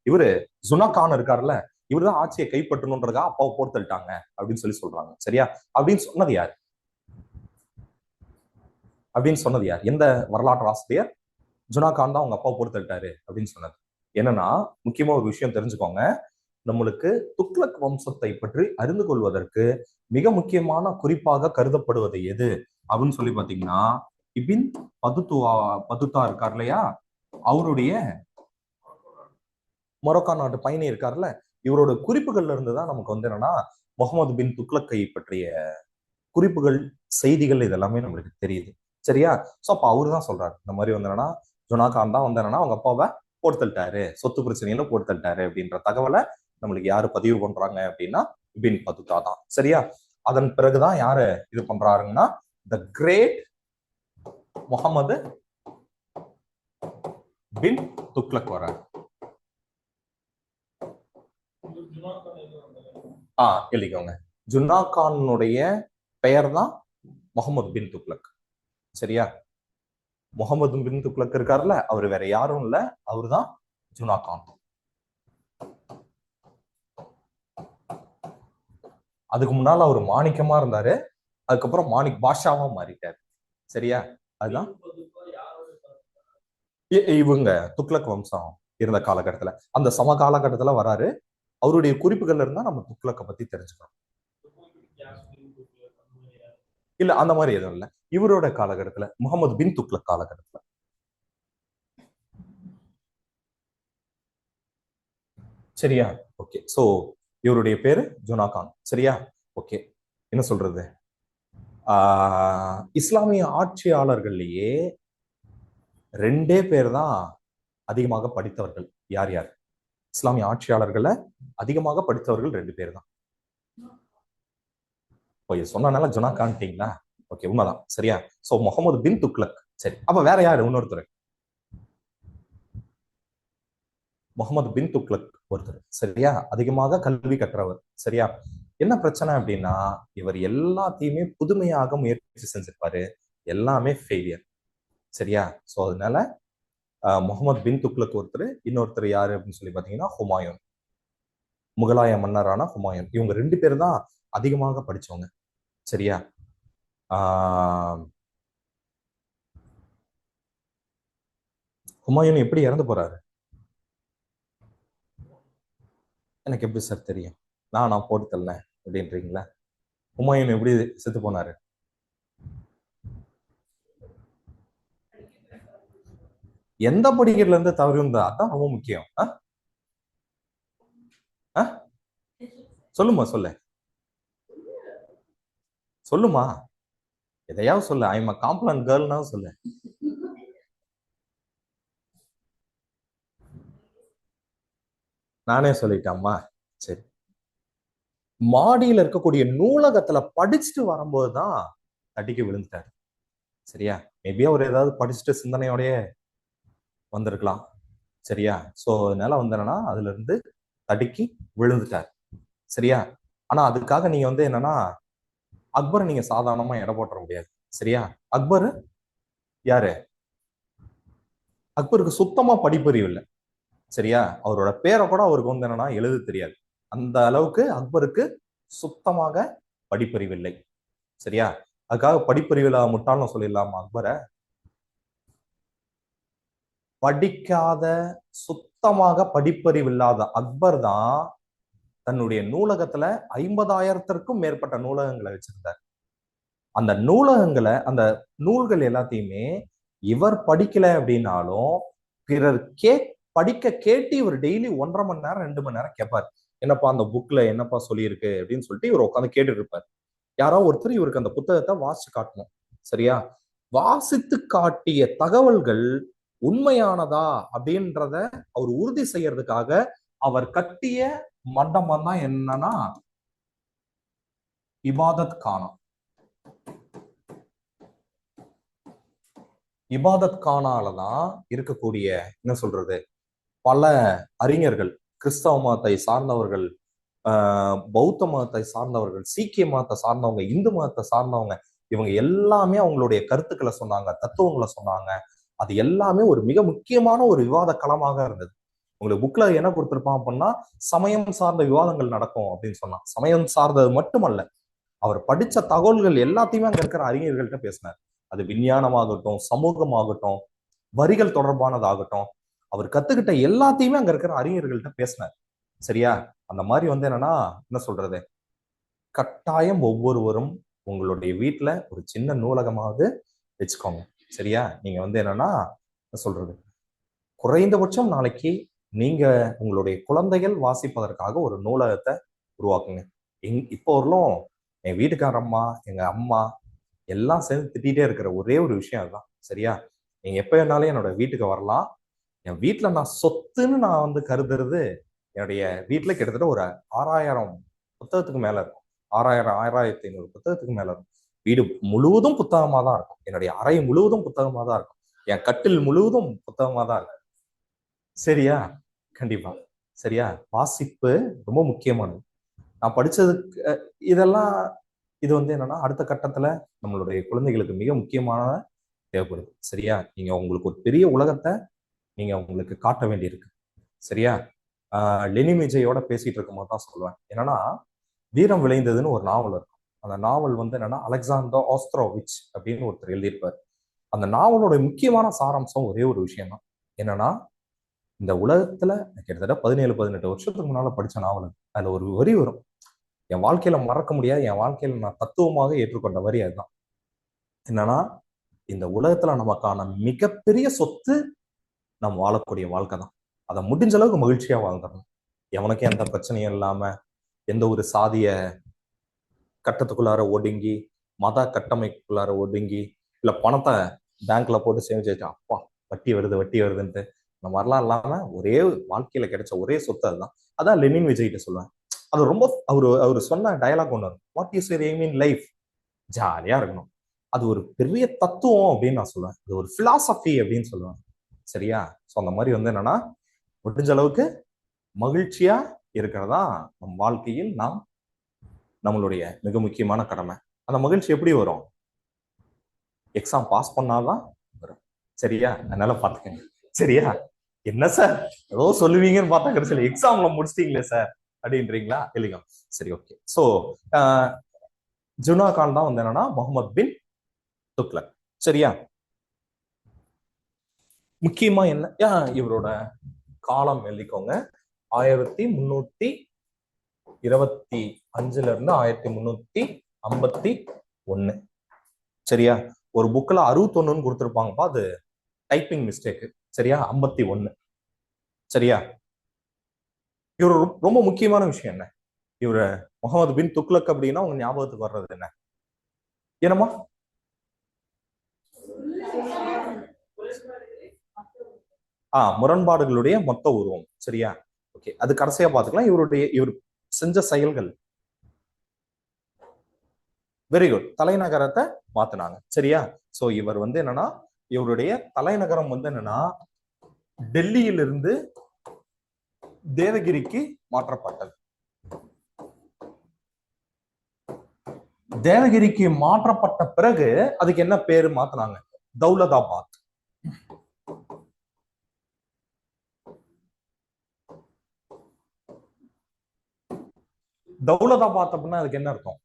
இவரு ஜுனா கான் இருக்காருல்ல, இவருதான் ஆட்சியை கைப்பற்றணுன்றதா அப்பாவை போர் தள்ளிட்டாங்க அப்படின்னு சொல்லி சொல்றாங்க. சரியா, அப்படின்னு சொன்னது யார்? எந்த வரலாற்று ஆசிரியர் ஜுனா கான் தான் அவங்க அப்பா போர் தள்ளிட்டாரு அப்படின்னு சொன்னது? என்னன்னா, முக்கியமா ஒரு விஷயம் தெரிஞ்சுக்கோங்க, நம்மளுக்கு துக்ளக் வம்சத்தை பற்றி அறிந்து கொள்வதற்கு மிக முக்கியமான குறிப்பாக கருதப்படுவது எது அப்படின்னு சொல்லி பாத்தீங்கன்னா, இபின் பதுத்தா இருக்கார் இல்லையா, அவருடைய மொரோக்கா நாட்டு பயணி இருக்காருல்ல, இவரோட குறிப்புகள்ல இருந்துதான் நமக்கு வந்து என்னன்னா முகமது பின் துக்ளக்கை பற்றிய குறிப்புகள், செய்திகள் இதெல்லாமே நம்மளுக்கு தெரியுது. சரியா, சோ அப்ப அவரு தான் சொல்றாரு, இந்த மாதிரி வந்து என்னன்னா ஜுனா கான் தான் வந்து என்னன்னா அவங்க அப்பாவை போட்டு தள்ளிட்டாரு, சொத்து பிரச்சனையில போட்டு தள்ளிட்டாரு அப்படின்ற தகவலை நம்மளுக்கு யாரு பதிவு பண்றாங்க அப்படின்னா இபின் பதுத்தா தான். சரியா, அதன் பிறகுதான் யாரு இது பண்றாருன்னா த கிரேட் முகமது பின் துக்ளக் வரார். எழுதிக்கோங்க, ஜுனா கானுடைய பெயர் தான் முகமது பின் துக்ளக். சரியா, முகமது பின் துக்ளக் இருக்காருல்ல, அவர் வேற யாரும் இல்ல, அவரு தான் ஜுனா கான். அதுக்கு முன்னால அவர் மாணிக்கமா இருந்தாரு, அதுக்கப்புறம் மாணிக் பாஷாவா மாறிட்டாரு. சரியா, அதுதான் இவங்க துக்ளக் வம்சம் இருந்த காலகட்டத்துல, அந்த சம காலகட்டத்துல வராரு. அவருடைய குறிப்புகள்ல இருந்தா நம்ம துக்ளக்கை பத்தி தெரிஞ்சுக்கணும். இல்ல அந்த மாதிரி எதுவும் இல்ல, இவரோட காலகட்டத்துல முகமது பின் துக்ளக் காலகட்டத்துல. சரியா, ஓகே, சோ இவருடைய பேரு ஜுனா கான். சரியா, ஓகே, என்ன சொல்றது, இஸ்லாமிய ஆட்சியாளர்கள்லயே ரெண்டே பேர் தான் அதிகமாக படித்தவர்கள். யார் யார்? இஸ்லாமிய ஆட்சியாளர்களை அதிகமாக படித்தவர்கள் 2 பேர் தான். சொன்னனால ஜுனா கான்ட்டீங்களா? ஓகே, உண்மைதான். சரியா? சோ முகமது பின் துக்ளக். சரி, அப்ப வேற யாரு இன்னொருத்தர்? முகமது பின் துக்ளக் ஒருத்தர். சரியா? அதிகமாக கல்வி கற்றவர். சரியா? என்ன பிரச்சனை அப்படின்னா, இவர் எல்லாத்தையுமே புதுமையாக முயற்சி செஞ்சிருப்பாரு. எல்லாமே ஃபெயிலியர். சரியா? சோ அதனால முகமது பின் துக்ளக் ஒருத்தர். இன்னொருத்தர் யாரு அப்படின்னு சொல்லி பாத்தீங்கன்னா ஹுமாயூன், முகலாய மன்னரான ஹுமாயூன். இவங்க 2 பேர் தான் அதிகமாக படிச்சவங்க. சரியா? ஹுமாயூன் எப்படி இறந்து போறாரு? எனக்கு எப்படி சார் தெரியும்? நான் போட்டு தரேன் அப்படின்றீங்களா? ஹுமாயூன் எப்படி செத்து போனாரு? எந்த படிக்கட்டுல இருந்து தவறு இருந்தா? அதான் ரொம்ப முக்கியம். சொல்லுமா, சொல்லுமா, எதையாவது சொல்லு. ஐ எம் காம்ப்ளன் கேர்ள்னா சொல்லு. நானே சொல்லிட்டேம்மா. சரி, மாடியில இருக்கக்கூடிய நூலகத்துல படிச்சுட்டு வரும்போதுதான் தட்டிக்கு விழுந்துட்டாரு. சரியா? மேபி அவர் ஏதாவது படிச்சுட்டு சிந்தனையோடய வந்திருக்கலாம். சரியா? சோ அதனால வந்து என்னன்னா அதுல இருந்து தடுக்கி விழுந்துட்டார். சரியா? ஆனா அதுக்காக நீங்க வந்து என்னன்னா அக்பரை நீங்க சாதாரணமா எடை போட்டுற முடியாது. சரியா? அக்பர் யாரு? அக்பருக்கு சுத்தமா படிப்பறிவு இல்லை. சரியா? அவரோட பேரை கூட அவருக்கு வந்து என்னன்னா எழுத தெரியாது. அந்த அளவுக்கு அக்பருக்கு சுத்தமாக படிப்பறிவு இல்லை. சரியா? அதுக்காக படிப்பறிவுல முட்டாள்னு சொல்லிடலாமா அக்பரை? படிக்காத, சுத்தமாக படிப்பறிவு இல்லாத அக்பர் தான் தன்னுடைய நூலகத்துல 50,000த்திற்கும் மேற்பட்ட நூலகங்களை வச்சிருந்தார். அந்த நூலகங்களை, அந்த நூல்கள் எல்லாத்தையுமே இவர் படிக்கல அப்படின்னாலும் பிறர் படிக்க கேட்டு இவர் டெய்லி 1.5 மணி நேரம் 2 மணி நேரம் கேட்பார். என்னப்பா அந்த புக்ல என்னப்பா சொல்லியிருக்கு அப்படின்னு சொல்லிட்டு இவர் உட்காந்து கேட்டுட்டு இருப்பார். யாரோ ஒருத்தர் இவருக்கு அந்த புத்தகத்தை வாசிச்சு காட்டணும். சரியா? வாசித்து காட்டிய தகவல்கள் உண்மையானதா அப்படின்றத அவர் உறுதி செய்யறதுக்காக அவர் கட்டிய மண்டபம் தான் என்னன்னா இபாதத் கானா. இபாதத் கானாலதான் இருக்கக்கூடிய என்ன சொல்றது பல அறிஞர்கள், கிறிஸ்தவ மதத்தை சார்ந்தவர்கள், பௌத்த மதத்தை சார்ந்தவர்கள், சீக்கிய மதத்தை சார்ந்தவங்க, இந்து மதத்தை சார்ந்தவங்க, இவங்க எல்லாமே அவங்களுடைய கருத்துக்களை சொன்னாங்க, தத்துவங்களை சொன்னாங்க. அது எல்லாமே ஒரு மிக முக்கியமான ஒரு விவாத களமாக இருந்தது. உங்களுக்கு புக்ல என்ன கொடுத்திருப்பான் அப்படின்னா சமயம் சார்ந்த விவாதங்கள் நடக்கும் அப்படின்னு சொன்னான். சமயம் சார்ந்தது மட்டுமல்ல, அவர் படிச்ச தகவல்கள் எல்லாத்தையுமே அங்க இருக்கிற அறிஞர்கள்ட்ட பேசினார். அது விஞ்ஞானமாகட்டும், சமூகமாகட்டும், வரிகள் தொடர்பானதாகட்டும், அவர் கத்துக்கிட்ட எல்லாத்தையுமே அங்க இருக்கிற அறிஞர்கள்ட்ட பேசினார். சரியா? அந்த மாதிரி வந்து என்னன்னா என்ன சொல்றது, கட்டாயம் ஒவ்வொருவரும் உங்களுடைய வீட்டுல ஒரு சின்ன நூலகமாவது வச்சுக்கோங்க. சரியா? நீங்க வந்து என்னன்னா என்ன சொல்றது, குறைந்தபட்சம் நாளைக்கு நீங்க உங்களுடைய குழந்தைகள் வாசிப்பதற்காக ஒரு நூலகத்தை உருவாக்குங்க. இப்போ வரலும் என் வீட்டுக்காரம்மா, எங்க அம்மா எல்லாம் சேர்ந்து திட்டிகிட்டே இருக்கிற ஒரே ஒரு விஷயம் அதுதான். சரியா? நீங்க எப்ப வேணாலும் என்னோட வீட்டுக்கு வரலாம். என் வீட்டுல நான் சொத்துன்னு நான் வந்து கருதுறது, என்னுடைய வீட்டுல கிட்டத்தட்ட ஒரு 6,000 புத்தகத்துக்கு மேல இருக்கும். 6,000 6,500 புத்தகத்துக்கு மேல இருக்கும். வீடு முழுவதும் புத்தகமா தான் இருக்கும். என்னுடைய அறை முழுவதும் புத்தகமா தான் இருக்கும். என் கட்டில் முழுவதும் புத்தகமா தான் இருக்கும். சரியா? கண்டிப்பா. சரியா? வாசிப்பு ரொம்ப முக்கியமானது. நான் படிச்சதுக்கு இதெல்லாம் இது வந்து என்னன்னா அடுத்த கட்டத்துல நம்மளுடைய குழந்தைகளுக்கு மிக முக்கியமான தேவைப்படுது. சரியா? நீங்க உங்களுக்கு ஒரு பெரிய உலகத்தை நீங்க உங்களுக்கு காட்ட வேண்டியிருக்கு. சரியா? லெனின் விஜயோட பேசிட்டு இருக்கும் போது தான் சொல்லுவேன். என்னன்னா வீரம் விளைந்ததுன்னு ஒரு நாவல் இருக்கும். அந்த நாவல் வந்து என்னன்னா அலெக்சாண்டர் ஆஸ்ட்ரோவிச் அப்படின்னு ஒருத்தர் எழுதியிருப்பார். அந்த நாவலோட முக்கியமான சாராம்சம் ஒரே ஒரு விஷயம் தான். என்னன்னா இந்த உலகத்துல கிட்டத்தட்ட 17-18 வருஷத்துக்கு முன்னால படிச்ச நாவல். அதுல ஒரு வரி வரும், என் வாழ்க்கையில மறக்க முடியாது, என் வாழ்க்கையில நான் தத்துவமாக ஏற்றுக்கொண்ட வரி அதுதான். என்னன்னா இந்த உலகத்துல நமக்கான மிகப்பெரிய சொத்து நம்ம வாழக்கூடிய வாழ்க்கை தான். அதை முடிஞ்ச அளவுக்கு மகிழ்ச்சியா வாழ்ந்துடணும். எவனுக்கு எந்த பிரச்சனையும் இல்லாம, எந்த ஒரு சாதிய கட்டத்துக்குள்ளார ஒடுங்கி, மத கட்டமைப்புக்குள்ளார ஒடுங்கி, இல்ல பணத்தை பேங்க்ல போட்டு சேமிச்சு வச்சா அப்பா வட்டி வருது வட்டி வருதுன்ட்டு அந்த மாதிரிலாம் இல்லாம ஒரே வாழ்க்கையில கிடைச்ச ஒரே சொத்து அதுதான். அதான் லெனின் விஜய்கிட்ட சொல்லுவேன். அது ரொம்ப அவரு சொன்ன டயலாக் ஒன்று, what is your aim in life, ஜாலியா இருக்கணும். அது ஒரு பெரிய தத்துவம் அப்படின்னு நான் சொல்லுவேன். அது ஒரு பிலாசபி அப்படின்னு சொல்லுவேன். சரியா? ஸோ அந்த மாதிரி வந்து என்னன்னா, முடிஞ்ச அளவுக்கு மகிழ்ச்சியா இருக்கிறதா நம் வாழ்க்கையில் நம்மளுடைய மிக முக்கியமான கடமை. அந்த மகிழ்ச்சி எப்படி வரும்? எக்ஸாம் பாஸ் பண்ணாதான் வரும். சரியா? அதனால பாத்துக்கங்க. சரியா? என்ன சார் ஏதோ சொல்லுவீங்கன்னு பார்த்தா கடைசியில் எக்ஸாம்ல முடிச்சிட்டீங்களே சார் அப்படின்றீங்களா? இல்லைங்க. சரி, ஓகே. ஸோ ஜுனா கான் தான் வந்து என்னன்னா முகமது பின் துக்ளக். சரியா? முக்கியமா என்ன இவரோட காலம் எழுதிக்கோங்க. 1325 இருந்து 1351. சரியா? ஒரு புக்ல 61 கொடுத்துருப்பாங்கப்பா, அது டைப்பிங் மிஸ்டேக். சரியா? 51. சரியா? இவர் ரொம்ப முக்கியமான விஷயம் என்ன? இவரு முகமது பின் துக்ளக் அப்படின்னா உங்க ஞாபகத்துக்கு வர்றது என்ன? என்னமா? முரண்பாடுகளுடைய மொத்த உருவம். சரியா? ஓகே, அது கடைசியா பாத்துக்கலாம். இவர் செஞ்ச செயல்கள். Very good. தலைநகரத்தை மாத்தினாங்க. சரியா? சோ இவர் வந்து என்னன்னா, இவருடைய தலைநகரம் வந்து என்னன்னா டெல்லியிலிருந்து தேவகிரிக்கு மாற்றப்பட்டது. தேவகிரிக்கு மாற்றப்பட்ட பிறகு அதுக்கு என்ன பேரு மாத்தினாங்க? தௌலதாபாத். தௌலதாபாத் அப்படின்னா அதுக்கு என்ன அர்த்தம்?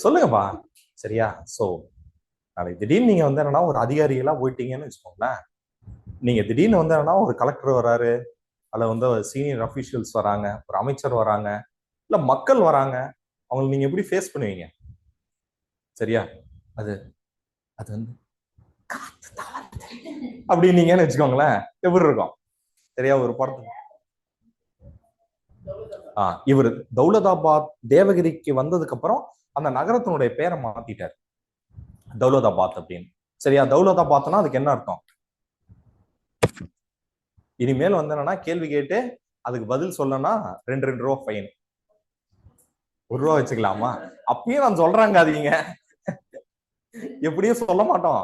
சொல்லுங்கப்பா. சரியா? சோ நாளைக்கு திடீர்னு நீங்க வந்து என்னன்னா ஒரு அதிகாரிகளா போயிட்டீங்கன்னு வச்சுக்கோங்களேன். நீங்க திடீர்னு வந்து என்னன்னா ஒரு கலெக்டர் வராரு, அல்ல வந்து சீனியர் அபிஷியல்ஸ் வராங்க, ஒரு அமைச்சர் வராங்க, இல்ல மக்கள் வராங்க, அவங்களை நீங்க எப்படி ஃபேஸ் பண்ணுவீங்க? சரியா? அது அது வந்து அப்படின்னீங்கன்னு வச்சுக்கோங்களேன், எப்படி இருக்கும்? சரியா? ஒரு படத்துக்கு இவர் தௌலதாபாத் தேவகிரிக்கு வந்ததுக்கு அப்புறம் அந்த நகரத்தினுடைய பேரை மாத்திட்டார், தௌலதாபாத் அப்படின்னு. சரியா? தௌலதாபாத்னா அதுக்கு என்ன அர்த்தம்? இனிமேல் வந்து என்னன்னா கேள்வி கேட்டு அதுக்கு பதில் சொல்லனா 2 ரூபா ஃபைன். 1 ரூபா வச்சுக்கலாமா? அப்பயும் நான் சொல்றாங்க அதிகங்க, எப்படியும் சொல்ல மாட்டோம்.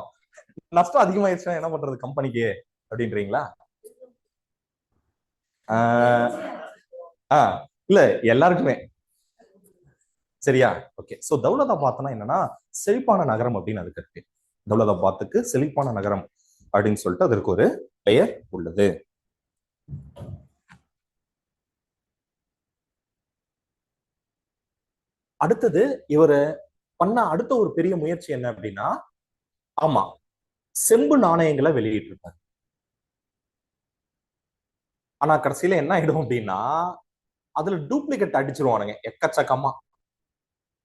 நஷ்டம் அதிகமாயிடுச்சுன்னா என்ன பண்றது கம்பெனிக்கு அப்படின்றீங்களா? இல்ல எல்லாருக்குமே. சரியா? ஓகே. சோ தௌலதாபாத்னா என்னன்னா செழிப்பான நகரம் அப்படின்னு அதுக்கு இருக்கு. தௌலதாபாத்துக்கு செழிப்பான நகரம் அப்படின்னு சொல்லிட்டு அதற்கு ஒரு பெயர் உள்ளது. அடுத்தது இவர் பண்ண அடுத்த ஒரு பெரிய முயற்சி என்ன அப்படின்னா, ஆமா, செம்பு நாணயங்களை வெளியிட்டிருப்பார். ஆனா கடைசியில என்ன ஆயிடும் அப்படின்னா அதுல டூப்ளிகேட் அடிச்சிருவானுங்க எக்கச்சக்கமா.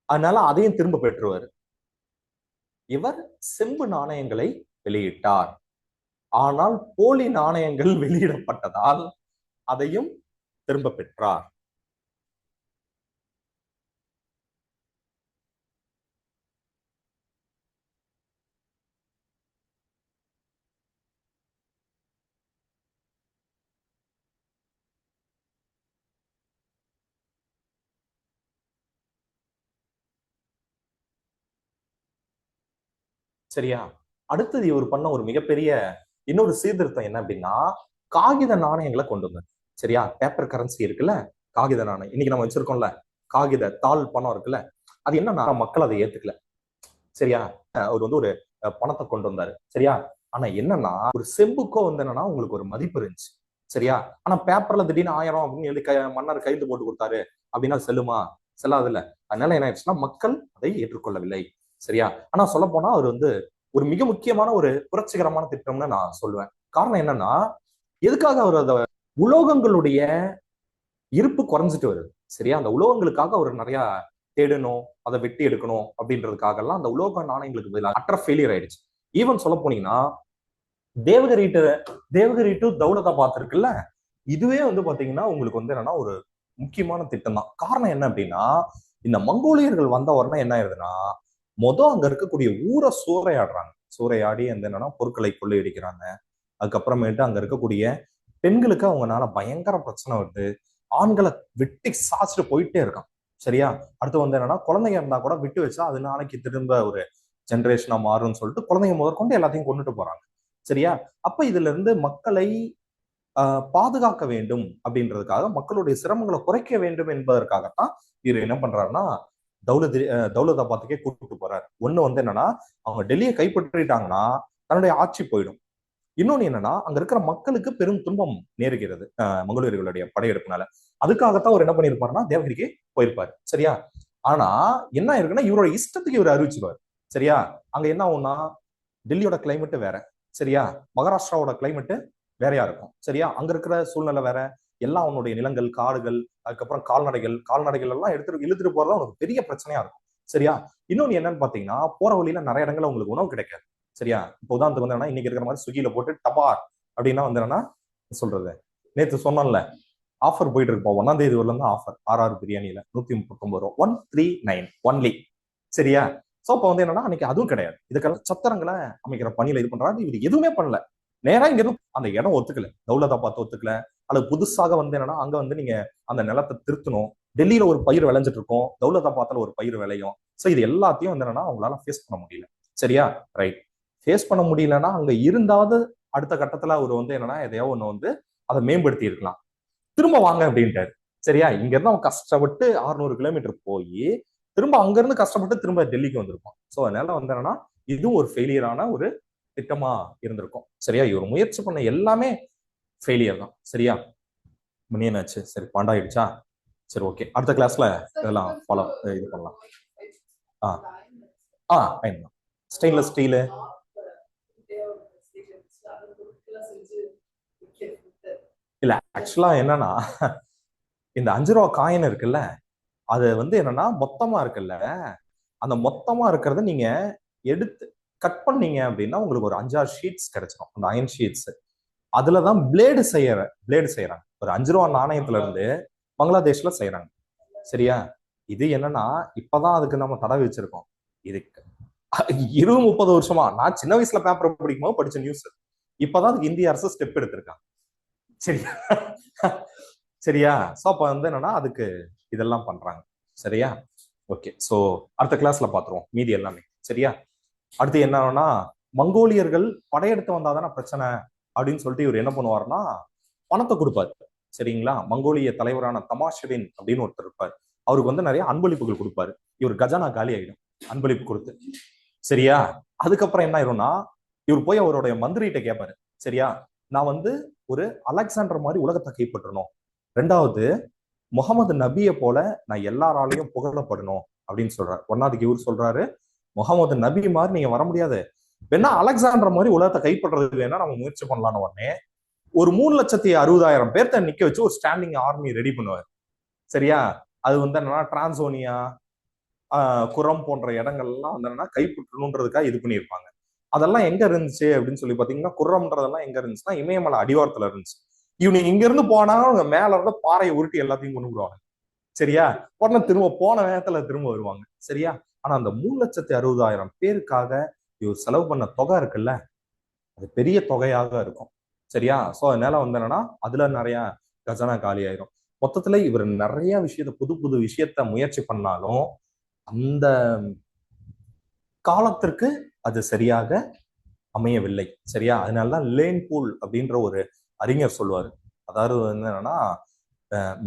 அதனால அதையும் திரும்ப பெற்றுவார். இவர் செம்பு நாணயங்களை வெளியிட்டார். ஆனால் போலி நாணயங்கள் வெளியிடப்பட்டதால் அதையும் திரும்ப பெற்றார். சரியா? அடுத்தது இவர் பண்ண ஒரு மிகப்பெரிய இன்னொரு சீர்திருத்தம் என்ன அப்படின்னா காகித நாணயங்களை கொண்டு வந்தார். சரியா? பேப்பர் கரன்சி இருக்குல்ல, காகித நாணயம் இன்னைக்கு நம்ம வச்சிருக்கோம்ல, காகித தாள் பணம் இருக்குல்ல, அது என்னன்னா மக்கள் அதை ஏத்துக்கல. சரியா? அவர் வந்து ஒரு பணத்தை கொண்டு வந்தாரு. சரியா? ஆனா என்னன்னா ஒரு செம்புக்கோ வந்து என்னன்னா உங்களுக்கு ஒரு மதிப்பு இருந்துச்சு. சரியா? ஆனா பேப்பர்ல திடீர்னு 1000 அப்படின்னு எழுதி மன்னர் கைது போட்டு கொடுத்தாரு அப்படின்னா செல்லுமா? செல்லாதுல்ல. அதனால என்ன ஆயிடுச்சுன்னா மக்கள் அதை ஏற்றுக்கொள்ளவில்லை. சரியா? ஆனா சொல்ல போனா அவர் வந்து ஒரு மிக முக்கியமான ஒரு புரட்சிகரமான திட்டம்னு நான் சொல்லுவேன். காரணம் என்னன்னா எதுக்காக அவர் அந்த உலோகங்களுடைய இருப்பு குறைஞ்சிட்டு வருது. சரியா? அந்த உலோகங்களுக்காக அவர் நிறைய தேடணும், அதை வெட்டி எடுக்கணும் அப்படின்றதுக்காக எல்லாம் அந்த உலோக நாணயங்களுக்கு பதிலாக அற்ற ஃபெயிலியர் ஆயிடுச்சு. ஈவன் சொல்ல போனீங்கன்னா தேவகிரி டு தௌலதாபாத் இருக்குல்ல, இதுவே வந்து பாத்தீங்கன்னா உங்களுக்கு வந்து என்னன்னா ஒரு முக்கியமான திட்டம் தான். காரணம் என்ன அப்படின்னா இந்த மங்கோலியர்கள் வந்த உடனே என்ன ஆயிருதுன்னா, அங்க இருக்கக்கூடிய ஊரை சூறையாடுறாங்க. சூறையாடி அந்த என்னன்னா பொருட்களை கொள்ளையடிக்கிறாங்க. அதுக்கப்புறமேட்டு அங்க இருக்கக்கூடிய பெண்களுக்கு அவங்கனால பயங்கர பிரச்சனை வருது. ஆண்களை வெட்டி சாச்சிட்டு போயிட்டே இருக்கான். சரியா? அடுத்து வந்து என்னன்னா, குழந்தைங்க இருந்தா கூட விட்டு வச்சா அது நாளைக்கு திரும்ப ஒரு ஜெனரேஷனா மாறும்னு சொல்லிட்டு குழந்தைங்க முதற்கொண்டு எல்லாத்தையும் கொண்டுட்டு போறாங்க. சரியா? அப்ப இதுல இருந்து மக்களை பாதுகாக்க வேண்டும் அப்படின்றதுக்காக, மக்களுடைய சிரமங்களை குறைக்க வேண்டும் என்பதற்காகத்தான் இவர் என்ன பண்றாருன்னா, தௌலதாபாத்துக்கே கூப்பிட்டு போறாரு. ஒண்ணு வந்து என்னன்னா, அவங்க டெல்லியை கைப்பற்றிட்டாங்கன்னா தன்னுடைய ஆட்சி போயிடும். இன்னொன்னு என்னன்னா, அங்க இருக்கிற மக்களுக்கு பெரும் துன்பம் நேருகிறது மங்கோலியர்களுடைய படையெடுப்புனால. அதுக்காகத்தான் அவர் என்ன பண்ணிருப்பாருன்னா தேவகிரிக்கு போயிருப்பாரு. சரியா? ஆனா என்ன இருக்குன்னா, இவரோட இஷ்டத்துக்கு இவர் அறிவிச்சிருவாரு. சரியா? அங்க என்ன ஆகும்னா, டெல்லியோட கிளைமேட் வேற. சரியா? மகாராஷ்டிராவோட கிளைமேட் வேறையா இருக்கும். சரியா? அங்க இருக்கிற சூழ்நிலை வேற. எல்லாம் அவனுடைய நிலங்கள், காடுகள், அதுக்கப்புறம் கால்நடைகள் எல்லாம் இழுத்துட்டு போறதா உனக்கு பெரிய பிரச்சனையா இருக்கும். சரியா? இன்னொன்னு என்னன்னு பாத்தீங்கன்னா, போற வழியில நிறைய இடங்கள்ல உங்களுக்கு உணவு கிடைக்காது. சரியா? இப்போ உதாரணத்துக்கு வந்து இன்னைக்கு இருக்கிற மாதிரி ஸ்விக்கில போட்டு டபார் அப்படின்னா வந்து என்னன்னா சொல்றது, நேத்து சொன்னோம்ல ஆஃபர் போயிட்டு இருப்போம். 1ஆம் தேதி வரல இருந்து ஆஃபர் RR பிரியாணியில 139 ரூபா, 139 ஒன்லி. சரியா? சோ அப்ப வந்து என்னன்னா அன்னைக்கு அதுவும் கிடையாது. இதுக்கெல்லாம் சத்திரங்களை அமைக்கிற பணியில இது பண்றாரு. இவர் எதுவுமே பண்ணல. நேரா இங்க இருந்து அந்த இடம் ஒத்துக்கல, தௌலதாபாத் ஒத்துக்கல. அல்லது புதுசாக வந்து என்னன்னா அங்க வந்து நீங்க அந்த நிலத்தை திருத்தணும். டெல்லியில ஒரு பயிர் விளைஞ்சிட்டு இருக்கும், தௌலதாபாத்ல ஒரு பயிர் விளையும். சோ இது எல்லாத்தையும் வந்து என்னன்னா அவங்களால ஃபேஸ் பண்ண முடியல. சரியா? ரைட். ஃபேஸ் பண்ண முடியலன்னா அங்க இருந்தாவது அடுத்த கட்டத்துல அவர் வந்து என்னன்னா எதையோ ஒண்ணு வந்து அதை மேம்படுத்தி இருக்கலாம். திரும்ப வாங்க அப்படின்ட்டாரு. சரியா? இங்க இருந்து அவன் கஷ்டப்பட்டு 600 கிலோமீட்டர் போய் திரும்ப அங்க இருந்து கஷ்டப்பட்டு திரும்ப டெல்லிக்கு வந்திருப்பான். சோ அதனால வந்து என்னன்னா இதுவும் ஒரு ஃபெயிலியரான ஒரு திட்டமா இருந்திருக்கும். சரியா? இவர் முயற்சி பண்ண எல்லாமே ஃபெயிலியர் தான். சரியா? மணி என்னாச்சு? சரி, பாண்டாயிடுச்சா? சரி, ஓகே. அடுத்த கிளாஸ்ல இதெல்லாம் ஃபாலோ இது பண்ணலாம். ஃபைன் தான். ஸ்டெயின்லெஸ் ஸ்டீலு இல்ல, ஆக்சுவலா என்னன்னா இந்த 5 ரூபா காயின் இருக்குல்ல, அது வந்து என்னன்னா மொத்தமா இருக்குல்ல, அந்த மொத்தமா இருக்கிறத நீங்க எடுத்து கட் பண்ணீங்க அப்படின்னா உங்களுக்கு ஒரு 5-6 ஷீட்ஸ் கிடைச்சிடும். அந்த அயன் ஷீட்ஸ் அதுலதான் பிளேடு செய்யறாங்க. ஒரு 5 ரூபா நாணயத்துல இருந்து பங்களாதேஷ்ல செய்யறாங்க. சரியா? இது என்னன்னா இப்பதான் அதுக்கு நம்ம தடை வச்சிருக்கோம். இதுக்கு 20-30 வருஷமா நான் சின்ன வயசுல பேப்பர் படிக்கும்போது படிச்ச நியூஸ். இப்பதான் அதுக்கு இந்திய அரசு ஸ்டெப் எடுத்திருக்காங்க. சரியா? சரியா? சோ அப்ப வந்து என்னன்னா அதுக்கு இதெல்லாம் பண்றாங்க. சரியா? ஓகே. சோ அடுத்த கிளாஸ்ல பாத்துருவோம் மீதி எல்லாமே. சரியா? அடுத்து என்னன்னா, மங்கோலியர்கள் படையெடுத்து வந்தாதானே பிரச்சனை அப்படின்னு சொல்லிட்டு இவர் என்ன பண்ணுவாருன்னா பணத்தை கொடுப்பாரு. சரிங்களா? மங்கோலிய தலைவரான தமாஷின் அப்படின்னு ஒருத்தர் இருப்பார். அவருக்கு வந்து நிறைய அன்பளிப்புகள் கொடுப்பாரு. இவர் கஜானா காலி ஆயிடும் அன்பளிப்பு கொடுத்து. சரியா? அதுக்கப்புறம் என்ன ஆயிரும்னா இவர் போய் அவருடைய மந்திரிகிட்ட கேட்பாரு. சரியா? நான் வந்து ஒரு அலெக்சாண்டர் மாதிரி உலகத்தை கைப்பற்றணும். 2வது முகமது நபியை போல நான் எல்லாராலையும் புகழப்படணும் அப்படின்னு சொல்றாரு. 1வது இவர் சொல்றாரு, முகமது நபி மாதிரி நீங்க வர முடியாது, வேணா அலெக்சாண்டர் மாதிரி உலகத்தை கைப்பற்றதுக்கு வேணா நம்ம முயற்சி பண்ணலான்னு உடனே ஒரு 3,60,000 பேர்த்த நிக்க வச்சு ஒரு ஸ்டாண்டிங் ஆர்மி ரெடி பண்ணுவார். சரியா? அது வந்து என்னன்னா டிரான்சோனியா, குரம் போன்ற இடங்கள்லாம் வந்து என்னன்னா கைப்பற்றணுன்றதுக்காக இது பண்ணியிருப்பாங்க. அதெல்லாம் எங்க இருந்துச்சு அப்படின்னு சொல்லி பாத்தீங்கன்னா, குர்ரம்ன்றதெல்லாம் எங்க இருந்துச்சுன்னா இமயமலை அடிவாரத்துல இருந்துச்சு. இவங்க இங்க இருந்து போனா அவங்க மேல இருந்து பாறையை உருட்டி எல்லாத்தையும் கொண்டு விடுவாங்க. சரியா? உடனே திரும்ப போன நேரத்துல திரும்ப வருவாங்க. சரியா? ஆனா அந்த 3,60,000 பேருக்காக இவர் செலவு பண்ண தொகை இருக்குல்ல, அது பெரிய தொகையாக இருக்கும். சரியா? சோ அதனால வந்து என்னன்னா அதுல நிறைய கஜானா காலி ஆயிரும். மொத்தத்துல இவர் நிறைய விஷயத்த புது புது விஷயத்த முயற்சி பண்ணாலும் அந்த காலத்திற்கு அது சரியாக அமையவில்லை. சரியா? அதனாலதான் லேன் பூல் அப்படின்ற ஒரு அறிஞர் சொல்லுவாரு. அதாவது வந்து என்னன்னா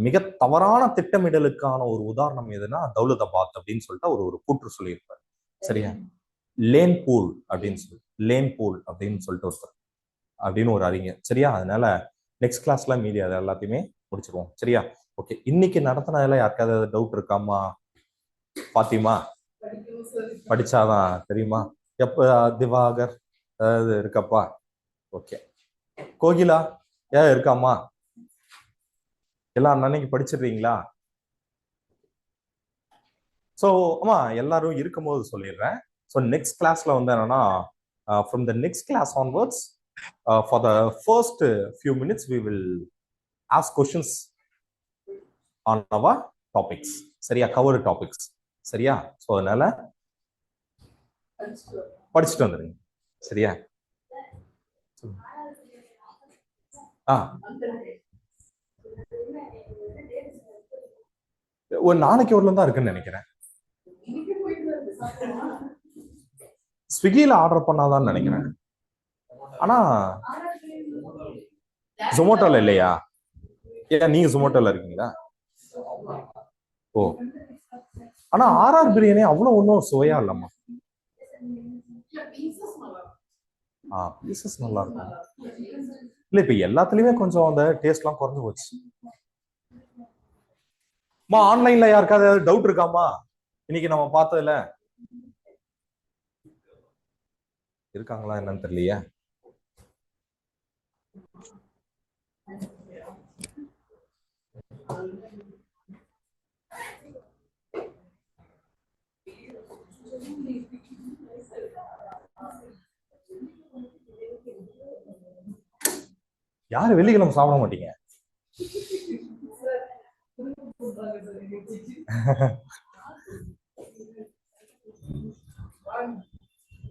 மிக தவறான திட்டமிடலுக்கான ஒரு உதாரணம் எதுனா தௌலதாபாத் அப்படின்னு சொல்லிட்டு ஒரு ஒரு கூற்று சொல்லியிருப்பார். சரியா? லேன் பூல் அப்படின்னு சொல்லி லேன் பூல் அப்படின்னு சொல்லிட்டு ஒருத்தர் அப்படின்னு ஒரு அறிஞர். சரியா? அதனால நெக்ஸ்ட் கிளாஸ்ல மீதி அதை எல்லாத்தையுமே முடிச்சிருவோம். சரியா? ஓகே. இன்னைக்கு நடத்தினதுல யாருக்காவது டவுட் இருக்காமா? பாத்திமா படிச்சாதான் தெரியுமா? எப்ப திவாகர் ஏதாவது இருக்கப்பா? ஓகே. கோகிலா ஏதாவது இருக்காமா? எல்லாம் அன்னைக்கு படிச்சிடுறீங்களா? ஸோ ஆமா, எல்லாரும் இருக்கும்போது சொல்லிடுறேன். ஸோ நெக்ஸ்ட் கிளாஸ்ல வந்து என்னன்னா from the next class onwards for the first few minutes we will ask questions on our topics. சரியா, கவர் டாபிக்ஸ். சரியா, ஸோ அதனால படிச்சுட்டு வந்துருங்க. சரியா. ஆ, ஒரு நாளைக்கு ஒரு தான் இருக்குன்னு நினைக்கிறேன். ஸ்விக்கியில ஆர்டர் பண்ணாதான்னு நினைக்கிறேன். ஆனா ஜொமேட்டோல இல்லையா? ஏன் நீங்க ஜொமேட்டோல இருக்கீங்களா? ஓ, ஆனா ஆர்ஆர் பிரியாணி அவ்வளவு ஒன்றும் சுவையா இல்லம்மா. பீசஸ் நல்லா இருக்கும். இல்ல இப்ப எல்லாத்துலயுமே கொஞ்சம் அந்த டேஸ்ட்லாம் குறைஞ்சு போச்சு. ஆன்லைன்ல யாருக்காவது டவுட் இருக்காமா? இன்னைக்கு நம்ம பார்த்ததுல இருக்காங்களா என்னன்னு தெரியலையே. யாரு வெள்ளிக்கிழமை சாப்பிட மாட்டீங்க?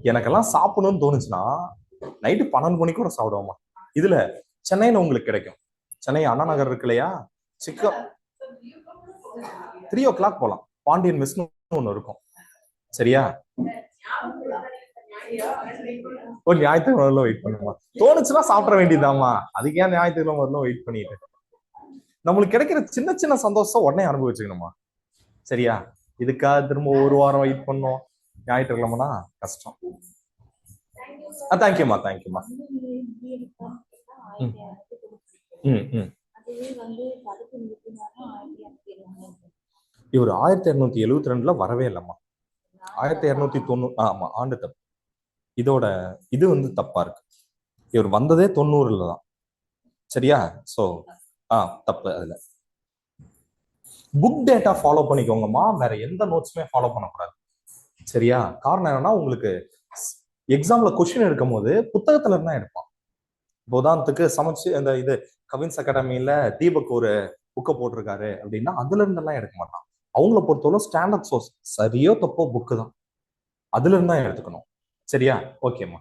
எனக்கெல்லாம் சாப்பிடணும்னு தோணுச்சுன்னா நைட்டு 12 மணிக்கு கூட சாப்பிடுவோமா. இதுல சென்னையில உங்களுக்கு கிடைக்கும். சென்னை அண்ணா நகர் இருக்கு இல்லையா, 3 o'clock போலாம். பாண்டியன் மெஸ்னு ஒண்ணு இருக்கும். சரியா, ஒரு ஞாயிற்றுக்கிழமை வெயிட் பண்ணுமா. தோணுச்சுன்னா சாப்பிட வேண்டியதாமா. அதுக்கு ஏன் ஞாயிற்றுக்கிழமை வரலாம் வெயிட் பண்ணிட்டு. நம்மளுக்கு கிடைக்கிற சின்ன சின்ன சந்தோஷம் உடனே அனுபவிச்சுக்கணுமா. சரியா, இதுக்காக திரும்ப ஒரு வாரம் வெயிட் பண்ணோம் ஞாயிற்றுக்கிழமைனா கஷ்டம். தேங்க்யூமா, தேங்க்யூமா. இவர் 1272 வரவே இல்லம்மா. 1290. ஆமா, ஆண்டு தப்பு. இதோட இது வந்து தப்பா இருக்கு. இவர் வந்ததே 90 தான். சரியா, சோ தப்பு. அதுல புக் டேட்டா ஃபாலோ பண்ணிக்கோங்கம்மா. வேற எந்த நோட்ஸுமே ஃபாலோ பண்ணக்கூடாது. சரியா, காரணம் என்னன்னா உங்களுக்கு எக்ஸாம்ல கொஸ்டின் எடுக்கும் போது புத்தகத்துல இருந்தா எடுப்பான். உதாரணத்துக்கு சமைச்சு அந்த இது கவின்ஸ் அகாடமியில தீபக் ஒரு புக்கை போட்டிருக்காரு அப்படின்னா அதுல இருந்தெல்லாம் எடுக்க மாட்டான். அவங்கள பொறுத்தவரை ஸ்டாண்டர்ட் சோர்ஸ் சரியோ தப்போ புக்கு தான், அதுல இருந்தா எடுத்துக்கணும். சரியா, ஓகேம்மா.